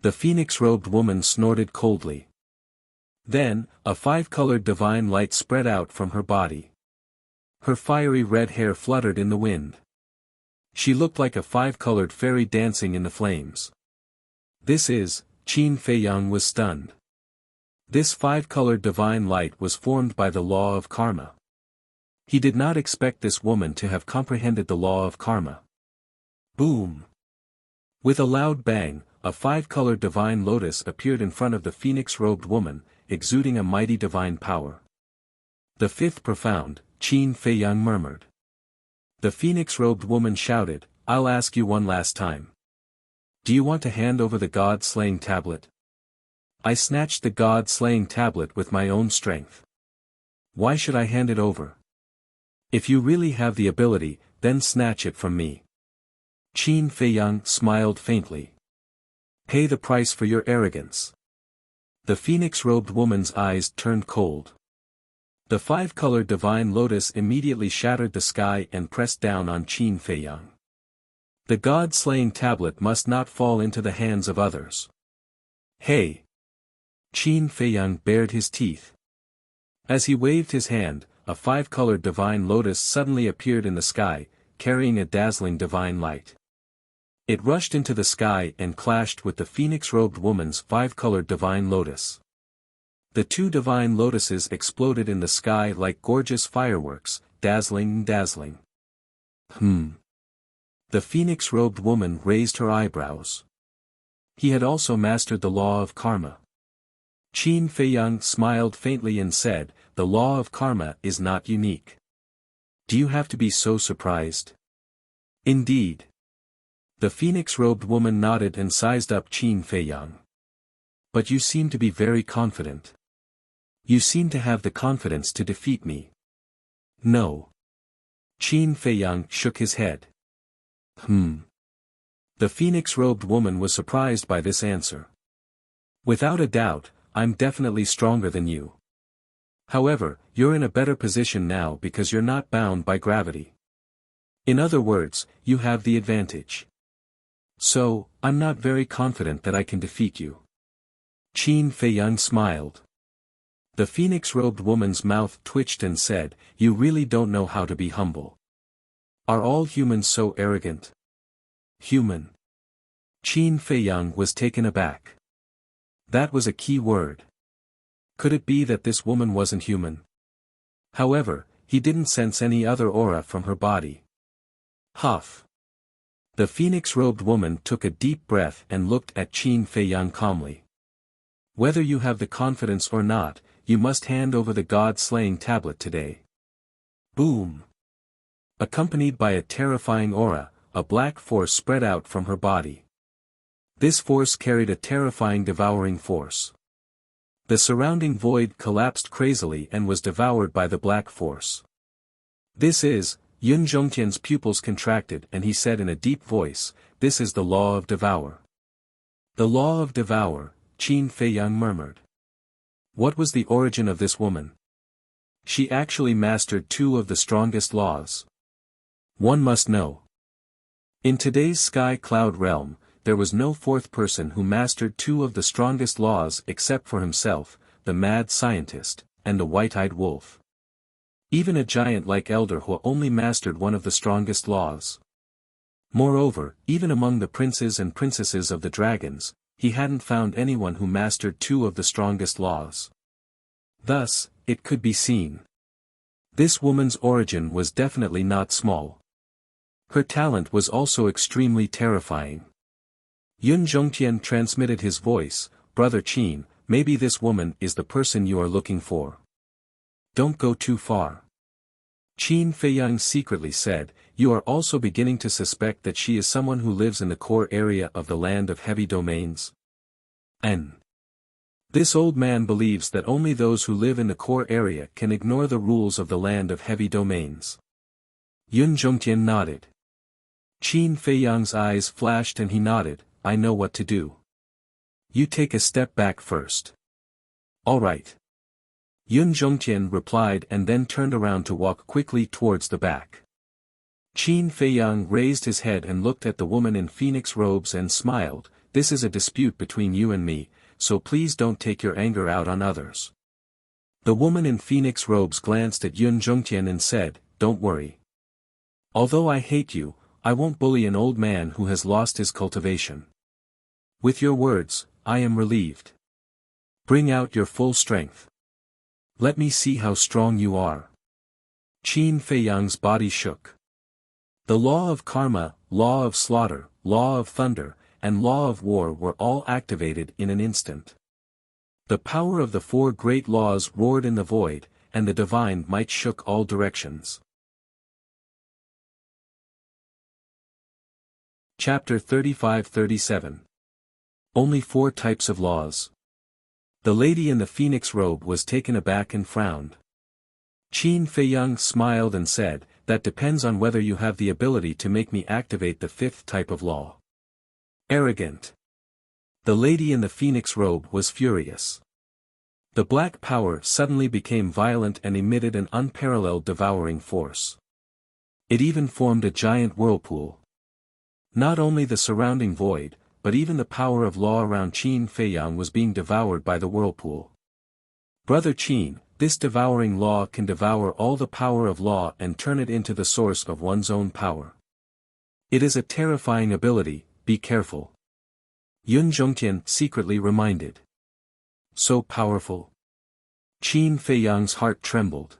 The phoenix-robed woman snorted coldly. Then, a five-colored divine light spread out from her body. Her fiery red hair fluttered in the wind. She looked like a five-colored fairy dancing in the flames. Qin Feiyang was stunned. This five-colored divine light was formed by the law of karma. He did not expect this woman to have comprehended the law of karma. Boom! With a loud bang, a five-colored divine lotus appeared in front of the phoenix-robed woman, exuding a mighty divine power. The fifth profound, Qin Feiyang murmured. The phoenix-robed woman shouted, "I'll ask you one last time. Do you want to hand over the god-slaying tablet?" I snatched the god-slaying tablet with my own strength. Why should I hand it over? If you really have the ability, then snatch it from me. Qin Feiyang smiled faintly. Pay the price for your arrogance. The phoenix-robed woman's eyes turned cold. The five-colored divine lotus immediately shattered the sky and pressed down on Qin Feiyang. The god-slaying tablet must not fall into the hands of others. Hey! Qin Feiyang bared his teeth. As he waved his hand, a five-colored divine lotus suddenly appeared in the sky, carrying a dazzling divine light. It rushed into the sky and clashed with the phoenix-robed woman's five-colored divine lotus. The two divine lotuses exploded in the sky like gorgeous fireworks, dazzling. The phoenix-robed woman raised her eyebrows. He had also mastered the law of karma. Qin Feiyang smiled faintly and said, "The law of karma is not unique. Do you have to be so surprised?" Indeed. The phoenix-robed woman nodded and sized up Qin Feiyang. But you seem to be very confident. You seem to have the confidence to defeat me. No. Qin Feiyang shook his head. The phoenix-robed woman was surprised by this answer. Without a doubt, I'm definitely stronger than you. However, you're in a better position now because you're not bound by gravity. In other words, you have the advantage. So, I'm not very confident that I can defeat you. Qin Feiyang smiled. The phoenix-robed woman's mouth twitched and said, "You really don't know how to be humble. Are all humans so arrogant?" Human. Qin Feiyang was taken aback. That was a key word. Could it be that this woman wasn't human? However, he didn't sense any other aura from her body. Huff. The phoenix-robed woman took a deep breath and looked at Qin Feiyang calmly. Whether you have the confidence or not, you must hand over the god-slaying tablet today. Boom. Accompanied by a terrifying aura, a black force spread out from her body. This force carried a terrifying devouring force. The surrounding void collapsed crazily and was devoured by the black force. Yun Zhongtian's pupils contracted and he said in a deep voice, "This is the law of devour." The law of devour, Qin Feiyang murmured. What was the origin of this woman? She actually mastered two of the strongest laws. One must know. In today's sky cloud realm, there was no fourth person who mastered two of the strongest laws except for himself, the mad scientist, and the white-eyed wolf. Even a giant like Elder Hu only mastered one of the strongest laws. Moreover, even among the princes and princesses of the dragons, he hadn't found anyone who mastered two of the strongest laws. Thus, it could be seen. This woman's origin was definitely not small. Her talent was also extremely terrifying. Yun Zhongtian transmitted his voice, "Brother Qin, maybe this woman is the person you are looking for. Don't go too far." Qin Feiyang secretly said, "You are also beginning to suspect that she is someone who lives in the core area of the land of heavy domains? This old man believes that only those who live in the core area can ignore the rules of the land of heavy domains." Yun Zhongtian nodded. Qin Feiyang's eyes flashed and he nodded, "I know what to do. You take a step back first." "All right." Yun Zhongtian replied and then turned around to walk quickly towards the back. Qin Feiyang raised his head and looked at the woman in phoenix robes and smiled, "This is a dispute between you and me, so please don't take your anger out on others." The woman in phoenix robes glanced at Yun Zhongtian and said, "Don't worry. Although I hate you, I won't bully an old man who has lost his cultivation. With your words, I am relieved. Bring out your full strength. Let me see how strong you are." Qin Feiyang's body shook. The law of karma, law of slaughter, law of thunder, and law of war were all activated in an instant. The power of the four great laws roared in the void, and the divine might shook all directions. Chapter 35-37. Only four types of laws. The lady in the phoenix robe was taken aback and frowned. Qin Feiyang smiled and said, "That depends on whether you have the ability to make me activate the fifth type of law." Arrogant. The lady in the phoenix robe was furious. The black power suddenly became violent and emitted an unparalleled devouring force. It even formed a giant whirlpool. Not only the surrounding void, but even the power of law around Qin Feiyang was being devoured by the whirlpool. "Brother Qin, this devouring law can devour all the power of law and turn it into the source of one's own power. It is a terrifying ability, be careful." Yun Zhongtian secretly reminded. So powerful? Qin Feiyang's heart trembled.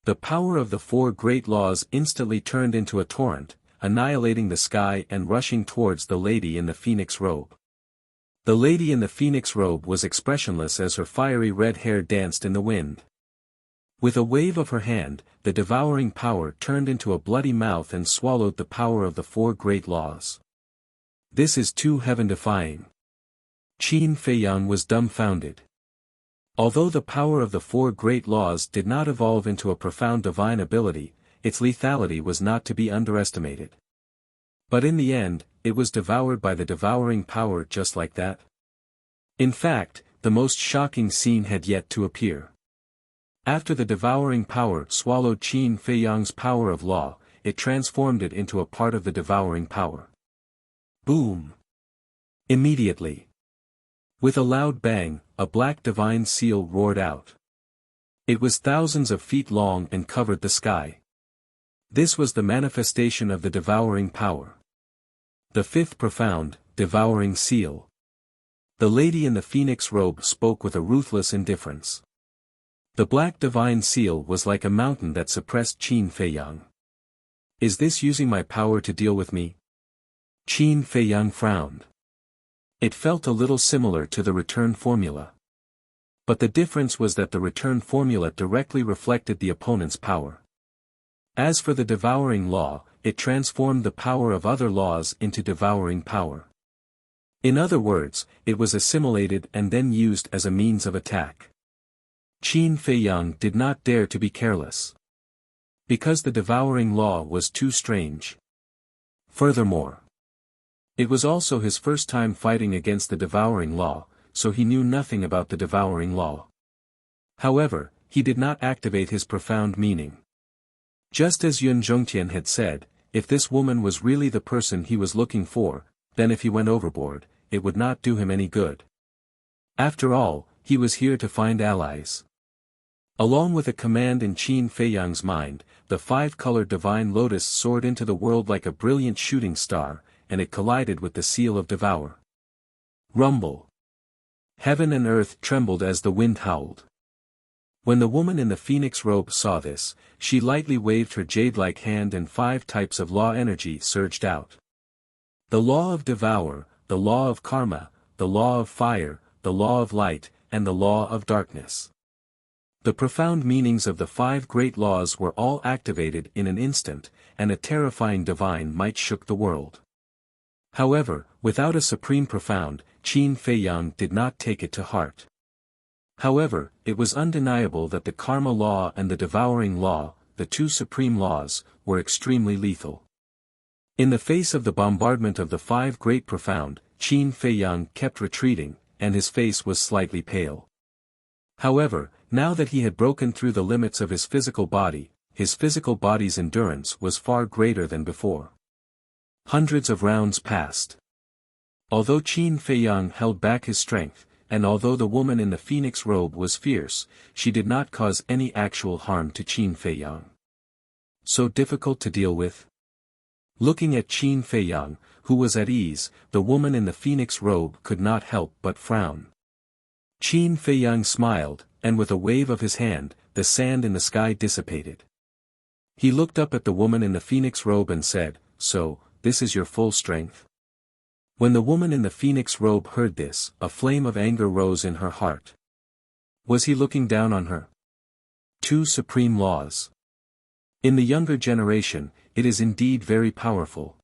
The power of the four great laws instantly turned into a torrent, annihilating the sky and rushing towards the lady in the phoenix robe. The lady in the phoenix robe was expressionless as her fiery red hair danced in the wind. With a wave of her hand, the devouring power turned into a bloody mouth and swallowed the power of the four great laws. This is too heaven-defying. Qin Feiyang was dumbfounded. Although the power of the four great laws did not evolve into a profound divine ability, its lethality was not to be underestimated. But in the end, it was devoured by the devouring power just like that. In fact, the most shocking scene had yet to appear. After the devouring power swallowed Qin Feiyang's power of law, it transformed it into a part of the devouring power. Boom! Immediately. With a loud bang, a black divine seal roared out. It was thousands of feet long and covered the sky. This was the manifestation of the devouring power. The fifth profound, devouring seal. The lady in the phoenix robe spoke with a ruthless indifference. The black divine seal was like a mountain that suppressed Qin Feiyang. "Is this using my power to deal with me?" Qin Feiyang frowned. It felt a little similar to the return formula. But the difference was that the return formula directly reflected the opponent's power. As for the devouring law, it transformed the power of other laws into devouring power. In other words, it was assimilated and then used as a means of attack. Qin Feiyang did not dare to be careless. Because the devouring law was too strange. Furthermore, it was also his first time fighting against the devouring law, so he knew nothing about the devouring law. However, he did not activate his profound meaning. Just as Yun Zhongtian had said, if this woman was really the person he was looking for, then if he went overboard, it would not do him any good. After all, he was here to find allies. Along with a command in Qin Feiyang's mind, the five-colored divine lotus soared into the world like a brilliant shooting star, and it collided with the seal of Devour. Rumble. Heaven and earth trembled as the wind howled. When the woman in the phoenix robe saw this, she lightly waved her jade-like hand and 5 types of law energy surged out. The law of Devour, the law of Karma, the law of Fire, the law of Light, and the law of Darkness. The profound meanings of the 5 great laws were all activated in an instant, and a terrifying divine might shook the world. However, without a supreme profound, Qin Feiyang did not take it to heart. However, it was undeniable that the Karma law and the Devouring law, the 2 supreme laws, were extremely lethal. In the face of the bombardment of the 5 great profound, Qin Feiyang kept retreating, and his face was slightly pale. However, now that he had broken through the limits of his physical body's endurance was far greater than before. Hundreds of rounds passed. Although Qin Feiyang held back his strength, and although the woman in the phoenix robe was fierce, she did not cause any actual harm to Qin Feiyang. So difficult to deal with? Looking at Qin Feiyang, who was at ease, the woman in the phoenix robe could not help but frown. Qin Feiyang smiled, and with a wave of his hand, the sand in the sky dissipated. He looked up at the woman in the phoenix robe and said, "So, this is your full strength?" When the woman in the phoenix robe heard this, a flame of anger rose in her heart. Was he looking down on her? 2 supreme laws. In the younger generation, it is indeed very powerful.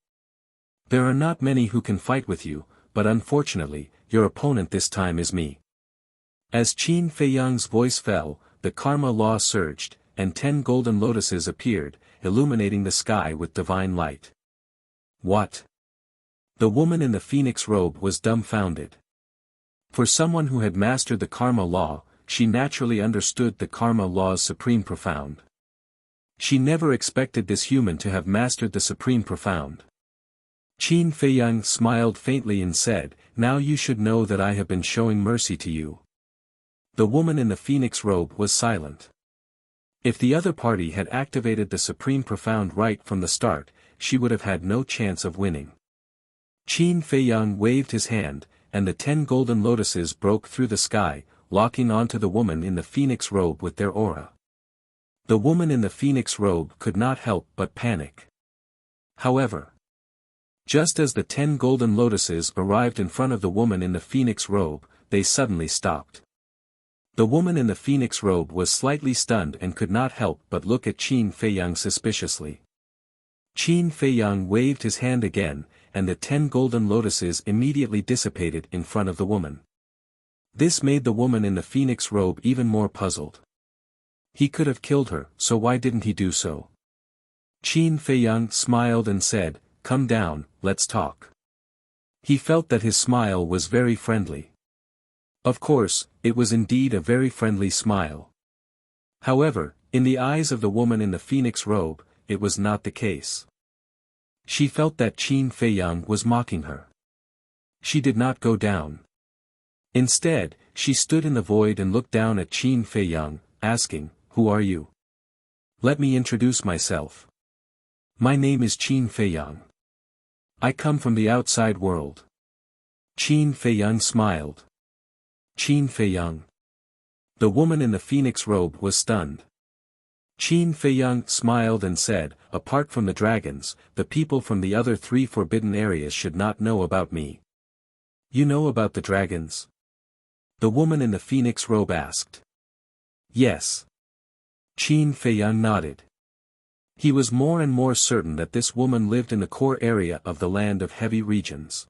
There are not many who can fight with you, but unfortunately, your opponent this time is me. As Qin Feiyang's voice fell, the Karma law surged, and 10 golden lotuses appeared, illuminating the sky with divine light. What? The woman in the phoenix robe was dumbfounded. For someone who had mastered the Karma law, she naturally understood the Karma law's supreme profound. She never expected this human to have mastered the supreme profound. Qin Feiyang smiled faintly and said, "Now you should know that I have been showing mercy to you." The woman in the phoenix robe was silent. If the other party had activated the supreme profound right from the start, she would have had no chance of winning. Qin Feiyang waved his hand, and the 10 golden lotuses broke through the sky, locking onto the woman in the phoenix robe with their aura. The woman in the phoenix robe could not help but panic. However, just as the 10 golden lotuses arrived in front of the woman in the phoenix robe, they suddenly stopped. The woman in the phoenix robe was slightly stunned and could not help but look at Qin Feiyang suspiciously. Qin Feiyang waved his hand again, and the 10 golden lotuses immediately dissipated in front of the woman. This made the woman in the phoenix robe even more puzzled. He could have killed her, so why didn't he do so? Qin Feiyang smiled and said, "Come down, let's talk." He felt that his smile was very friendly. Of course, it was indeed a very friendly smile. However, in the eyes of the woman in the phoenix robe, it was not the case. She felt that Qin Feiyang was mocking her. She did not go down. Instead, she stood in the void and looked down at Qin Feiyang, asking, "Who are you?" "Let me introduce myself. My name is Qin Feiyang. I come from the outside world." Qin Feiyang smiled. "Qin Feiyang." The woman in the phoenix robe was stunned. Qin Feiyang smiled and said, "Apart from the dragons, the people from the other 3 forbidden areas should not know about me." "You know about the dragons?" the woman in the phoenix robe asked. "Yes." Qin Feiyang nodded. He was more and more certain that this woman lived in the core area of the land of heavy regions.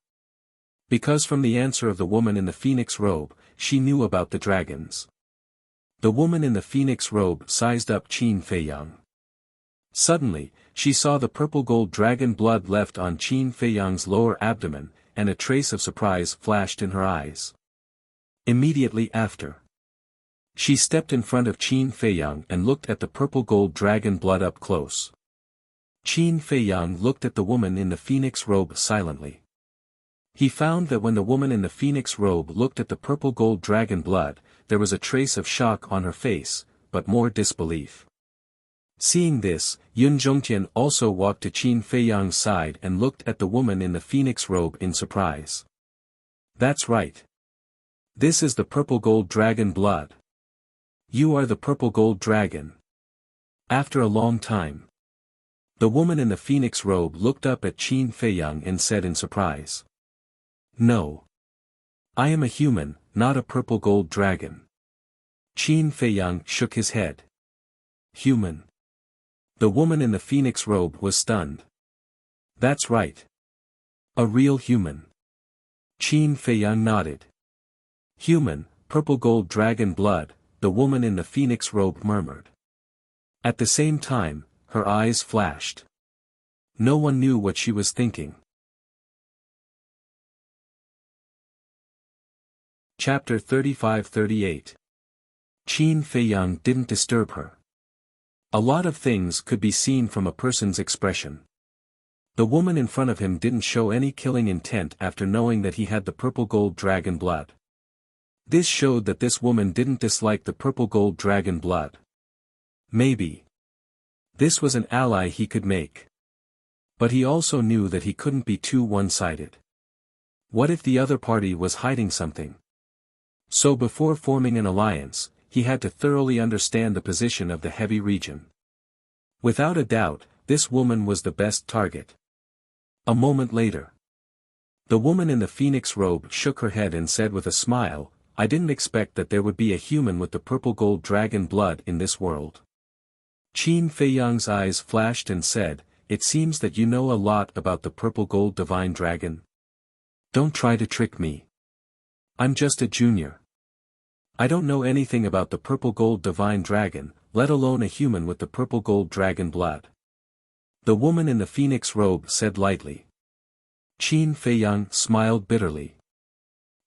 Because from the answer of the woman in the phoenix robe, she knew about the dragons. The woman in the phoenix robe sized up Qin Feiyang. Suddenly, she saw the purple gold dragon blood left on Qin Feiyang's lower abdomen, and a trace of surprise flashed in her eyes. Immediately after, she stepped in front of Qin Feiyang and looked at the purple gold dragon blood up close. Qin Feiyang looked at the woman in the phoenix robe silently. He found that when the woman in the phoenix robe looked at the purple gold dragon blood, there was a trace of shock on her face, but more disbelief. Seeing this, Yun Zhongtian also walked to Qin Feiyang's side and looked at the woman in the phoenix robe in surprise. That's right. This is the purple gold dragon blood. You are the purple gold dragon. After a long time, the woman in the phoenix robe looked up at Qin Feiyang and said in surprise. No. I am a human, not a purple gold dragon. Qin Feiyang shook his head. Human. The woman in the phoenix robe was stunned. That's right. A real human. Qin Feiyang nodded. Human, purple gold dragon blood, the woman in the phoenix robe murmured. At the same time, her eyes flashed. No one knew what she was thinking. Chapter 35-38. Qin Feiyang didn't disturb her. A lot of things could be seen from a person's expression. The woman in front of him didn't show any killing intent after knowing that he had the purple gold dragon blood. This showed that this woman didn't dislike the purple gold dragon blood. Maybe this was an ally he could make. But he also knew that he couldn't be too one-sided. What if the other party was hiding something? So before forming an alliance, he had to thoroughly understand the position of the heavy region. Without a doubt, this woman was the best target. A moment later, the woman in the phoenix robe shook her head and said with a smile, I didn't expect that there would be a human with the purple gold dragon blood in this world. Qin Feiyang's eyes flashed and said, it seems that you know a lot about the purple gold divine dragon. Don't try to trick me. I'm just a junior. I don't know anything about the purple gold divine dragon, let alone a human with the purple gold dragon blood. The woman in the phoenix robe said lightly. Qin Feiyang smiled bitterly.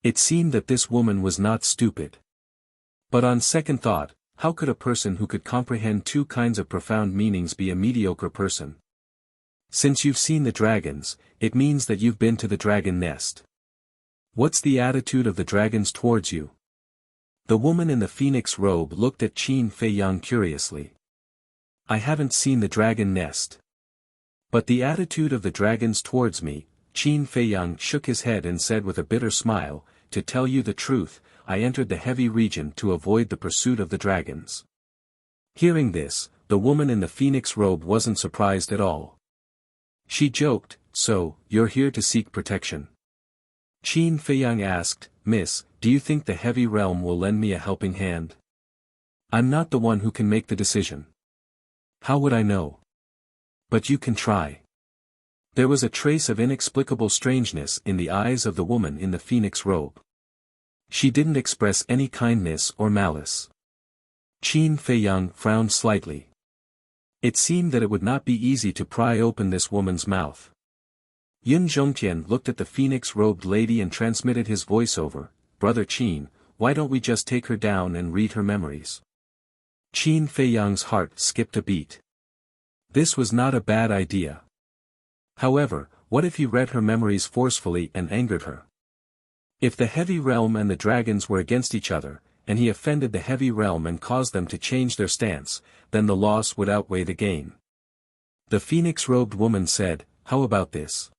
It seemed that this woman was not stupid. But on second thought, how could a person who could comprehend two kinds of profound meanings be a mediocre person? Since you've seen the dragons, it means that you've been to the dragon nest. What's the attitude of the dragons towards you? The woman in the phoenix robe looked at Qin Feiyang curiously. I haven't seen the dragon nest. But the attitude of the dragons towards me, Qin Feiyang shook his head and said with a bitter smile, to tell you the truth, I entered the heavy region to avoid the pursuit of the dragons. Hearing this, the woman in the phoenix robe wasn't surprised at all. She joked, so, you're here to seek protection? Qin Feiyang asked, Miss, do you think the heavy realm will lend me a helping hand? I'm not the one who can make the decision. How would I know? But you can try. There was a trace of inexplicable strangeness in the eyes of the woman in the phoenix robe. She didn't express any kindness or malice. Qin Feiyang frowned slightly. It seemed that it would not be easy to pry open this woman's mouth. Yun Zhongtian looked at the phoenix-robed lady and transmitted his voiceover, Brother Qin, why don't we just take her down and read her memories? Qin Feiyang's heart skipped a beat. This was not a bad idea. However, what if he read her memories forcefully and angered her? If the heavy realm and the dragons were against each other, and he offended the heavy realm and caused them to change their stance, then the loss would outweigh the gain. The phoenix-robed woman said, how about this?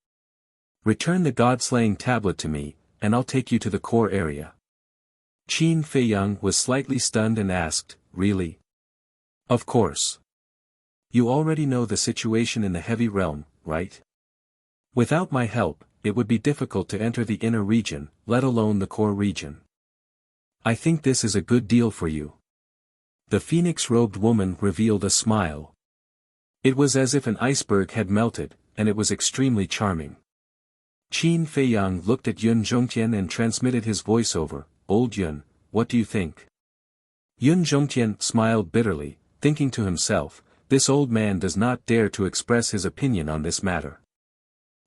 Return the god-slaying tablet to me, and I'll take you to the core area. Qin Feiyang was slightly stunned and asked, really? Of course. You already know the situation in the heavy realm, right? Without my help, it would be difficult to enter the inner region, let alone the core region. I think this is a good deal for you. The phoenix-robed woman revealed a smile. It was as if an iceberg had melted, and it was extremely charming. Qin Feiyang looked at Yun Zhongtian and transmitted his voiceover, Old Yun, what do you think? Yun Zhongtian smiled bitterly, thinking to himself, this old man does not dare to express his opinion on this matter.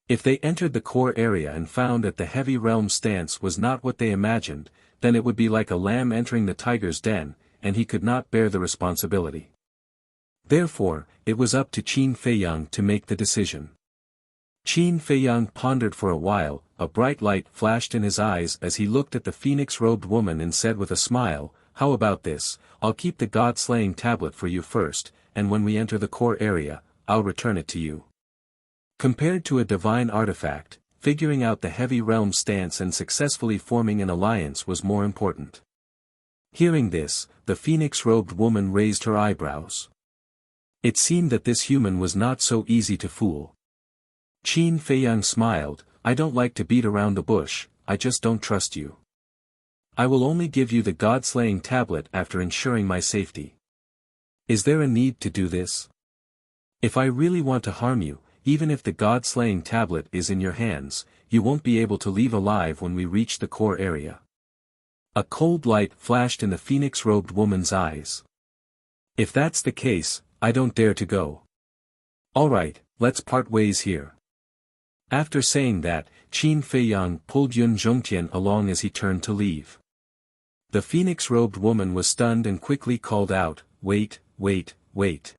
If they entered the core area and found that the heavy realm stance was not what they imagined, then it would be like a lamb entering the tiger's den, and he could not bear the responsibility. Therefore, it was up to Qin Feiyang to make the decision. Qin Feiyang pondered for a while, a bright light flashed in his eyes as he looked at the phoenix-robed woman and said with a smile, how about this, I'll keep the god-slaying tablet for you first, and when we enter the core area, I'll return it to you. Compared to a divine artifact, figuring out the heavy realm stance and successfully forming an alliance was more important. Hearing this, the phoenix-robed woman raised her eyebrows. It seemed that this human was not so easy to fool. Qin Feiyang smiled, I don't like to beat around the bush, I just don't trust you. I will only give you the god-slaying tablet after ensuring my safety. Is there a need to do this? If I really want to harm you, even if the god-slaying tablet is in your hands, you won't be able to leave alive when we reach the core area. A cold light flashed in the phoenix-robed woman's eyes. If that's the case, I don't dare to go. Alright, let's part ways here. After saying that, Qin Feiyang pulled Yun Zhongtian along as he turned to leave. The phoenix-robed woman was stunned and quickly called out, wait, wait, wait.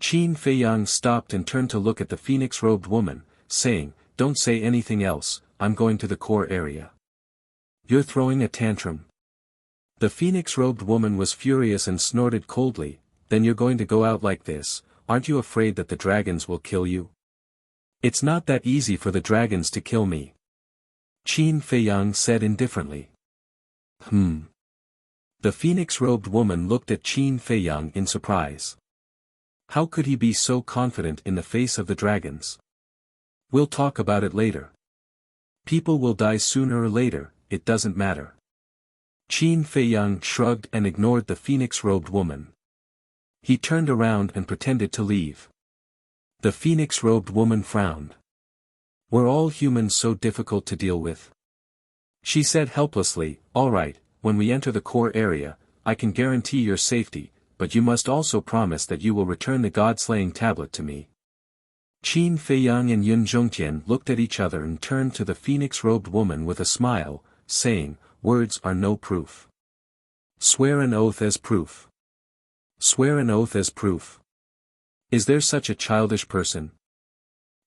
Qin Feiyang stopped and turned to look at the phoenix-robed woman, saying, don't say anything else, I'm going to the core area. You're throwing a tantrum. The phoenix-robed woman was furious and snorted coldly, then you're going to go out like this, aren't you afraid that the dragons will kill you? It's not that easy for the dragons to kill me. Qin Feiyang said indifferently. The phoenix-robed woman looked at Qin Feiyang in surprise. How could he be so confident in the face of the dragons? We'll talk about it later. People will die sooner or later, it doesn't matter. Qin Feiyang shrugged and ignored the phoenix-robed woman. He turned around and pretended to leave. The phoenix-robed woman frowned. Were all humans so difficult to deal with? She said helplessly, alright, when we enter the core area, I can guarantee your safety, but you must also promise that you will return the god-slaying tablet to me. Qin Feiyang and Yun Zhongtian looked at each other and turned to the phoenix-robed woman with a smile, saying, words are no proof. Swear an oath as proof. Swear an oath as proof. Is there such a childish person?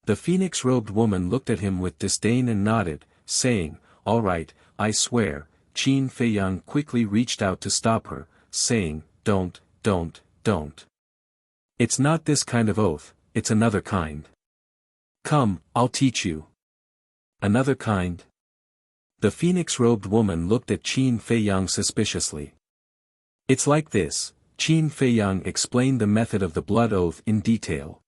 The phoenix-robed woman looked at him with disdain and nodded, saying, all right, I swear. Qin Feiyang quickly reached out to stop her, saying, don't. It's not this kind of oath, it's another kind. Come, I'll teach you. Another kind? The phoenix-robed woman looked at Qin Feiyang suspiciously. It's like this, Qin Feiyang explained the method of the blood oath in detail.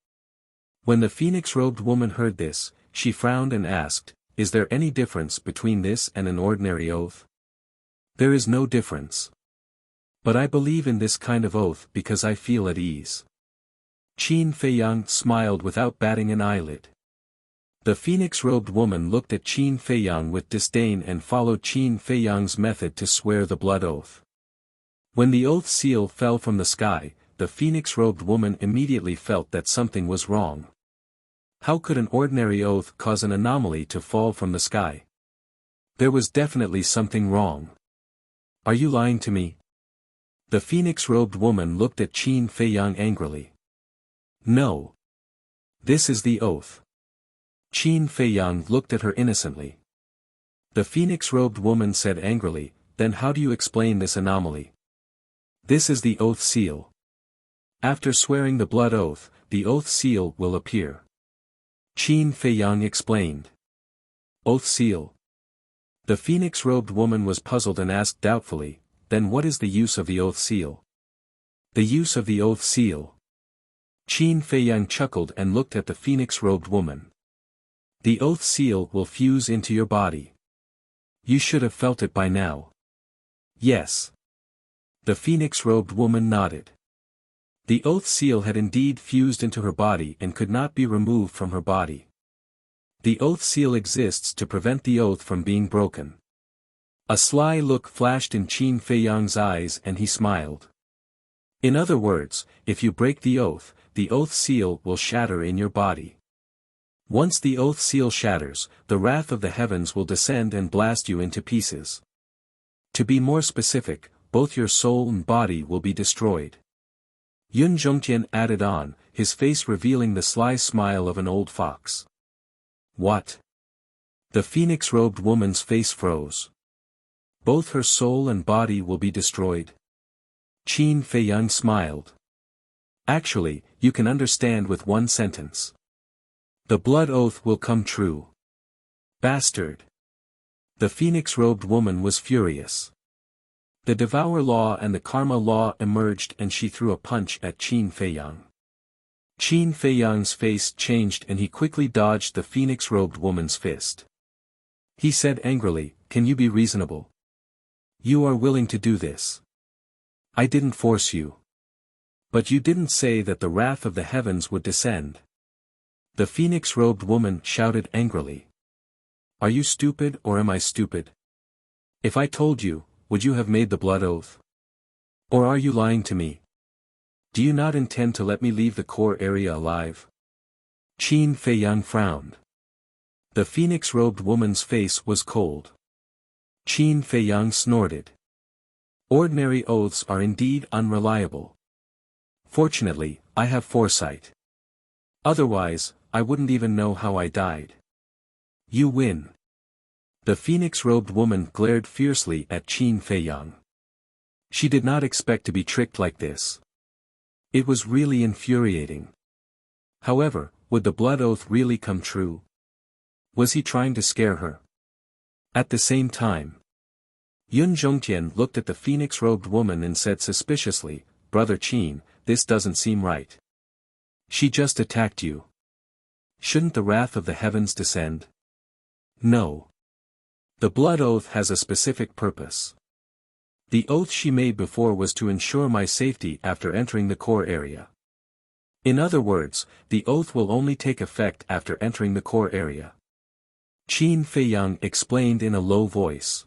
When the phoenix-robed woman heard this, she frowned and asked, is there any difference between this and an ordinary oath? There is no difference. But I believe in this kind of oath because I feel at ease. Qin Feiyang smiled without batting an eyelid. The phoenix-robed woman looked at Qin Feiyang with disdain and followed Qin Feiyang's method to swear the blood oath. When the oath seal fell from the sky, the phoenix-robed woman immediately felt that something was wrong. How could an ordinary oath cause an anomaly to fall from the sky? There was definitely something wrong. Are you lying to me? The phoenix-robed woman looked at Qin Feiyang angrily. No. This is the oath. Qin Feiyang looked at her innocently. The phoenix-robed woman said angrily, then how do you explain this anomaly? This is the oath seal. After swearing the blood oath, the oath seal will appear. Qin Feiyang explained. Oath seal. The phoenix-robed woman was puzzled and asked doubtfully, then what is the use of the oath seal? The use of the oath seal. Qin Feiyang chuckled and looked at the phoenix-robed woman. The oath seal will fuse into your body. You should have felt it by now. Yes. The phoenix-robed woman nodded. The oath seal had indeed fused into her body and could not be removed from her body. The oath seal exists to prevent the oath from being broken. A sly look flashed in Qin Feiyang's eyes and he smiled. In other words, if you break the oath seal will shatter in your body. Once the oath seal shatters, the wrath of the heavens will descend and blast you into pieces. To be more specific, both your soul and body will be destroyed. Yun Zhongtian added on, his face revealing the sly smile of an old fox. What? The phoenix-robed woman's face froze. Both her soul and body will be destroyed. Qin Feiyang smiled. Actually, you can understand with one sentence. The blood oath will come true. Bastard. The phoenix-robed woman was furious. The Devour Law and the Karma Law emerged and she threw a punch at Qin Feiyang. Qin Feiyang's face changed and he quickly dodged the phoenix-robed woman's fist. He said angrily, "Can you be reasonable? You are willing to do this. I didn't force you. But you didn't say that the wrath of the heavens would descend." The phoenix-robed woman shouted angrily. "Are you stupid or am I stupid? If I told you, would you have made the blood oath? Or are you lying to me? Do you not intend to let me leave the core area alive?" Qin Feiyang frowned. The phoenix-robed woman's face was cold. Qin Feiyang snorted. Ordinary oaths are indeed unreliable. Fortunately, I have foresight. Otherwise, I wouldn't even know how I died. You win. The phoenix-robed woman glared fiercely at Qin Feiyang. She did not expect to be tricked like this. It was really infuriating. However, would the blood oath really come true? Was he trying to scare her? At the same time, Yun Zhongtian looked at the phoenix-robed woman and said suspiciously, "Brother Qin, this doesn't seem right. She just attacked you. Shouldn't the wrath of the heavens descend?" "No. The blood oath has a specific purpose. The oath she made before was to ensure my safety after entering the core area. In other words, the oath will only take effect after entering the core area." Qin Feiyang explained in a low voice.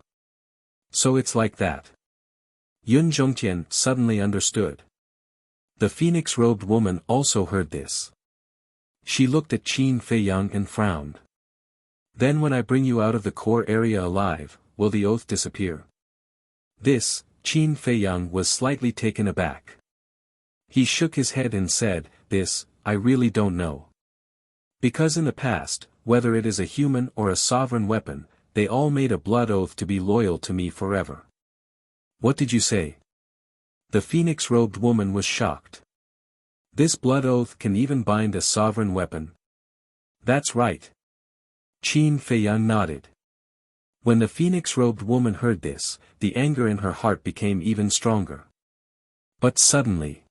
"So it's like that." Yun Zhongtian suddenly understood. The phoenix-robed woman also heard this. She looked at Qin Feiyang and frowned. "Then when I bring you out of the core area alive, will the oath disappear?" This, Qin Feiyang was slightly taken aback. He shook his head and said, "This, I really don't know. Because in the past, whether it is a human or a sovereign weapon, they all made a blood oath to be loyal to me forever." "What did you say?" The phoenix-robed woman was shocked. "This blood oath can even bind a sovereign weapon?" "That's right." Qin Feiyang nodded. When the phoenix-robed woman heard this, the anger in her heart became even stronger. But suddenly,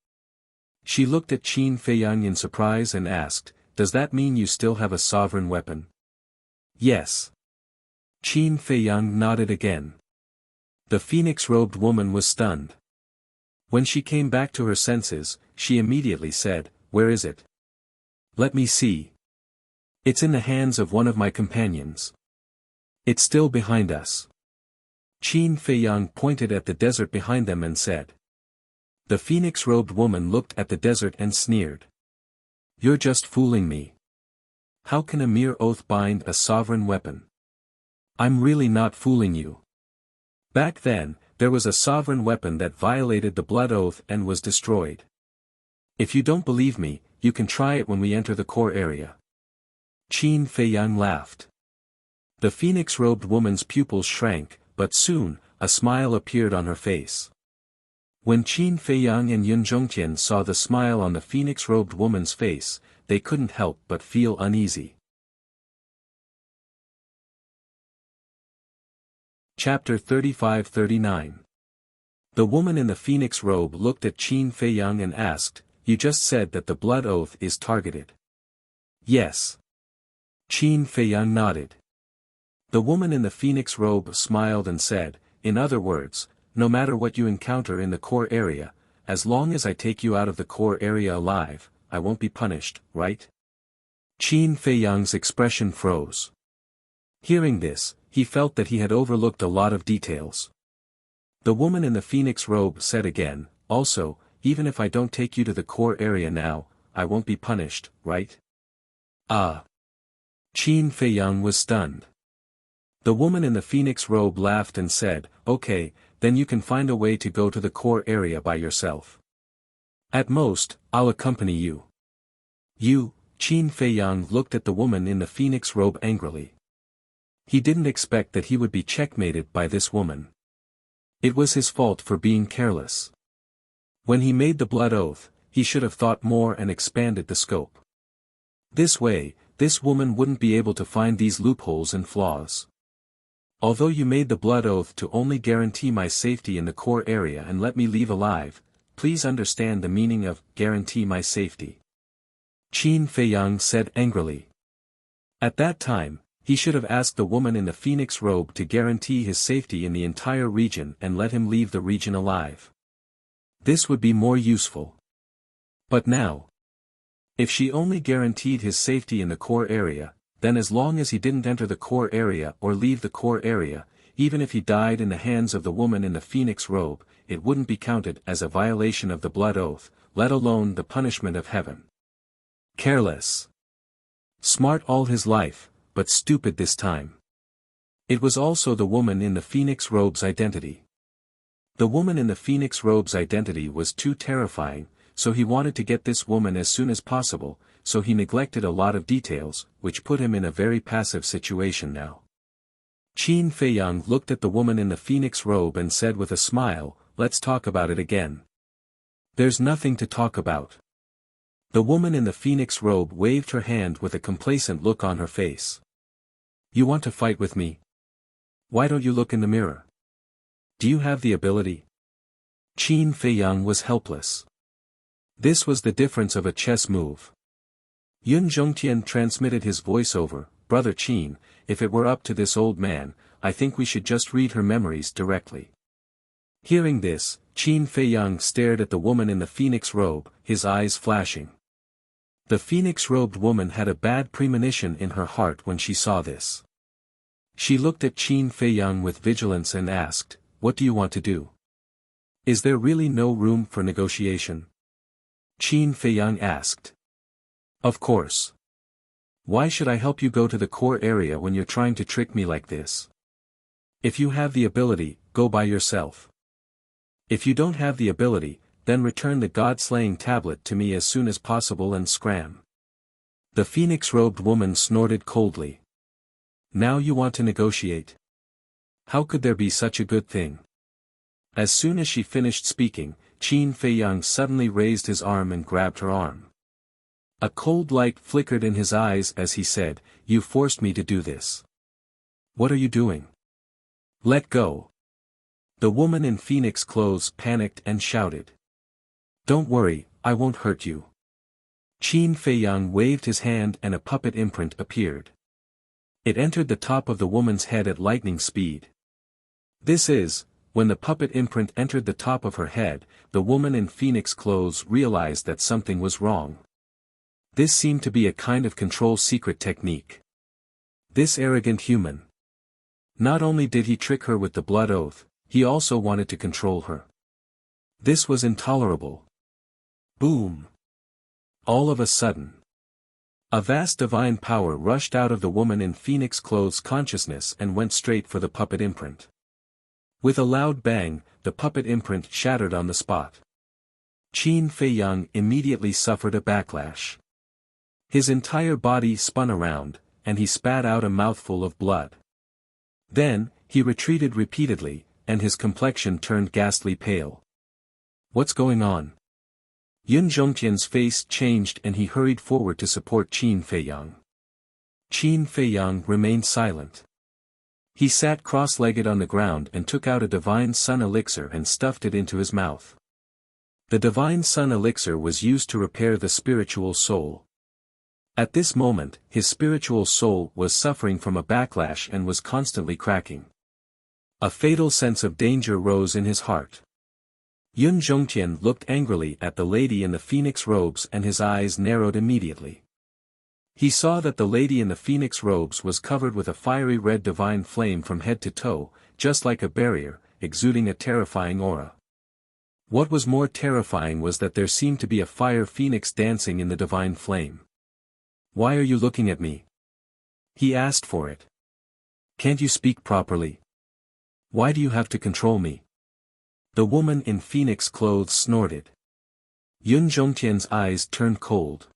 she looked at Qin Feiyang in surprise and asked, "Does that mean you still have a sovereign weapon?" "Yes." Qin Feiyang nodded again. The phoenix-robed woman was stunned. When she came back to her senses, she immediately said, "Where is it? Let me see." "It's in the hands of one of my companions. It's still behind us." Qin Feiyang pointed at the desert behind them and said. The phoenix-robed woman looked at the desert and sneered. "You're just fooling me. How can a mere oath bind a sovereign weapon? I'm really not fooling you. Back then, there was a sovereign weapon that violated the blood oath and was destroyed. If you don't believe me, you can try it when we enter the core area." Qin Feiyang laughed. The phoenix-robed woman's pupils shrank, but soon, a smile appeared on her face. When Qin Feiyang and Yun Zhongtian saw the smile on the phoenix-robed woman's face, they couldn't help but feel uneasy. Chapter 35-39. The woman in the phoenix robe looked at Qin Feiyang and asked, "You just said that the blood oath is targeted." "Yes." Qin Feiyang nodded. The woman in the phoenix robe smiled and said, "In other words, no matter what you encounter in the core area, as long as I take you out of the core area alive, I won't be punished, right?" Qin Feiyang's expression froze. Hearing this, he felt that he had overlooked a lot of details. The woman in the phoenix robe said again, "Also, even if I don't take you to the core area now, I won't be punished, right?" "Ah." Qin Feiyang was stunned. The woman in the phoenix robe laughed and said, "Okay, then you can find a way to go to the core area by yourself. At most, I'll accompany you." "You?" Qin Feiyang looked at the woman in the phoenix robe angrily. He didn't expect that he would be checkmated by this woman. It was his fault for being careless. When he made the blood oath, he should have thought more and expanded the scope. This way, this woman wouldn't be able to find these loopholes and flaws. Although you made the blood oath to only guarantee my safety in the core area and let me leave alive, please understand the meaning of guarantee my safety. Qin Feiyang said angrily. At that time, he should have asked the woman in the phoenix robe to guarantee his safety in the entire region and let him leave the region alive. This would be more useful. But now, if she only guaranteed his safety in the core area, then as long as he didn't enter the core area or leave the core area, even if he died in the hands of the woman in the phoenix robe, it wouldn't be counted as a violation of the blood oath, let alone the punishment of heaven. Careless. Smart all his life, but stupid this time. It was also the woman in the phoenix robe's identity. The woman in the phoenix robe's identity was too terrifying, so he wanted to get this woman as soon as possible, so he neglected a lot of details, which put him in a very passive situation now. Qin Feiyang looked at the woman in the phoenix robe and said with a smile, "Let's talk about it again." "There's nothing to talk about." The woman in the phoenix robe waved her hand with a complacent look on her face. "You want to fight with me? Why don't you look in the mirror? Do you have the ability?" Qin Feiyang was helpless. This was the difference of a chess move. Yun Zhongtian transmitted his voiceover, "Brother Qin, if it were up to this old man, I think we should just read her memories directly." Hearing this, Qin Feiyang stared at the woman in the phoenix robe, his eyes flashing. The phoenix-robed woman had a bad premonition in her heart when she saw this. She looked at Qin Feiyang with vigilance and asked, "What do you want to do? Is there really no room for negotiation?" Qin Feiyang asked. "Of course. Why should I help you go to the core area when you're trying to trick me like this? If you have the ability, go by yourself. If you don't have the ability, then return the god-slaying tablet to me as soon as possible and scram." The phoenix-robed woman snorted coldly. "Now you want to negotiate? How could there be such a good thing?" As soon as she finished speaking, Qin Feiyang suddenly raised his arm and grabbed her arm. A cold light flickered in his eyes as he said, "You forced me to do this. What are you doing? Let go." The woman in phoenix clothes panicked and shouted. "Don't worry, I won't hurt you." Qin Feiyang waved his hand and a puppet imprint appeared. It entered the top of the woman's head at lightning speed. This is, when the puppet imprint entered the top of her head, the woman in phoenix clothes realized that something was wrong. This seemed to be a kind of control secret technique. This arrogant human. Not only did he trick her with the blood oath, he also wanted to control her. This was intolerable. Boom! All of a sudden, a vast divine power rushed out of the woman in phoenix clothes consciousness and went straight for the puppet imprint. With a loud bang, the puppet imprint shattered on the spot. Qin Feiyang immediately suffered a backlash. His entire body spun around, and he spat out a mouthful of blood. Then, he retreated repeatedly, and his complexion turned ghastly pale. "What's going on?" Yun Zhongtian's face changed and he hurried forward to support Qin Feiyang. Qin Feiyang remained silent. He sat cross-legged on the ground and took out a divine sun elixir and stuffed it into his mouth. The divine sun elixir was used to repair the spiritual soul. At this moment, his spiritual soul was suffering from a backlash and was constantly cracking. A fatal sense of danger rose in his heart. Yun Zhongtian looked angrily at the lady in the phoenix robes and his eyes narrowed immediately. He saw that the lady in the phoenix robes was covered with a fiery red divine flame from head to toe, just like a barrier, exuding a terrifying aura. What was more terrifying was that there seemed to be a fire phoenix dancing in the divine flame. "Why are you looking at me?" he asked for it. "Can't you speak properly? Why do you have to control me?" The woman in phoenix clothes snorted. Yun Zhongtian's eyes turned cold.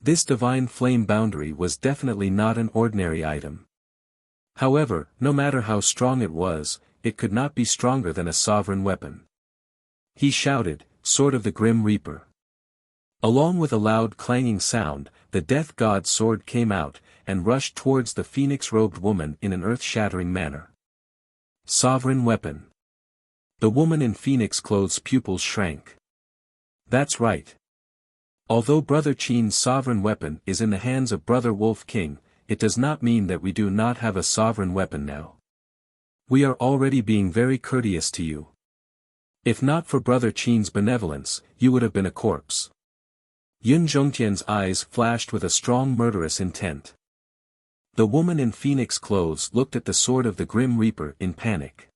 This divine flame boundary was definitely not an ordinary item. However, no matter how strong it was, it could not be stronger than a sovereign weapon. He shouted, "Sword of the Grim Reaper. Along with a loud clanging sound, the death god's sword came out, and rushed towards the phoenix-robed woman in an earth-shattering manner. Sovereign weapon. The woman in phoenix clothes' pupils shrank. That's right. Although Brother Qin's sovereign weapon is in the hands of Brother Wolf King, it does not mean that we do not have a sovereign weapon now. We are already being very courteous to you. If not for Brother Qin's benevolence, you would have been a corpse. Yun Zhongtian's eyes flashed with a strong murderous intent. The woman in phoenix clothes looked at the sword of the Grim Reaper in panic.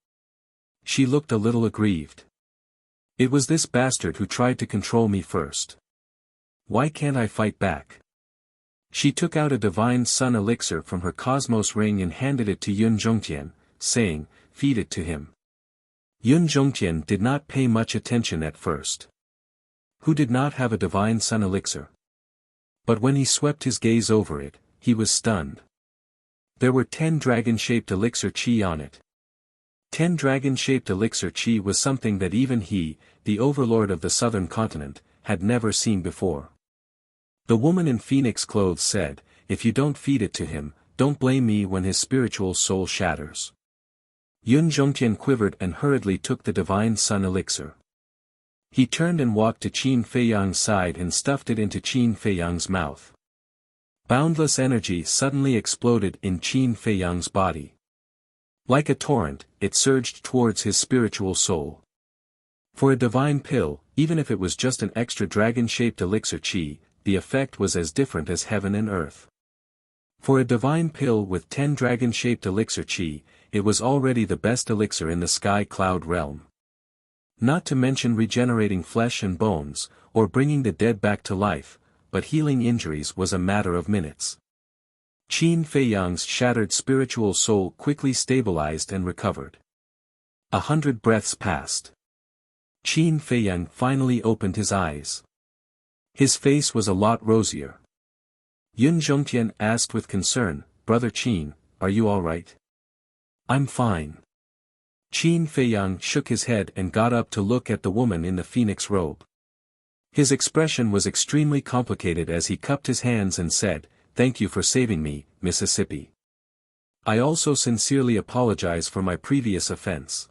She looked a little aggrieved. It was this bastard who tried to control me first. Why can't I fight back? She took out a divine sun elixir from her cosmos ring and handed it to Yun Zhongtian, saying, "Feed it to him." Yun Zhongtian did not pay much attention at first. Who did not have a divine sun elixir? But when he swept his gaze over it, he was stunned. There were 10 dragon-shaped elixir chi on it. 10 dragon-shaped elixir chi was something that even he, the overlord of the southern continent, had never seen before. The woman in phoenix clothes said, "If you don't feed it to him, don't blame me when his spiritual soul shatters." Yun Zhongtian quivered and hurriedly took the divine sun elixir. He turned and walked to Qin Feiyang's side and stuffed it into Qin Feiyang's mouth. Boundless energy suddenly exploded in Qin Feiyang's body. Like a torrent, it surged towards his spiritual soul. For a divine pill, even if it was just an extra dragon-shaped elixir chi, the effect was as different as heaven and earth. For a divine pill with 10 dragon-shaped elixir chi, it was already the best elixir in the sky cloud realm. Not to mention regenerating flesh and bones, or bringing the dead back to life, but healing injuries was a matter of minutes. Qin Feiyang's shattered spiritual soul quickly stabilized and recovered. 100 breaths passed. Qin Feiyang finally opened his eyes. His face was a lot rosier. Yun Zhongtian asked with concern, "Brother Qin, are you all right?" "I'm fine." Qin Feiyang shook his head and got up to look at the woman in the phoenix robe. His expression was extremely complicated as he cupped his hands and said, "Thank you for saving me, Mississippi. I also sincerely apologize for my previous offense.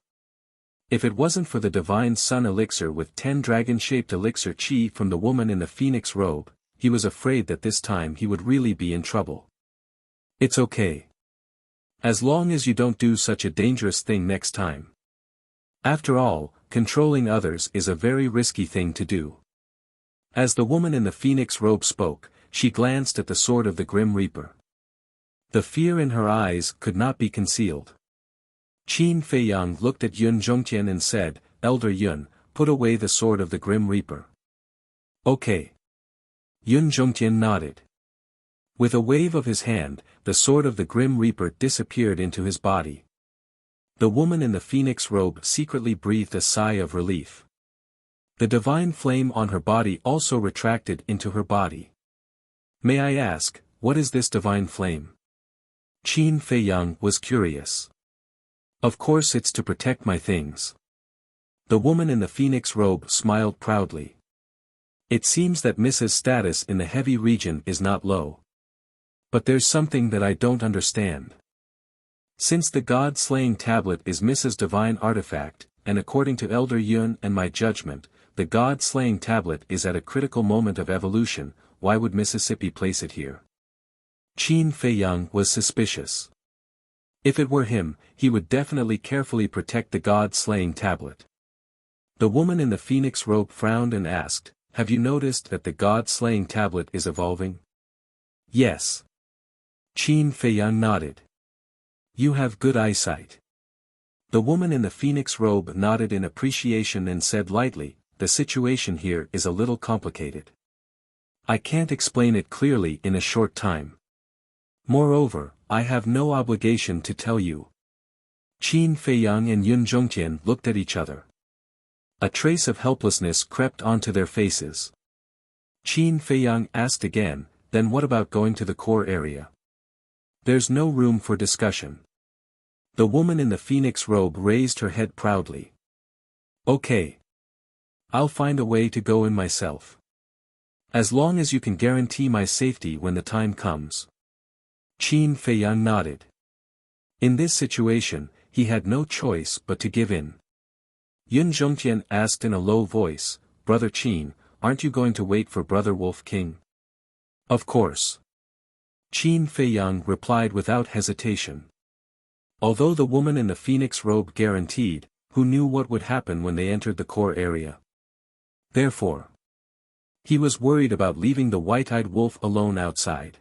If it wasn't for the divine sun elixir with 10 dragon-shaped elixir chi from the woman in the phoenix robe, he was afraid that this time he would really be in trouble." "It's okay. As long as you don't do such a dangerous thing next time. After all, controlling others is a very risky thing to do." As the woman in the phoenix robe spoke, she glanced at the sword of the Grim Reaper. The fear in her eyes could not be concealed. Qin Feiyang looked at Yun Zhongtian and said, "Elder Yun, put away the sword of the Grim Reaper." "Okay." Yun Zhongtian nodded. With a wave of his hand, the sword of the Grim Reaper disappeared into his body. The woman in the phoenix robe secretly breathed a sigh of relief. The divine flame on her body also retracted into her body. "May I ask, what is this divine flame?" Qin Feiyang was curious. "Of course it's to protect my things." The woman in the phoenix robe smiled proudly. "It seems that Mrs. status in the heavy region is not low. But there's something that I don't understand. Since the God-slaying tablet is Mrs. divine artifact, and according to Elder Yun and my judgment, the God-slaying tablet is at a critical moment of evolution, why would Mississippi place it here?" Qin Feiyang was suspicious. If it were him, he would definitely carefully protect the God-slaying tablet. The woman in the phoenix robe frowned and asked, "Have you noticed that the God-slaying tablet is evolving?" "Yes." Qin Feiyang nodded. "You have good eyesight." The woman in the phoenix robe nodded in appreciation and said lightly, "The situation here is a little complicated. I can't explain it clearly in a short time. Moreover, I have no obligation to tell you." Qin Feiyang and Yun Zhongtian looked at each other. A trace of helplessness crept onto their faces. Qin Feiyang asked again, "Then what about going to the core area?" "There's no room for discussion." The woman in the phoenix robe raised her head proudly. "Okay. I'll find a way to go in myself." As long as you can guarantee my safety when the time comes. Qin Feiyang nodded. In this situation, he had no choice but to give in. Yun Zhongtian asked in a low voice, Brother Qin, aren't you going to wait for Brother Wolf King? Of course. Qin Feiyang replied without hesitation. Although the woman in the phoenix robe guaranteed, who knew what would happen when they entered the core area? Therefore, he was worried about leaving the white-eyed wolf alone outside.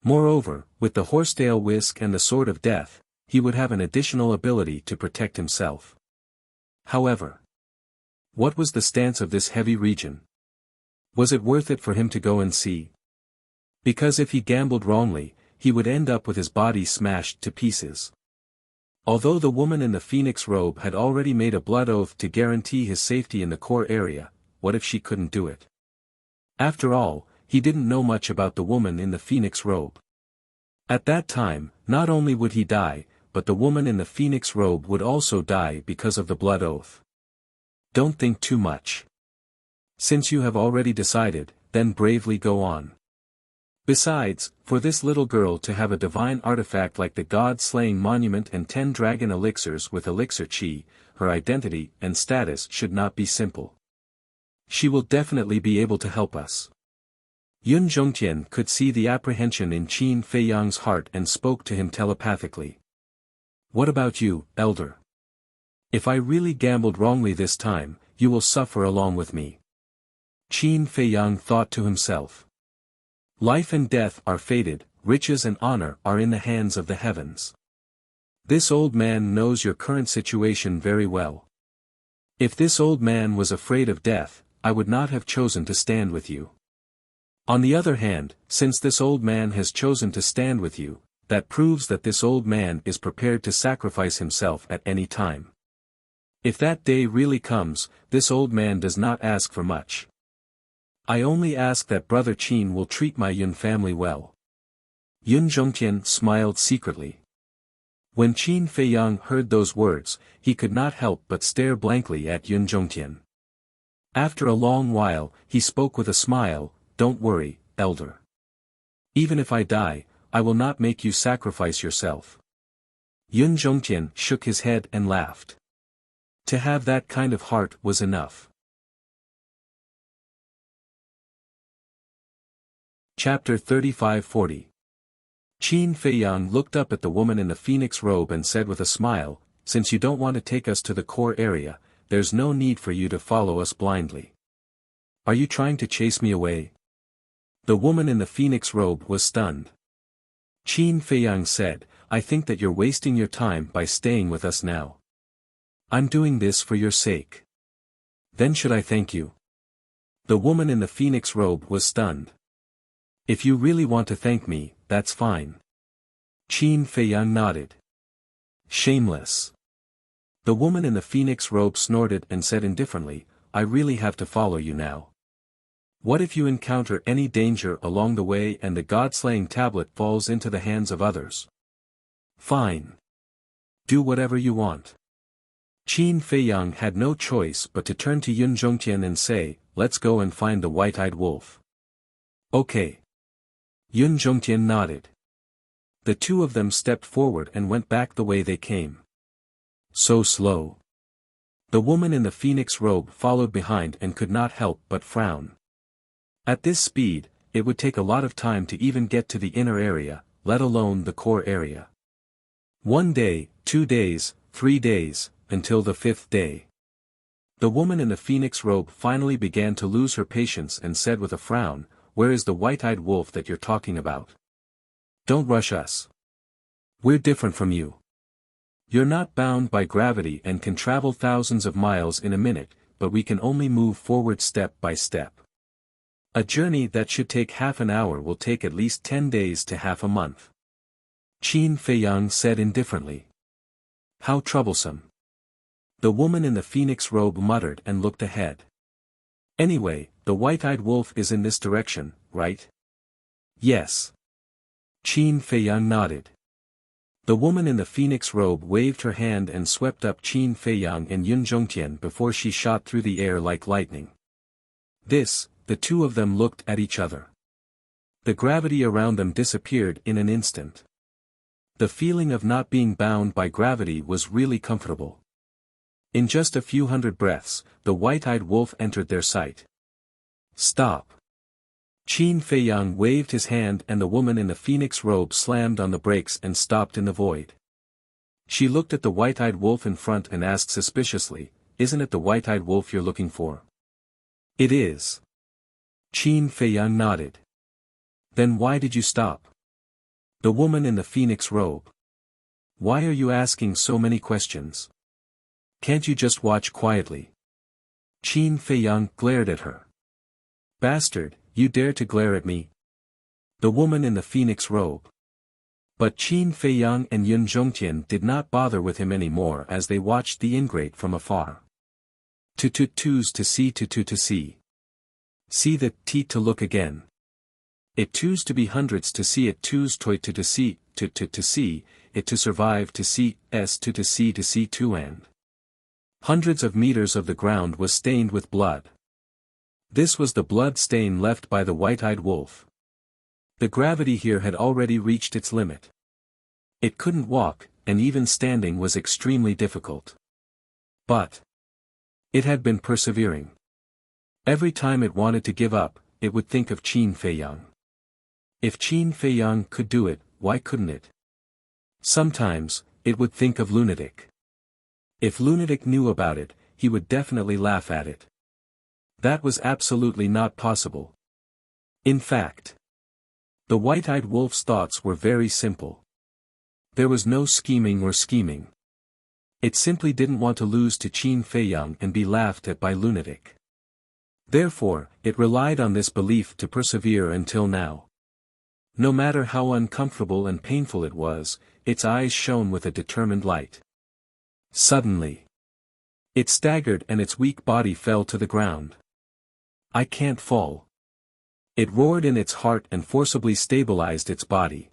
Moreover, with the horsetail whisk and the sword of death, he would have an additional ability to protect himself. However, what was the stance of this heavy region? Was it worth it for him to go and see? Because if he gambled wrongly, he would end up with his body smashed to pieces. Although the woman in the phoenix robe had already made a blood oath to guarantee his safety in the core area, what if she couldn't do it? After all, he didn't know much about the woman in the phoenix robe. At that time, not only would he die, but the woman in the phoenix robe would also die because of the blood oath. Don't think too much. Since you have already decided, then bravely go on. Besides, for this little girl to have a divine artifact like the God-slaying monument and 10 dragon elixirs with elixir chi, her identity and status should not be simple. She will definitely be able to help us. Yun Zhongtian could see the apprehension in Qin Feiyang's heart and spoke to him telepathically. What about you, elder? If I really gambled wrongly this time, you will suffer along with me. Qin Feiyang thought to himself. Life and death are fated, riches and honor are in the hands of the heavens. This old man knows your current situation very well. If this old man was afraid of death, I would not have chosen to stand with you. On the other hand, since this old man has chosen to stand with you, that proves that this old man is prepared to sacrifice himself at any time. If that day really comes, this old man does not ask for much. I only ask that Brother Qin will treat my Yun family well. Yun Zhongtian smiled secretly. When Qin Feiyang heard those words, he could not help but stare blankly at Yun Zhongtian. After a long while, he spoke with a smile, Don't worry, elder. Even if I die, I will not make you sacrifice yourself. Yun Zhongtian shook his head and laughed. To have that kind of heart was enough. Chapter 35-40. Qin Feiyang looked up at the woman in the phoenix robe and said with a smile, Since you don't want to take us to the core area, there's no need for you to follow us blindly. Are you trying to chase me away? The woman in the phoenix robe was stunned. Qin Feiyang said, I think that you're wasting your time by staying with us now. I'm doing this for your sake. Then should I thank you? The woman in the phoenix robe was stunned. If you really want to thank me, that's fine. Qin Feiyang nodded. Shameless. The woman in the phoenix robe snorted and said indifferently, I really have to follow you now. What if you encounter any danger along the way and the god-slaying tablet falls into the hands of others? Fine. Do whatever you want. Qin Feiyang had no choice but to turn to Yun Zhongtian and say, Let's go and find the white-eyed wolf. Okay. Yun Zhongtian nodded. The two of them stepped forward and went back the way they came. So slow. The woman in the phoenix robe followed behind and could not help but frown. At this speed, it would take a lot of time to even get to the inner area, let alone the core area. 1 day, 2 days, 3 days, until the 5th day. The woman in the phoenix robe finally began to lose her patience and said with a frown, Where is the white-eyed wolf that you're talking about? Don't rush us. We're different from you. You're not bound by gravity and can travel thousands of miles in a minute, but we can only move forward step by step. A journey that should take half an hour will take at least 10 days to half a month. Qin Feiyang said indifferently. How troublesome. The woman in the phoenix robe muttered and looked ahead. Anyway, the white-eyed wolf is in this direction, right? Yes. Qin Feiyang nodded. The woman in the phoenix robe waved her hand and swept up Qin Feiyang and Yun Zhongtian before she shot through the air like lightning. This the two of them looked at each other. The gravity around them disappeared in an instant. The feeling of not being bound by gravity was really comfortable. In just a few hundred breaths, the white-eyed wolf entered their sight. Stop! Qin Feiyang waved his hand and the woman in the phoenix robe slammed on the brakes and stopped in the void. She looked at the white-eyed wolf in front and asked suspiciously, "Isn't it the white-eyed wolf you're looking for?" "It is." Qin Feiyang nodded. "Then why did you stop?" "The woman in the phoenix robe. Why are you asking so many questions? Can't you just watch quietly?" Qin Feiyang glared at her. "Bastard, you dare to glare at me?" "The woman in the phoenix robe." But Qin Feiyang and Yun Zhongtian did not bother with him anymore as they watched the ingrate from afar. Twos to see to see. See the t to look again. It twos to be hundreds to see it twos toy to see, to see, it to survive to see, s to see two and. Hundreds of meters of the ground was stained with blood. This was the blood stain left by the white-eyed wolf. The gravity here had already reached its limit. It couldn't walk, and even standing was extremely difficult. But it had been persevering. Every time it wanted to give up, it would think of Qin Feiyang. If Qin Feiyang could do it, why couldn't it? Sometimes, it would think of Lunatic. If Lunatic knew about it, he would definitely laugh at it. That was absolutely not possible. In fact, the white-eyed wolf's thoughts were very simple. There was no scheming or scheming. It simply didn't want to lose to Qin Feiyang and be laughed at by Lunatic. Therefore, it relied on this belief to persevere until now. No matter how uncomfortable and painful it was, its eyes shone with a determined light. Suddenly, it staggered and its weak body fell to the ground. "I can't fall." It roared in its heart and forcibly stabilized its body.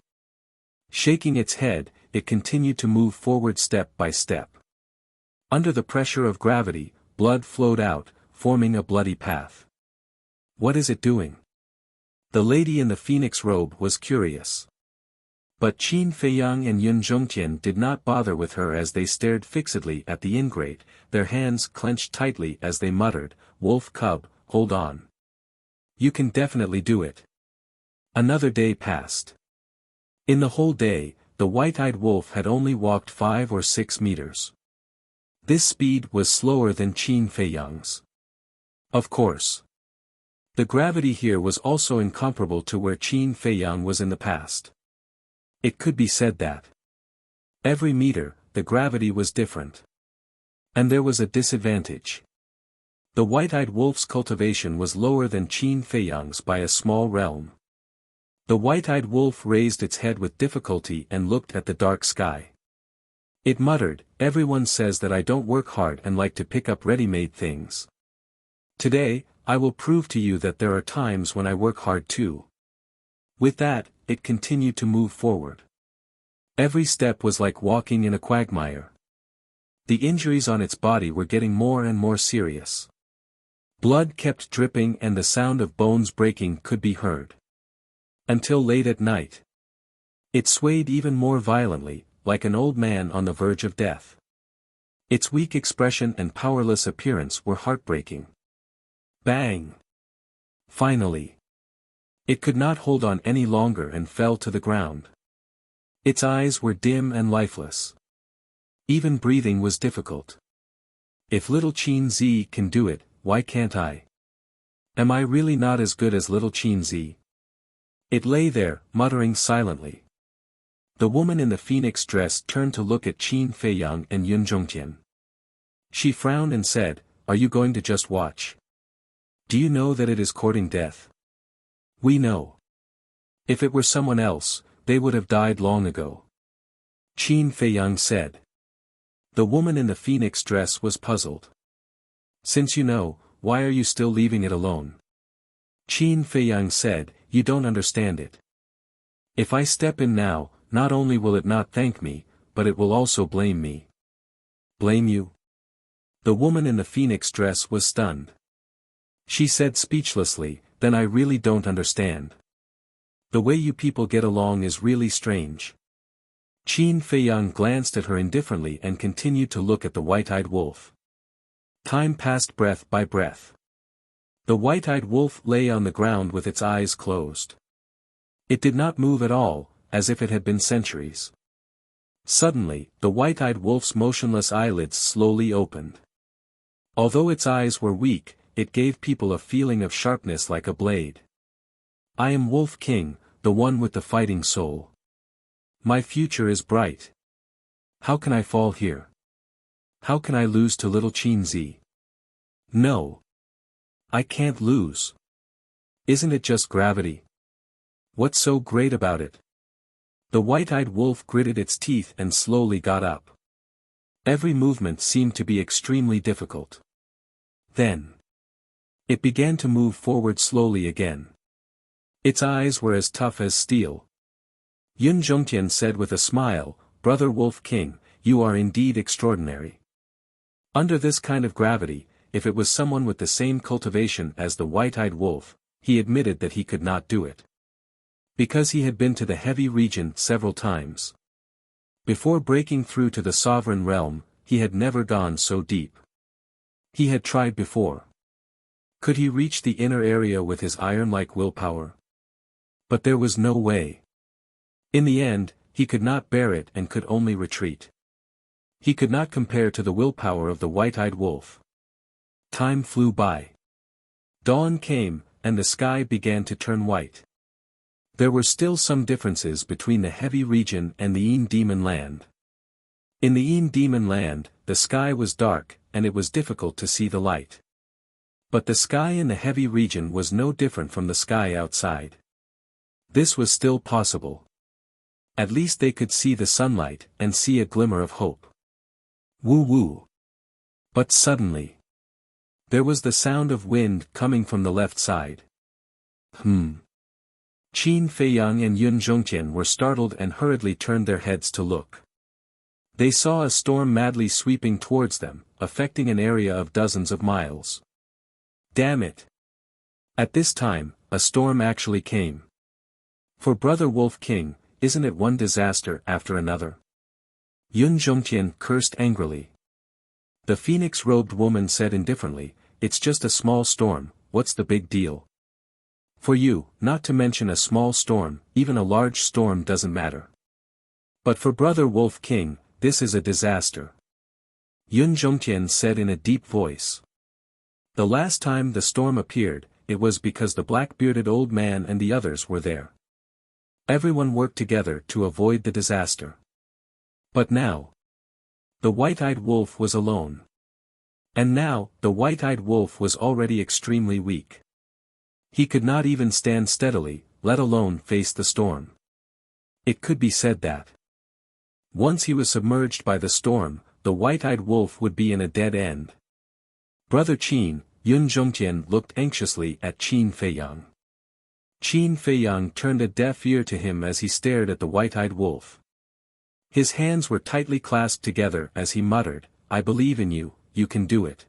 Shaking its head, it continued to move forward step by step. Under the pressure of gravity, blood flowed out, forming a bloody path. "What is it doing?" The lady in the phoenix robe was curious. But Qin Feiyang and Yun Zhongtian did not bother with her as they stared fixedly at the ingrate, their hands clenched tightly as they muttered, "Wolf cub, hold on. You can definitely do it." Another day passed. In the whole day, the white-eyed wolf had only walked 5 or 6 meters. This speed was slower than Qin Feiyang's. Of course. The gravity here was also incomparable to where Qin Feiyang was in the past. It could be said that every meter, the gravity was different. And there was a disadvantage. The white-eyed wolf's cultivation was lower than Qin Feiyang's by a small realm. The white-eyed wolf raised its head with difficulty and looked at the dark sky. It muttered, "Everyone says that I don't work hard and like to pick up ready-made things. Today, I will prove to you that there are times when I work hard too." With that, it continued to move forward. Every step was like walking in a quagmire. The injuries on its body were getting more and more serious. Blood kept dripping and the sound of bones breaking could be heard. Until late at night. It swayed even more violently, like an old man on the verge of death. Its weak expression and powerless appearance were heartbreaking. Bang! Finally. It could not hold on any longer and fell to the ground. Its eyes were dim and lifeless. Even breathing was difficult. If little Qin Zi can do it, why can't I? Am I really not as good as little Qin Zi? It lay there, muttering silently. The woman in the phoenix dress turned to look at Qin Feiyang and Yun Zhongtian. She frowned and said, "Are you going to just watch? Do you know that it is courting death?" "We know. If it were someone else, they would have died long ago," Qin Feiyang said. The woman in the phoenix dress was puzzled. "Since you know, why are you still leaving it alone?" Qin Feiyang said, "You don't understand it. If I step in now, not only will it not thank me, but it will also blame me." "Blame you?" The woman in the phoenix dress was stunned. She said speechlessly, then I really don't understand. The way you people get along is really strange. Qin Feiyang glanced at her indifferently and continued to look at the white-eyed wolf. Time passed breath by breath. The white-eyed wolf lay on the ground with its eyes closed. It did not move at all, as if it had been centuries. Suddenly, the white-eyed wolf's motionless eyelids slowly opened. Although its eyes were weak, it gave people a feeling of sharpness like a blade. I am Wolf King, the one with the fighting soul. My future is bright. How can I fall here? How can I lose to little Qin Zi? No. I can't lose. Isn't it just gravity? What's so great about it? The white-eyed wolf gritted its teeth and slowly got up. Every movement seemed to be extremely difficult. Then, it began to move forward slowly again. Its eyes were as tough as steel. Yun Zhongtian said with a smile, Brother Wolf King, you are indeed extraordinary. Under this kind of gravity, if it was someone with the same cultivation as the white-eyed wolf, he admitted that he could not do it. Because he had been to the heavy region several times. Before breaking through to the sovereign realm, he had never gone so deep. He had tried before. Could he reach the inner area with his iron-like willpower? But there was no way. In the end, he could not bear it and could only retreat. He could not compare to the willpower of the white-eyed wolf. Time flew by. Dawn came, and the sky began to turn white. There were still some differences between the heavy region and the Yin Demon Land. In the Yin Demon Land, the sky was dark, and it was difficult to see the light. But the sky in the heavy region was no different from the sky outside. This was still possible. At least they could see the sunlight and see a glimmer of hope. Woo-woo. But suddenly, there was the sound of wind coming from the left side. Qin Feiyang and Yun Zhongtian were startled and hurriedly turned their heads to look. They saw a storm madly sweeping towards them, affecting an area of dozens of miles. Damn it! At this time, a storm actually came. For Brother Wolf King, isn't it one disaster after another? Yun Zhongtian cursed angrily. The phoenix-robed woman said indifferently, it's just a small storm, what's the big deal? For you, not to mention a small storm, even a large storm doesn't matter. But for Brother Wolf King, this is a disaster. Yun Zhongtian said in a deep voice. The last time the storm appeared, it was because the black-bearded old man and the others were there. Everyone worked together to avoid the disaster. But now, the white-eyed wolf was alone. And now, the white-eyed wolf was already extremely weak. He could not even stand steadily, let alone face the storm. It could be said that once he was submerged by the storm, the white-eyed wolf would be in a dead end. Brother Qin, Yun Zhongtian looked anxiously at Qin Feiyang. Qin Feiyang turned a deaf ear to him as he stared at the white-eyed wolf. His hands were tightly clasped together as he muttered, I believe in you, you can do it.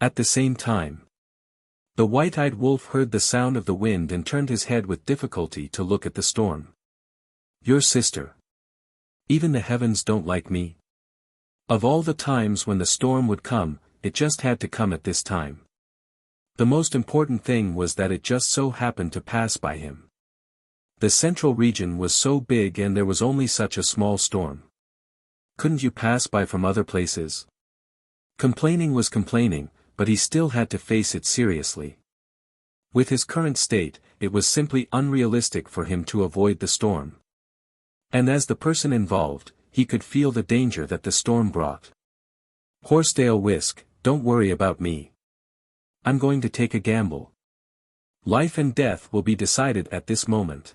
At the same time, the white-eyed wolf heard the sound of the wind and turned his head with difficulty to look at the storm. Your sister. Even the heavens don't like me. Of all the times when the storm would come, it just had to come at this time. The most important thing was that it just so happened to pass by him. The central region was so big and there was only such a small storm. Couldn't you pass by from other places? Complaining was complaining, but he still had to face it seriously. With his current state, it was simply unrealistic for him to avoid the storm. And as the person involved, he could feel the danger that the storm brought. Horsedale Whisk, don't worry about me. I'm going to take a gamble. Life and death will be decided at this moment.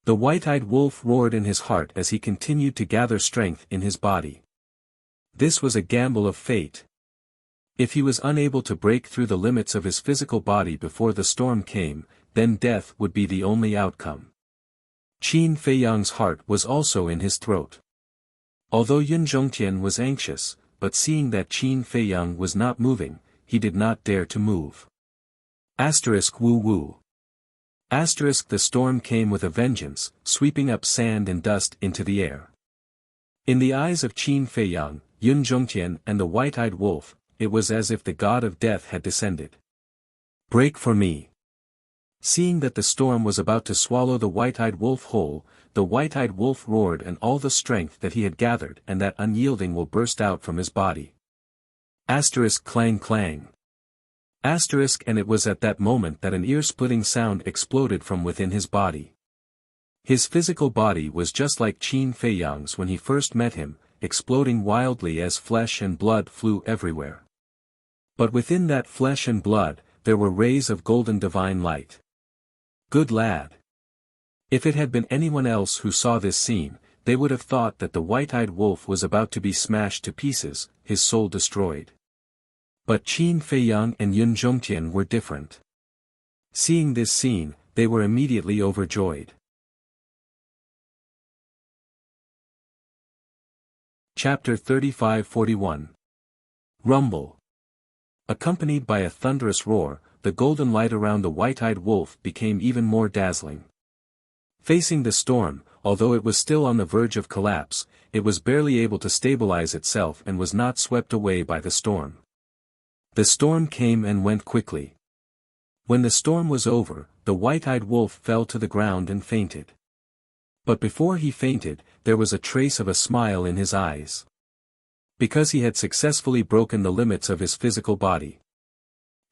The white-eyed wolf roared in his heart as he continued to gather strength in his body. This was a gamble of fate. If he was unable to break through the limits of his physical body before the storm came, then death would be the only outcome. Qin Feiyang's heart was also in his throat. Although Yun Zhongtian was anxious, but seeing that Qin Feiyang was not moving, he did not dare to move. Woo woo. The storm came with a vengeance, sweeping up sand and dust into the air. In the eyes of Qin Feiyang, Yun Zhongtian and the white-eyed wolf, it was as if the god of death had descended. Break for me. Seeing that the storm was about to swallow the white-eyed wolf whole, the white-eyed wolf roared, and all the strength that he had gathered and that unyielding will burst out from his body. Clang clang. And it was at that moment that an ear-splitting sound exploded from within his body. His physical body was just like Qin Feiyang's when he first met him, exploding wildly as flesh and blood flew everywhere. But within that flesh and blood, there were rays of golden divine light. Good lad. If it had been anyone else who saw this scene, they would have thought that the white-eyed wolf was about to be smashed to pieces, his soul destroyed. But Qin Feiyang and Yun Zhongtian were different. Seeing this scene, they were immediately overjoyed. Chapter 35-41. Rumble. Accompanied by a thunderous roar, the golden light around the white-eyed wolf became even more dazzling. Facing the storm, although it was still on the verge of collapse, it was barely able to stabilize itself and was not swept away by the storm. The storm came and went quickly. When the storm was over, the white-eyed wolf fell to the ground and fainted. But before he fainted, there was a trace of a smile in his eyes. Because he had successfully broken the limits of his physical body.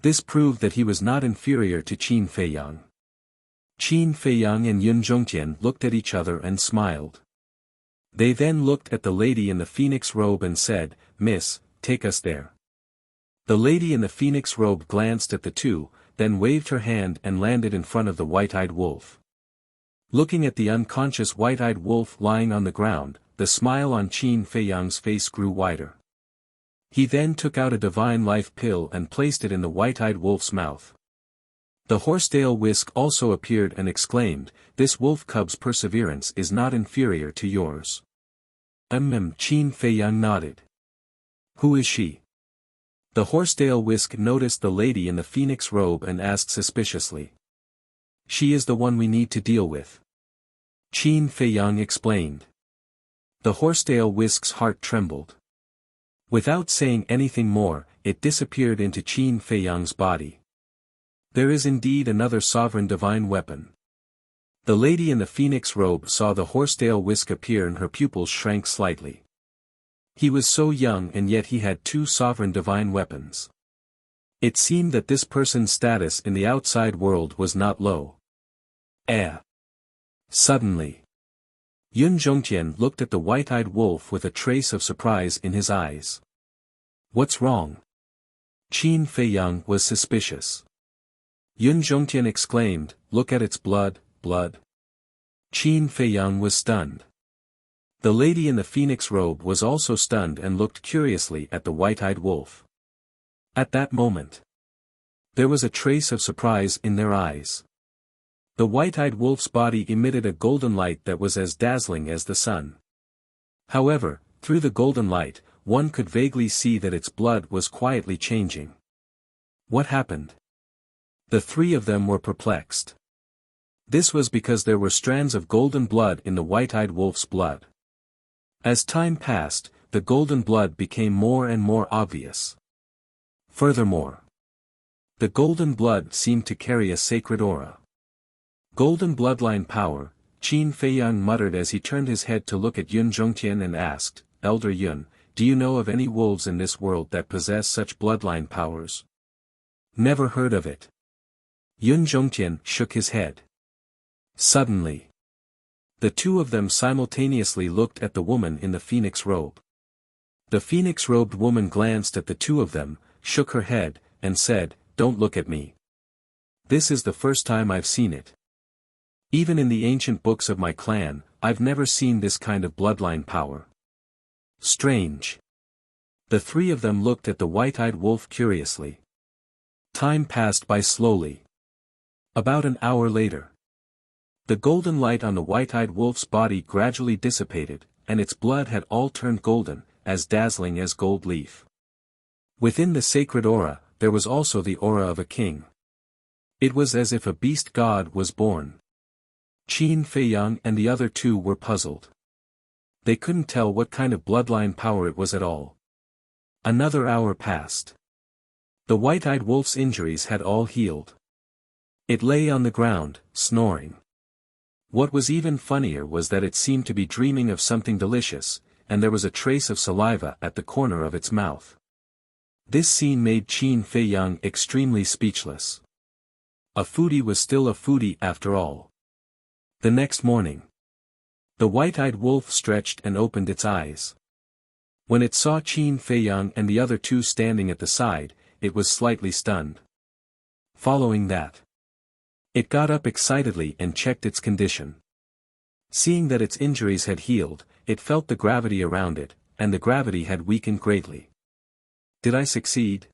This proved that he was not inferior to Qin Feiyang. Qin Feiyang and Yun Zhongtian looked at each other and smiled. They then looked at the lady in the phoenix robe and said, "Miss, take us there." The lady in the phoenix robe glanced at the two, then waved her hand and landed in front of the white-eyed wolf. Looking at the unconscious white-eyed wolf lying on the ground, the smile on Qin Feiyang's face grew wider. He then took out a divine life pill and placed it in the white-eyed wolf's mouth. The horsetail whisk also appeared and exclaimed, "This wolf cub's perseverance is not inferior to yours." Qin Feiyang nodded. "Who is she?" The horsetail whisk noticed the lady in the phoenix robe and asked suspiciously. "She is the one we need to deal with," Qin Feiyang explained. The horsetail whisk's heart trembled. Without saying anything more, it disappeared into Qin Feiyang's body. There is indeed another sovereign divine weapon. The lady in the phoenix robe saw the horsetail whisk appear and her pupils shrank slightly. He was so young and yet he had two sovereign divine weapons. It seemed that this person's status in the outside world was not low. Suddenly, Yun Zhongtian looked at the white-eyed wolf with a trace of surprise in his eyes. "What's wrong?" Qin Feiyang was suspicious. Yun Zhongtian exclaimed, "Look at its blood, blood." Qin Feiyang was stunned. The lady in the phoenix robe was also stunned and looked curiously at the white-eyed wolf. At that moment, there was a trace of surprise in their eyes. The white-eyed wolf's body emitted a golden light that was as dazzling as the sun. However, through the golden light, one could vaguely see that its blood was quietly changing. What happened? The three of them were perplexed. This was because there were strands of golden blood in the white-eyed wolf's blood. As time passed, the golden blood became more and more obvious. Furthermore, the golden blood seemed to carry a sacred aura. Golden bloodline power, Qin Feiyang muttered as he turned his head to look at Yun Zhongtian and asked, "Elder Yun, do you know of any wolves in this world that possess such bloodline powers?" "Never heard of it." Yun Zhongtian shook his head. Suddenly, the two of them simultaneously looked at the woman in the phoenix robe. The phoenix-robed woman glanced at the two of them, shook her head, and said, "Don't look at me. This is the first time I've seen it. Even in the ancient books of my clan, I've never seen this kind of bloodline power. Strange." The three of them looked at the white-eyed wolf curiously. Time passed by slowly. About an hour later, the golden light on the white-eyed wolf's body gradually dissipated, and its blood had all turned golden, as dazzling as gold leaf. Within the sacred aura, there was also the aura of a king. It was as if a beast god was born. Qin Feiyang and the other two were puzzled. They couldn't tell what kind of bloodline power it was at all. Another hour passed. The white-eyed wolf's injuries had all healed. It lay on the ground, snoring. What was even funnier was that it seemed to be dreaming of something delicious, and there was a trace of saliva at the corner of its mouth. This scene made Qin Feiyang extremely speechless. A foodie was still a foodie after all. The next morning, the white-eyed wolf stretched and opened its eyes. When it saw Qin Feiyang and the other two standing at the side, it was slightly stunned. Following that, it got up excitedly and checked its condition. Seeing that its injuries had healed, it felt the gravity around it, and the gravity had weakened greatly. Did I succeed?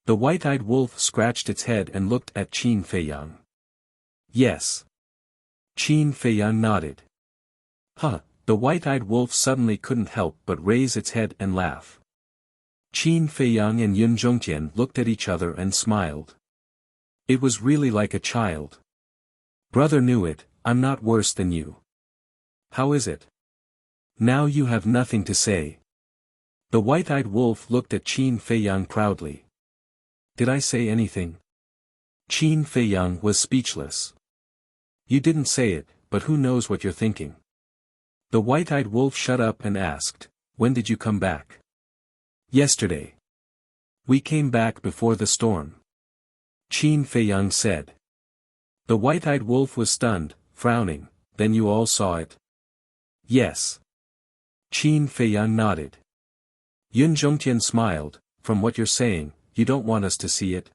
The white-eyed wolf scratched its head and looked at Qin Feiyang. Yes. Qin Feiyang nodded. Huh, the white-eyed wolf suddenly couldn't help but raise its head and laugh. Qin Feiyang and Yun Zhongtian looked at each other and smiled. It was really like a child. Brother knew it, I'm not worse than you. How is it? Now you have nothing to say. The white-eyed wolf looked at Qin Feiyang proudly. Did I say anything? Qin Feiyang was speechless. You didn't say it, but who knows what you're thinking. The white-eyed wolf shut up and asked, when did you come back? Yesterday. We came back before the storm. Qin Feiyang said. The white-eyed wolf was stunned, frowning, then you all saw it? Yes. Qin Feiyang nodded. Yun Zhongtian smiled, from what you're saying, you don't want us to see it?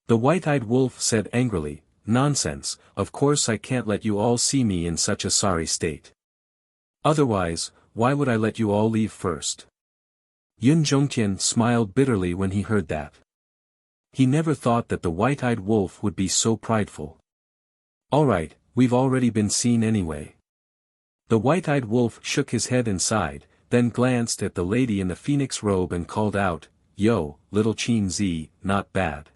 The white-eyed wolf said angrily, nonsense, of course I can't let you all see me in such a sorry state. Otherwise, why would I let you all leave first? Yun Zhongtian smiled bitterly when he heard that. He never thought that the white-eyed wolf would be so prideful. Alright, we've already been seen anyway. The white-eyed wolf shook his head and sighed, then glanced at the lady in the phoenix robe and called out, Yo, little Qin Z, not bad.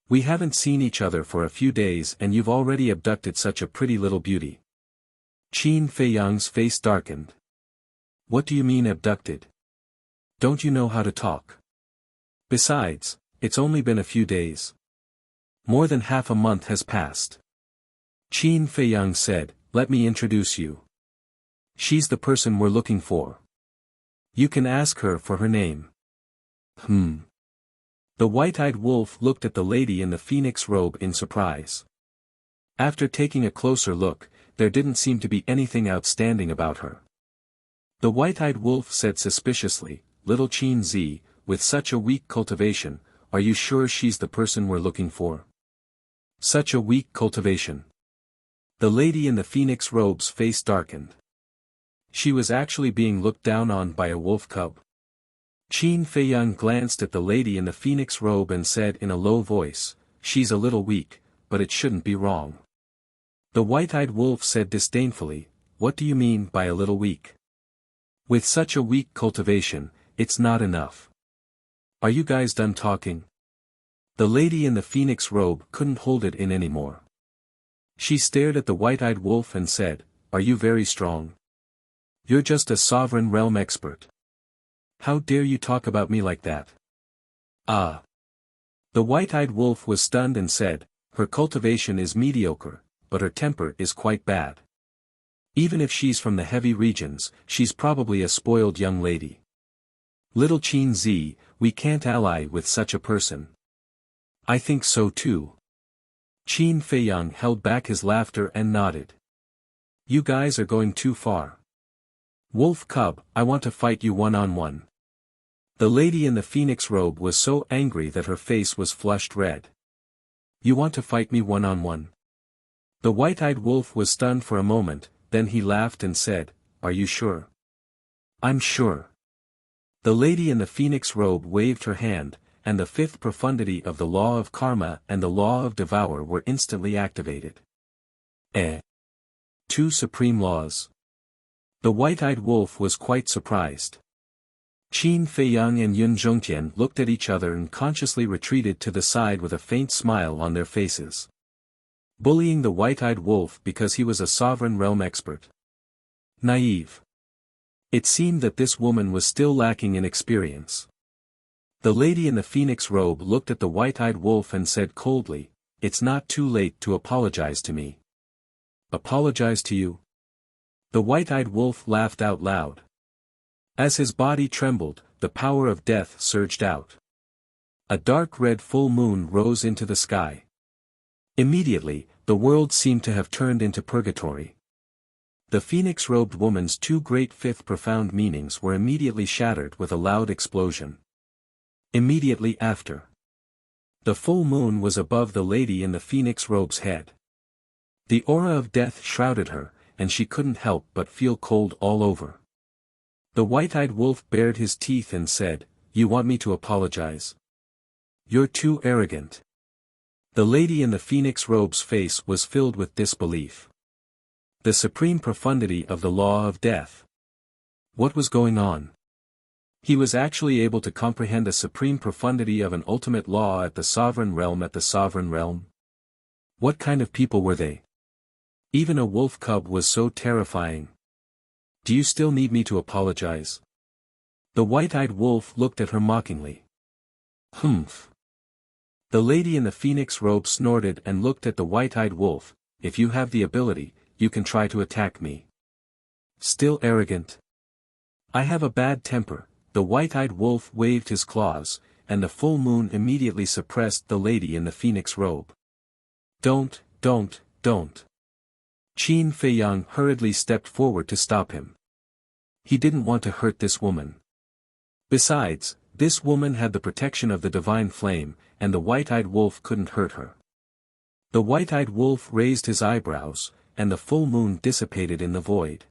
We haven't seen each other for a few days and you've already abducted such a pretty little beauty. Qin Feiyang's face darkened. What do you mean abducted? Don't you know how to talk? Besides, it's only been a few days. More than half a month has passed. Qin Feiyang said, let me introduce you. She's the person we're looking for. You can ask her for her name. The white-eyed wolf looked at the lady in the phoenix robe in surprise. After taking a closer look, there didn't seem to be anything outstanding about her. The white-eyed wolf said suspiciously, little Qin Z, with such a weak cultivation, are you sure she's the person we're looking for? Such a weak cultivation. The lady in the phoenix robe's face darkened. She was actually being looked down on by a wolf cub. Qin Feiyang glanced at the lady in the phoenix robe and said in a low voice, she's a little weak, but it shouldn't be wrong. The white-eyed wolf said disdainfully, what do you mean by a little weak? With such a weak cultivation, it's not enough. Are you guys done talking? The lady in the phoenix robe couldn't hold it in anymore. She stared at the white-eyed wolf and said, are you very strong? You're just a sovereign realm expert. How dare you talk about me like that? Ah. The white-eyed wolf was stunned and said, her cultivation is mediocre, but her temper is quite bad. Even if she's from the heavy regions, she's probably a spoiled young lady. Little Qin Z, we can't ally with such a person. I think so too. Qin Feiyang held back his laughter and nodded. You guys are going too far. Wolf cub, I want to fight you one-on-one. The lady in the phoenix robe was so angry that her face was flushed red. You want to fight me one-on-one? The white-eyed wolf was stunned for a moment, then he laughed and said, are you sure? I'm sure. The lady in the phoenix robe waved her hand, and the fifth profundity of the law of karma and the law of devour were instantly activated. Two supreme laws. The white-eyed wolf was quite surprised. Qin Feiyang and Yun Zhongtian looked at each other and consciously retreated to the side with a faint smile on their faces. Bullying the white-eyed wolf because he was a sovereign realm expert. Naive. It seemed that this woman was still lacking in experience. The lady in the phoenix robe looked at the white-eyed wolf and said coldly, "It's not too late to apologize to me." "Apologize to you?" The white-eyed wolf laughed out loud. As his body trembled, the power of death surged out. A dark red full moon rose into the sky. Immediately, the world seemed to have turned into purgatory. The phoenix-robed woman's two great fifth profound meanings were immediately shattered with a loud explosion. Immediately after, the full moon was above the lady in the phoenix robe's head. The aura of death shrouded her, and she couldn't help but feel cold all over. The white-eyed wolf bared his teeth and said, "You want me to apologize? You're too arrogant." The lady in the phoenix robe's face was filled with disbelief. The supreme profundity of the law of death. What was going on? He was actually able to comprehend the supreme profundity of an ultimate law at the sovereign realm. What kind of people were they? Even a wolf cub was so terrifying. "Do you still need me to apologize?" The white-eyed wolf looked at her mockingly. "Humph." The lady in the phoenix robe snorted and looked at the white-eyed wolf. "If you have the ability, you can try to attack me." "Still arrogant?" "I have a bad temper." The white-eyed wolf waved his claws, and the full moon immediately suppressed the lady in the phoenix robe. Don't. Qin Feiyang hurriedly stepped forward to stop him. He didn't want to hurt this woman. Besides, this woman had the protection of the divine flame, and the white-eyed wolf couldn't hurt her. The white-eyed wolf raised his eyebrows, and the full moon dissipated in the void.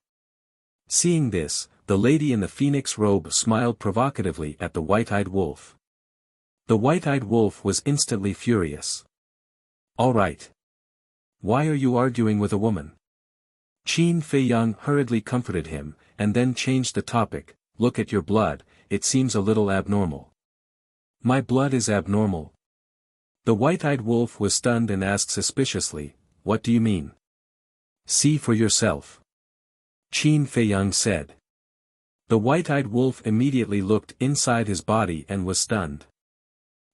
Seeing this, the lady in the phoenix robe smiled provocatively at the white-eyed wolf. The white-eyed wolf was instantly furious. "All right. Why are you arguing with a woman?" Qin Feiyang hurriedly comforted him, and then changed the topic. "Look at your blood, it seems a little abnormal." "My blood is abnormal?" The white-eyed wolf was stunned and asked suspiciously, "What do you mean?" "See for yourself," Qin Feiyang said. The white-eyed wolf immediately looked inside his body and was stunned.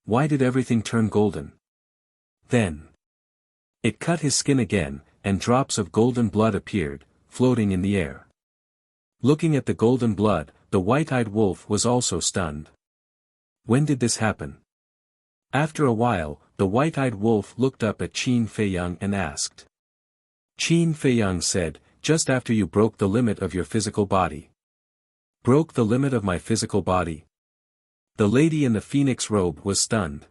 Why did everything turn golden? Then it cut his skin again, and drops of golden blood appeared, floating in the air. Looking at the golden blood, the white-eyed wolf was also stunned. When did this happen? After a while, the white-eyed wolf looked up at Qin Feiyang and asked. Qin Feiyang said, "Just after you broke the limit of your physical body." "Broke the limit of my physical body?" The lady in the phoenix robe was stunned.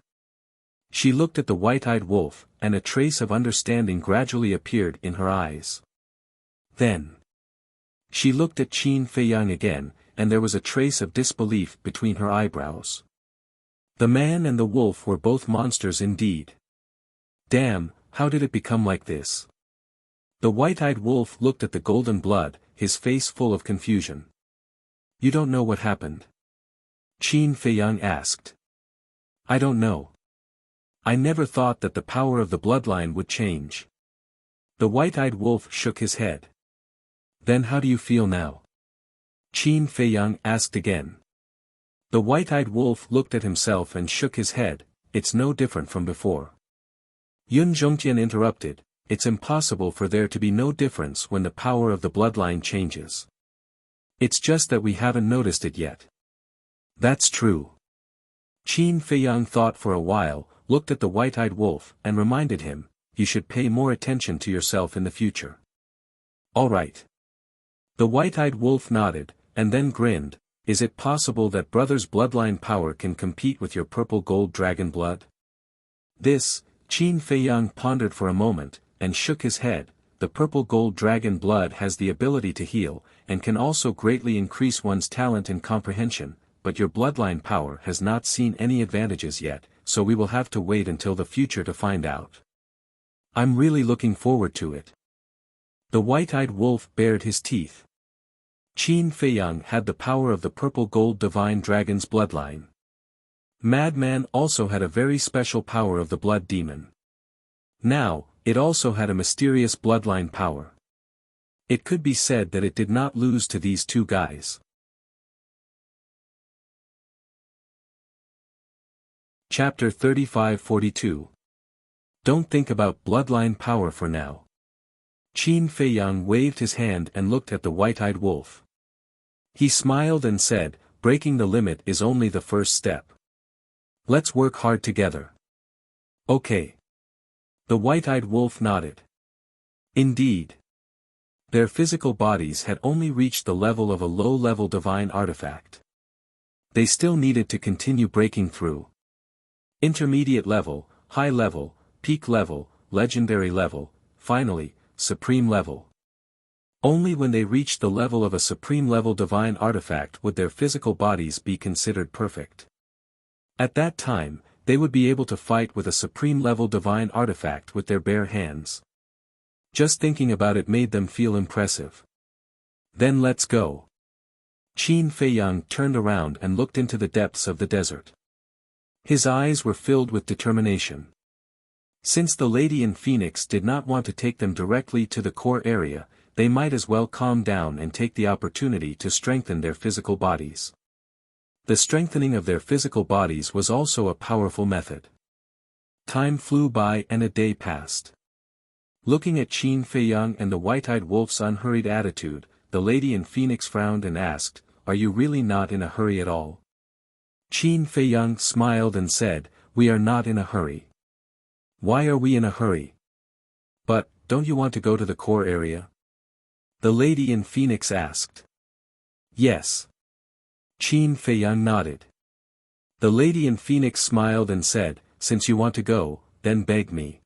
She looked at the white-eyed wolf, and a trace of understanding gradually appeared in her eyes. Then she looked at Qin Feiyang again, and there was a trace of disbelief between her eyebrows. The man and the wolf were both monsters indeed. Damn, how did it become like this? The white-eyed wolf looked at the golden blood, his face full of confusion. "You don't know what happened?" Qin Feiyang asked. "I don't know. I never thought that the power of the bloodline would change." The white-eyed wolf shook his head. "Then how do you feel now?" Qin Feiyang asked again. The white-eyed wolf looked at himself and shook his head. "It's no different from before." Yun Zhongtian interrupted, "It's impossible for there to be no difference when the power of the bloodline changes. It's just that we haven't noticed it yet." "That's true." Qin Feiyang thought for a while, looked at the white-eyed wolf, and reminded him, "You should pay more attention to yourself in the future." "All right." The white-eyed wolf nodded, and then grinned. "Is it possible that brother's bloodline power can compete with your purple gold dragon blood?" This, Qin Feiyang pondered for a moment, and shook his head. "The purple gold dragon blood has the ability to heal, and can also greatly increase one's talent and comprehension, but your bloodline power has not seen any advantages yet, so we will have to wait until the future to find out." "I'm really looking forward to it." The white-eyed wolf bared his teeth. Qin Feiyang had the power of the purple gold divine dragon's bloodline. Madman also had a very special power of the blood demon. Now, it also had a mysterious bloodline power. It could be said that it did not lose to these two guys. Chapter 35-42. Don't think about bloodline power for now. Qin Feiyang waved his hand and looked at the white-eyed wolf. He smiled and said, breaking the limit is only the first step. Let's work hard together. Okay. The white-eyed wolf nodded. Indeed. Their physical bodies had only reached the level of a low-level divine artifact. They still needed to continue breaking through. Intermediate level, high level, peak level, legendary level, finally, supreme level. Only when they reached the level of a supreme level divine artifact would their physical bodies be considered perfect. At that time, they would be able to fight with a supreme level divine artifact with their bare hands. Just thinking about it made them feel impressive. Then let's go. Qin Feiyang turned around and looked into the depths of the desert. His eyes were filled with determination. Since the lady in Phoenix did not want to take them directly to the core area, they might as well calm down and take the opportunity to strengthen their physical bodies. The strengthening of their physical bodies was also a powerful method. Time flew by and a day passed. Looking at Qin Feiyang and the white-eyed wolf's unhurried attitude, the lady in Phoenix frowned and asked, "Are you really not in a hurry at all?" Qin Feiyang smiled and said, "We are not in a hurry." "Why are we in a hurry?" "But, don't you want to go to the core area?" the lady in Phoenix asked. "Yes." Qin Feiyang nodded. The lady in Phoenix smiled and said, "Since you want to go, then beg me.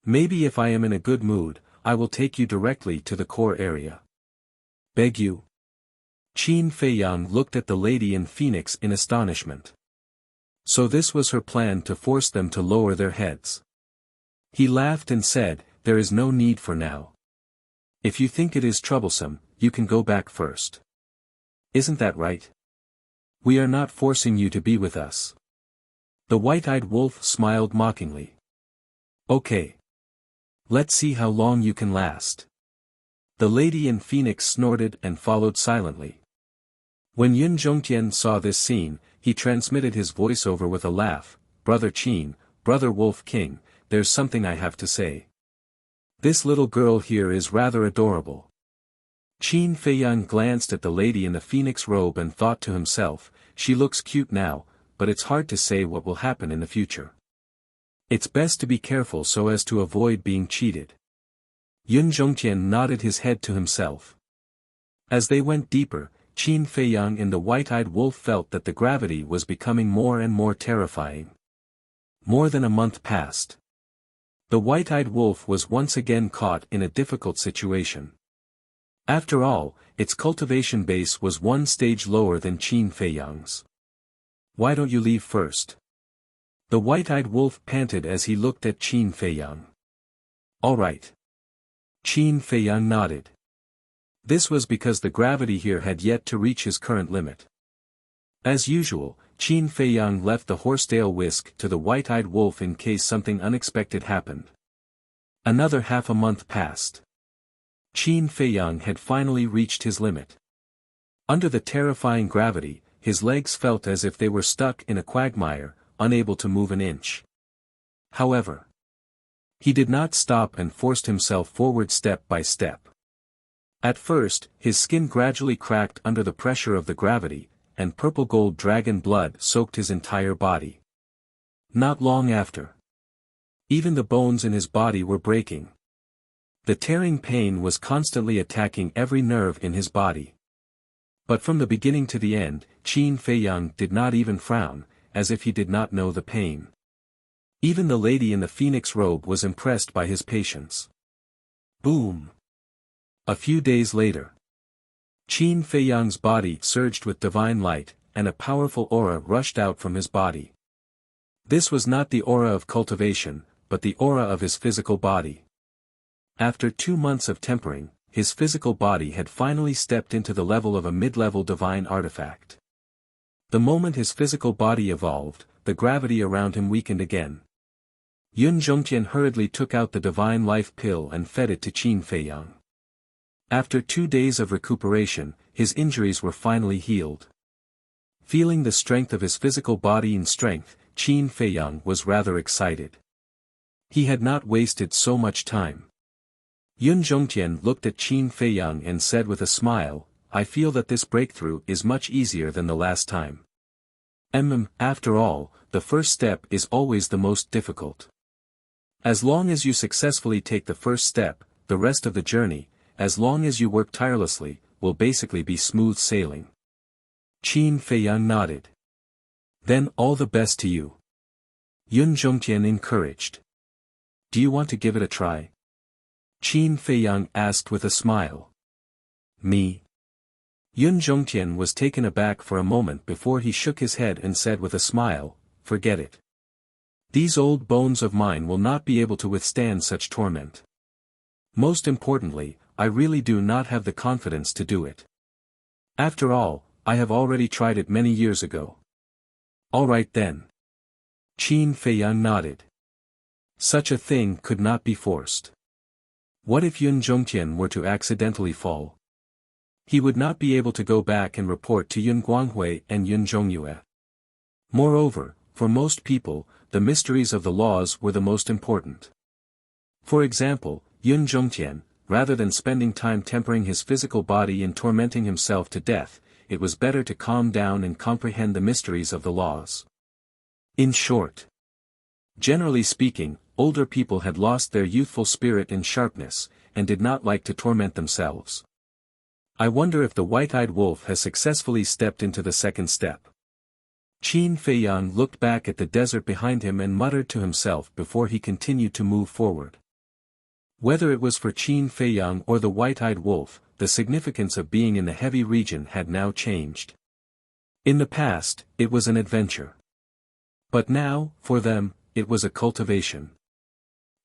Maybe if I am in a good mood, I will take you directly to the core area." "Beg you?" Qin Feiyang looked at the lady in Phoenix in astonishment. So this was her plan to force them to lower their heads. He laughed and said, "There is no need for now. If you think it is troublesome, you can go back first. Isn't that right? We are not forcing you to be with us." The white-eyed wolf smiled mockingly. "Okay. Let's see how long you can last." The lady in Phoenix snorted and followed silently. When Yun Zhongtian saw this scene, he transmitted his voiceover with a laugh, "Brother Qin, Brother Wolf King, there's something I have to say. This little girl here is rather adorable." Qin Feiyang glanced at the lady in the phoenix robe and thought to himself, "She looks cute now, but it's hard to say what will happen in the future. It's best to be careful so as to avoid being cheated." Yun Zhongtian nodded his head to himself. As they went deeper, Qin Feiyang and the white-eyed wolf felt that the gravity was becoming more and more terrifying. More than a month passed. The white-eyed wolf was once again caught in a difficult situation. After all, its cultivation base was one stage lower than Qin Feiyang's. "Why don't you leave first?" the white-eyed wolf panted as he looked at Qin Feiyang. "All right." Qin Feiyang nodded. This was because the gravity here had yet to reach his current limit. As usual, Qin Feiyang left the horsetail whisk to the white-eyed wolf in case something unexpected happened. Another half a month passed. Qin Feiyang had finally reached his limit. Under the terrifying gravity, his legs felt as if they were stuck in a quagmire, unable to move an inch. However, he did not stop and forced himself forward step by step. At first, his skin gradually cracked under the pressure of the gravity, and purple gold dragon blood soaked his entire body. Not long after, even the bones in his body were breaking. The tearing pain was constantly attacking every nerve in his body. But from the beginning to the end, Qin Feiyang did not even frown, as if he did not know the pain. Even the lady in the phoenix robe was impressed by his patience. Boom! A few days later, Qin Feiyang's body surged with divine light, and a powerful aura rushed out from his body. This was not the aura of cultivation, but the aura of his physical body. After 2 months of tempering, his physical body had finally stepped into the level of a mid-level divine artifact. The moment his physical body evolved, the gravity around him weakened again. Yun Zhongtian hurriedly took out the divine life pill and fed it to Qin Feiyang. After 2 days of recuperation, his injuries were finally healed. Feeling the strength of his physical body and strength, Qin Feiyang was rather excited. He had not wasted so much time. Yun Zhongtian looked at Qin Feiyang and said with a smile, "I feel that this breakthrough is much easier than the last time. After all, the first step is always the most difficult. As long as you successfully take the first step, the rest of the journey, as long as you work tirelessly, will basically be smooth sailing." Qin Feiyang nodded. "Then all the best to you." Yun Zhongtian encouraged. "Do you want to give it a try?" Qin Feiyang asked with a smile. "Me?" Yun Zhongtian was taken aback for a moment before he shook his head and said with a smile, "Forget it. These old bones of mine will not be able to withstand such torment. Most importantly, I really do not have the confidence to do it. After all, I have already tried it many years ago." "All right then." Qin Feiyang nodded. Such a thing could not be forced. What if Yun Zhongtian were to accidentally fall? He would not be able to go back and report to Yun Guanghui and Yun Zhongyue. Moreover, for most people, the mysteries of the laws were the most important. For example, Yun Zhongtian, rather than spending time tempering his physical body and tormenting himself to death, it was better to calm down and comprehend the mysteries of the laws. In short, generally speaking, older people had lost their youthful spirit and sharpness, and did not like to torment themselves. I wonder if the white-eyed wolf has successfully stepped into the second step. Qin Feiyang looked back at the desert behind him and muttered to himself before he continued to move forward. Whether it was for Qin Feiyang or the white-eyed wolf, the significance of being in the heavy region had now changed. In the past, it was an adventure. But now, for them, it was a cultivation.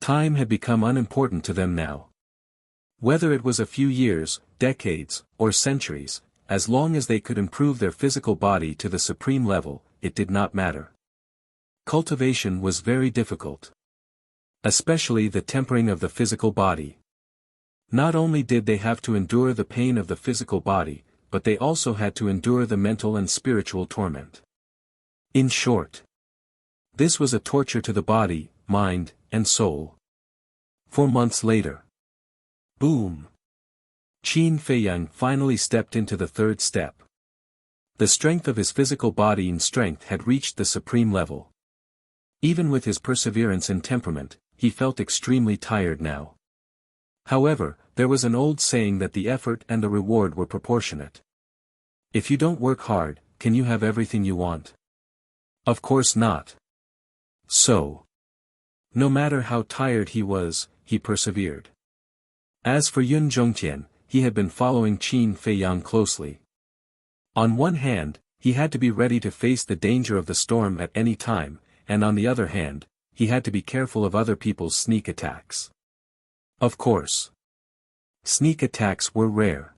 Time had become unimportant to them now. Whether it was a few years, decades, or centuries, as long as they could improve their physical body to the supreme level, it did not matter. Cultivation was very difficult. Especially the tempering of the physical body. Not only did they have to endure the pain of the physical body, but they also had to endure the mental and spiritual torment. In short, this was a torture to the body, mind, and soul. 4 months later. Boom! Qin Feiyang finally stepped into the third step. The strength of his physical body and strength had reached the supreme level. Even with his perseverance and temperament, he felt extremely tired now. However, there was an old saying that the effort and the reward were proportionate. If you don't work hard, can you have everything you want? Of course not. So, no matter how tired he was, he persevered. As for Yun Zhongtian, he had been following Qin Feiyang closely. On one hand, he had to be ready to face the danger of the storm at any time, and on the other hand, he had to be careful of other people's sneak attacks. Of course, sneak attacks were rare.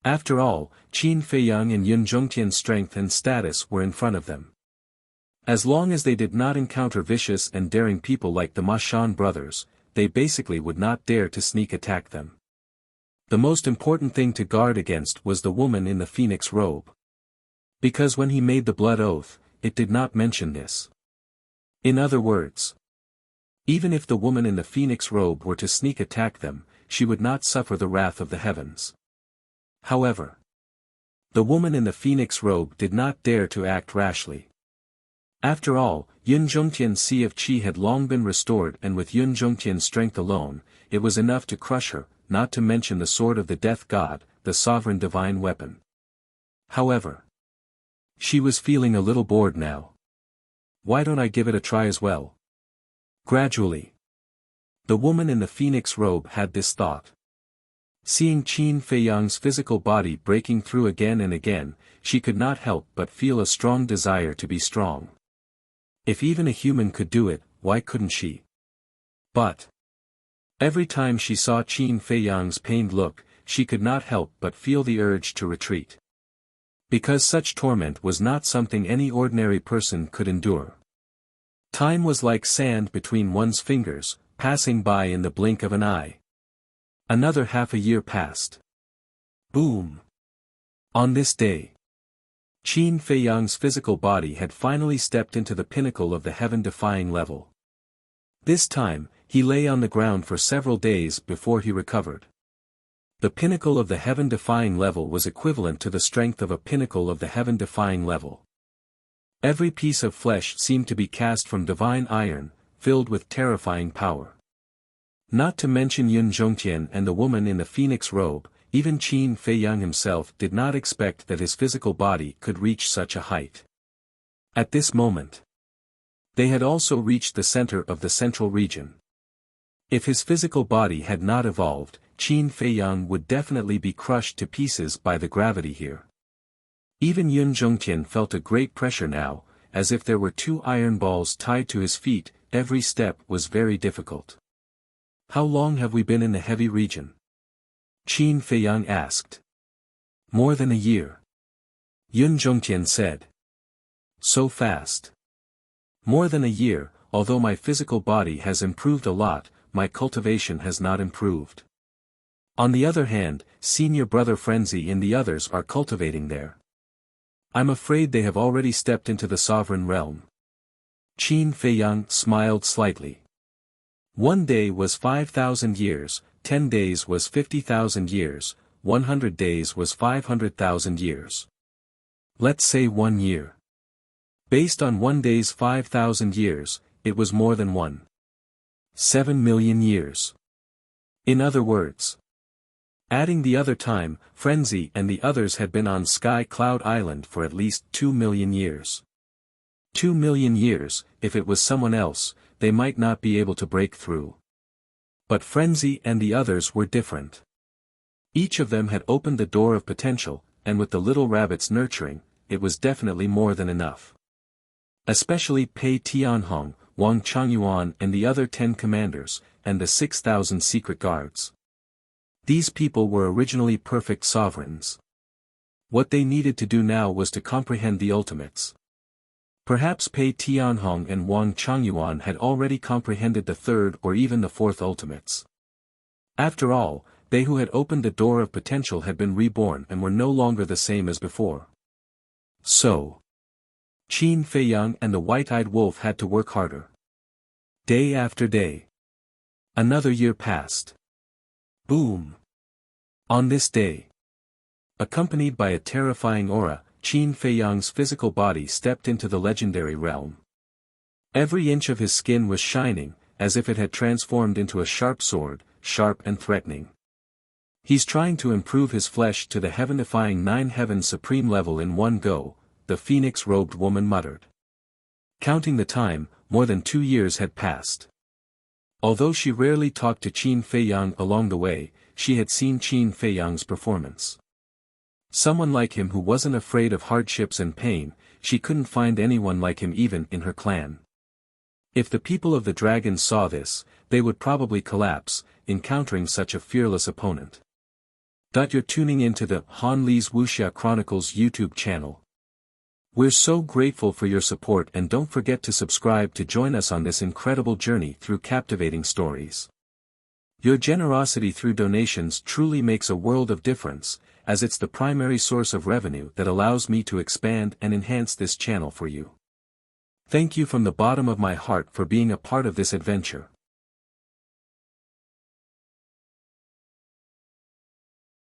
After all, Qin Feiyang and Yun Zhongtian's strength and status were in front of them. As long as they did not encounter vicious and daring people like the Ma Shan brothers, they basically would not dare to sneak attack them. The most important thing to guard against was the woman in the phoenix robe. Because when he made the blood oath, it did not mention this. In other words, even if the woman in the phoenix robe were to sneak attack them, she would not suffer the wrath of the heavens. However, the woman in the phoenix robe did not dare to act rashly. After all, Yun Zhongtian's Sea of Qi had long been restored, and with Yun Zhongtian's strength alone, it was enough to crush her, not to mention the sword of the death god, the sovereign divine weapon. However, she was feeling a little bored now. Why don't I give it a try as well? Gradually, the woman in the phoenix robe had this thought. Seeing Qin Feiyang's physical body breaking through again and again, she could not help but feel a strong desire to be strong. If even a human could do it, why couldn't she? But Every time she saw Qin Feiyang's pained look, she could not help but feel the urge to retreat. Because such torment was not something any ordinary person could endure. Time was like sand between one's fingers, passing by in the blink of an eye. Another half a year passed. Boom! On this day, Qin Feiyang's physical body had finally stepped into the pinnacle of the heaven-defying level. This time, he lay on the ground for several days before he recovered. The pinnacle of the heaven-defying level was equivalent to the strength of a pinnacle of the heaven-defying level. Every piece of flesh seemed to be cast from divine iron, filled with terrifying power. Not to mention Yun Zhongtian and the woman in the phoenix robe, even Qin Feiyang himself did not expect that his physical body could reach such a height. At this moment, they had also reached the center of the central region. If his physical body had not evolved, Qin Feiyang would definitely be crushed to pieces by the gravity here. Even Yun Zhongtian felt a great pressure now, as if there were two iron balls tied to his feet. Every step was very difficult. How long have we been in the heavy region? Qin Feiyang asked. More than a year. Yun Zhongtian said. So fast. More than a year, although my physical body has improved a lot, my cultivation has not improved. On the other hand, senior brother Frenzy and the others are cultivating there. I'm afraid they have already stepped into the sovereign realm. Qin Feiyang smiled slightly. 1 day was 5,000 years, 10 days was 50,000 years, 100 days was 500,000 years. Let's say 1 year. Based on 1 day's 5,000 years, it was more than 7 million years. In other words, adding the other time, Frenzy and the others had been on Sky Cloud Island for at least 2 million years. 2 million years, if it was someone else, they might not be able to break through. But Frenzy and the others were different. Each of them had opened the door of potential, and with the little rabbits nurturing, it was definitely more than enough. Especially Pei Tianhong, Wang Changyuan and the other 10 commanders, and the 6,000 secret guards. These people were originally perfect sovereigns. What they needed to do now was to comprehend the ultimates. Perhaps Pei Tianhong and Wang Changyuan had already comprehended the third or even the fourth ultimates. After all, they who had opened the door of potential had been reborn and were no longer the same as before. So, Qin Feiyang and the white-eyed wolf had to work harder. Day after day. Another year passed. Boom! On this day, accompanied by a terrifying aura, Qin Feiyang's physical body stepped into the legendary realm. Every inch of his skin was shining, as if it had transformed into a sharp sword, sharp and threatening. He's trying to improve his flesh to the heaven-defying 9 heaven supreme level in one go, the phoenix-robed woman muttered. Counting the time, more than 2 years had passed. Although she rarely talked to Qin Feiyang along the way, she had seen Qin Feiyang's performance. Someone like him who wasn't afraid of hardships and pain, she couldn't find anyone like him even in her clan. If the people of the dragons saw this, they would probably collapse, encountering such a fearless opponent. You're tuning into the Han Li's Wuxia Chronicles YouTube channel. We're so grateful for your support, and don't forget to subscribe to join us on this incredible journey through captivating stories. Your generosity through donations truly makes a world of difference, as it's the primary source of revenue that allows me to expand and enhance this channel for you. Thank you from the bottom of my heart for being a part of this adventure.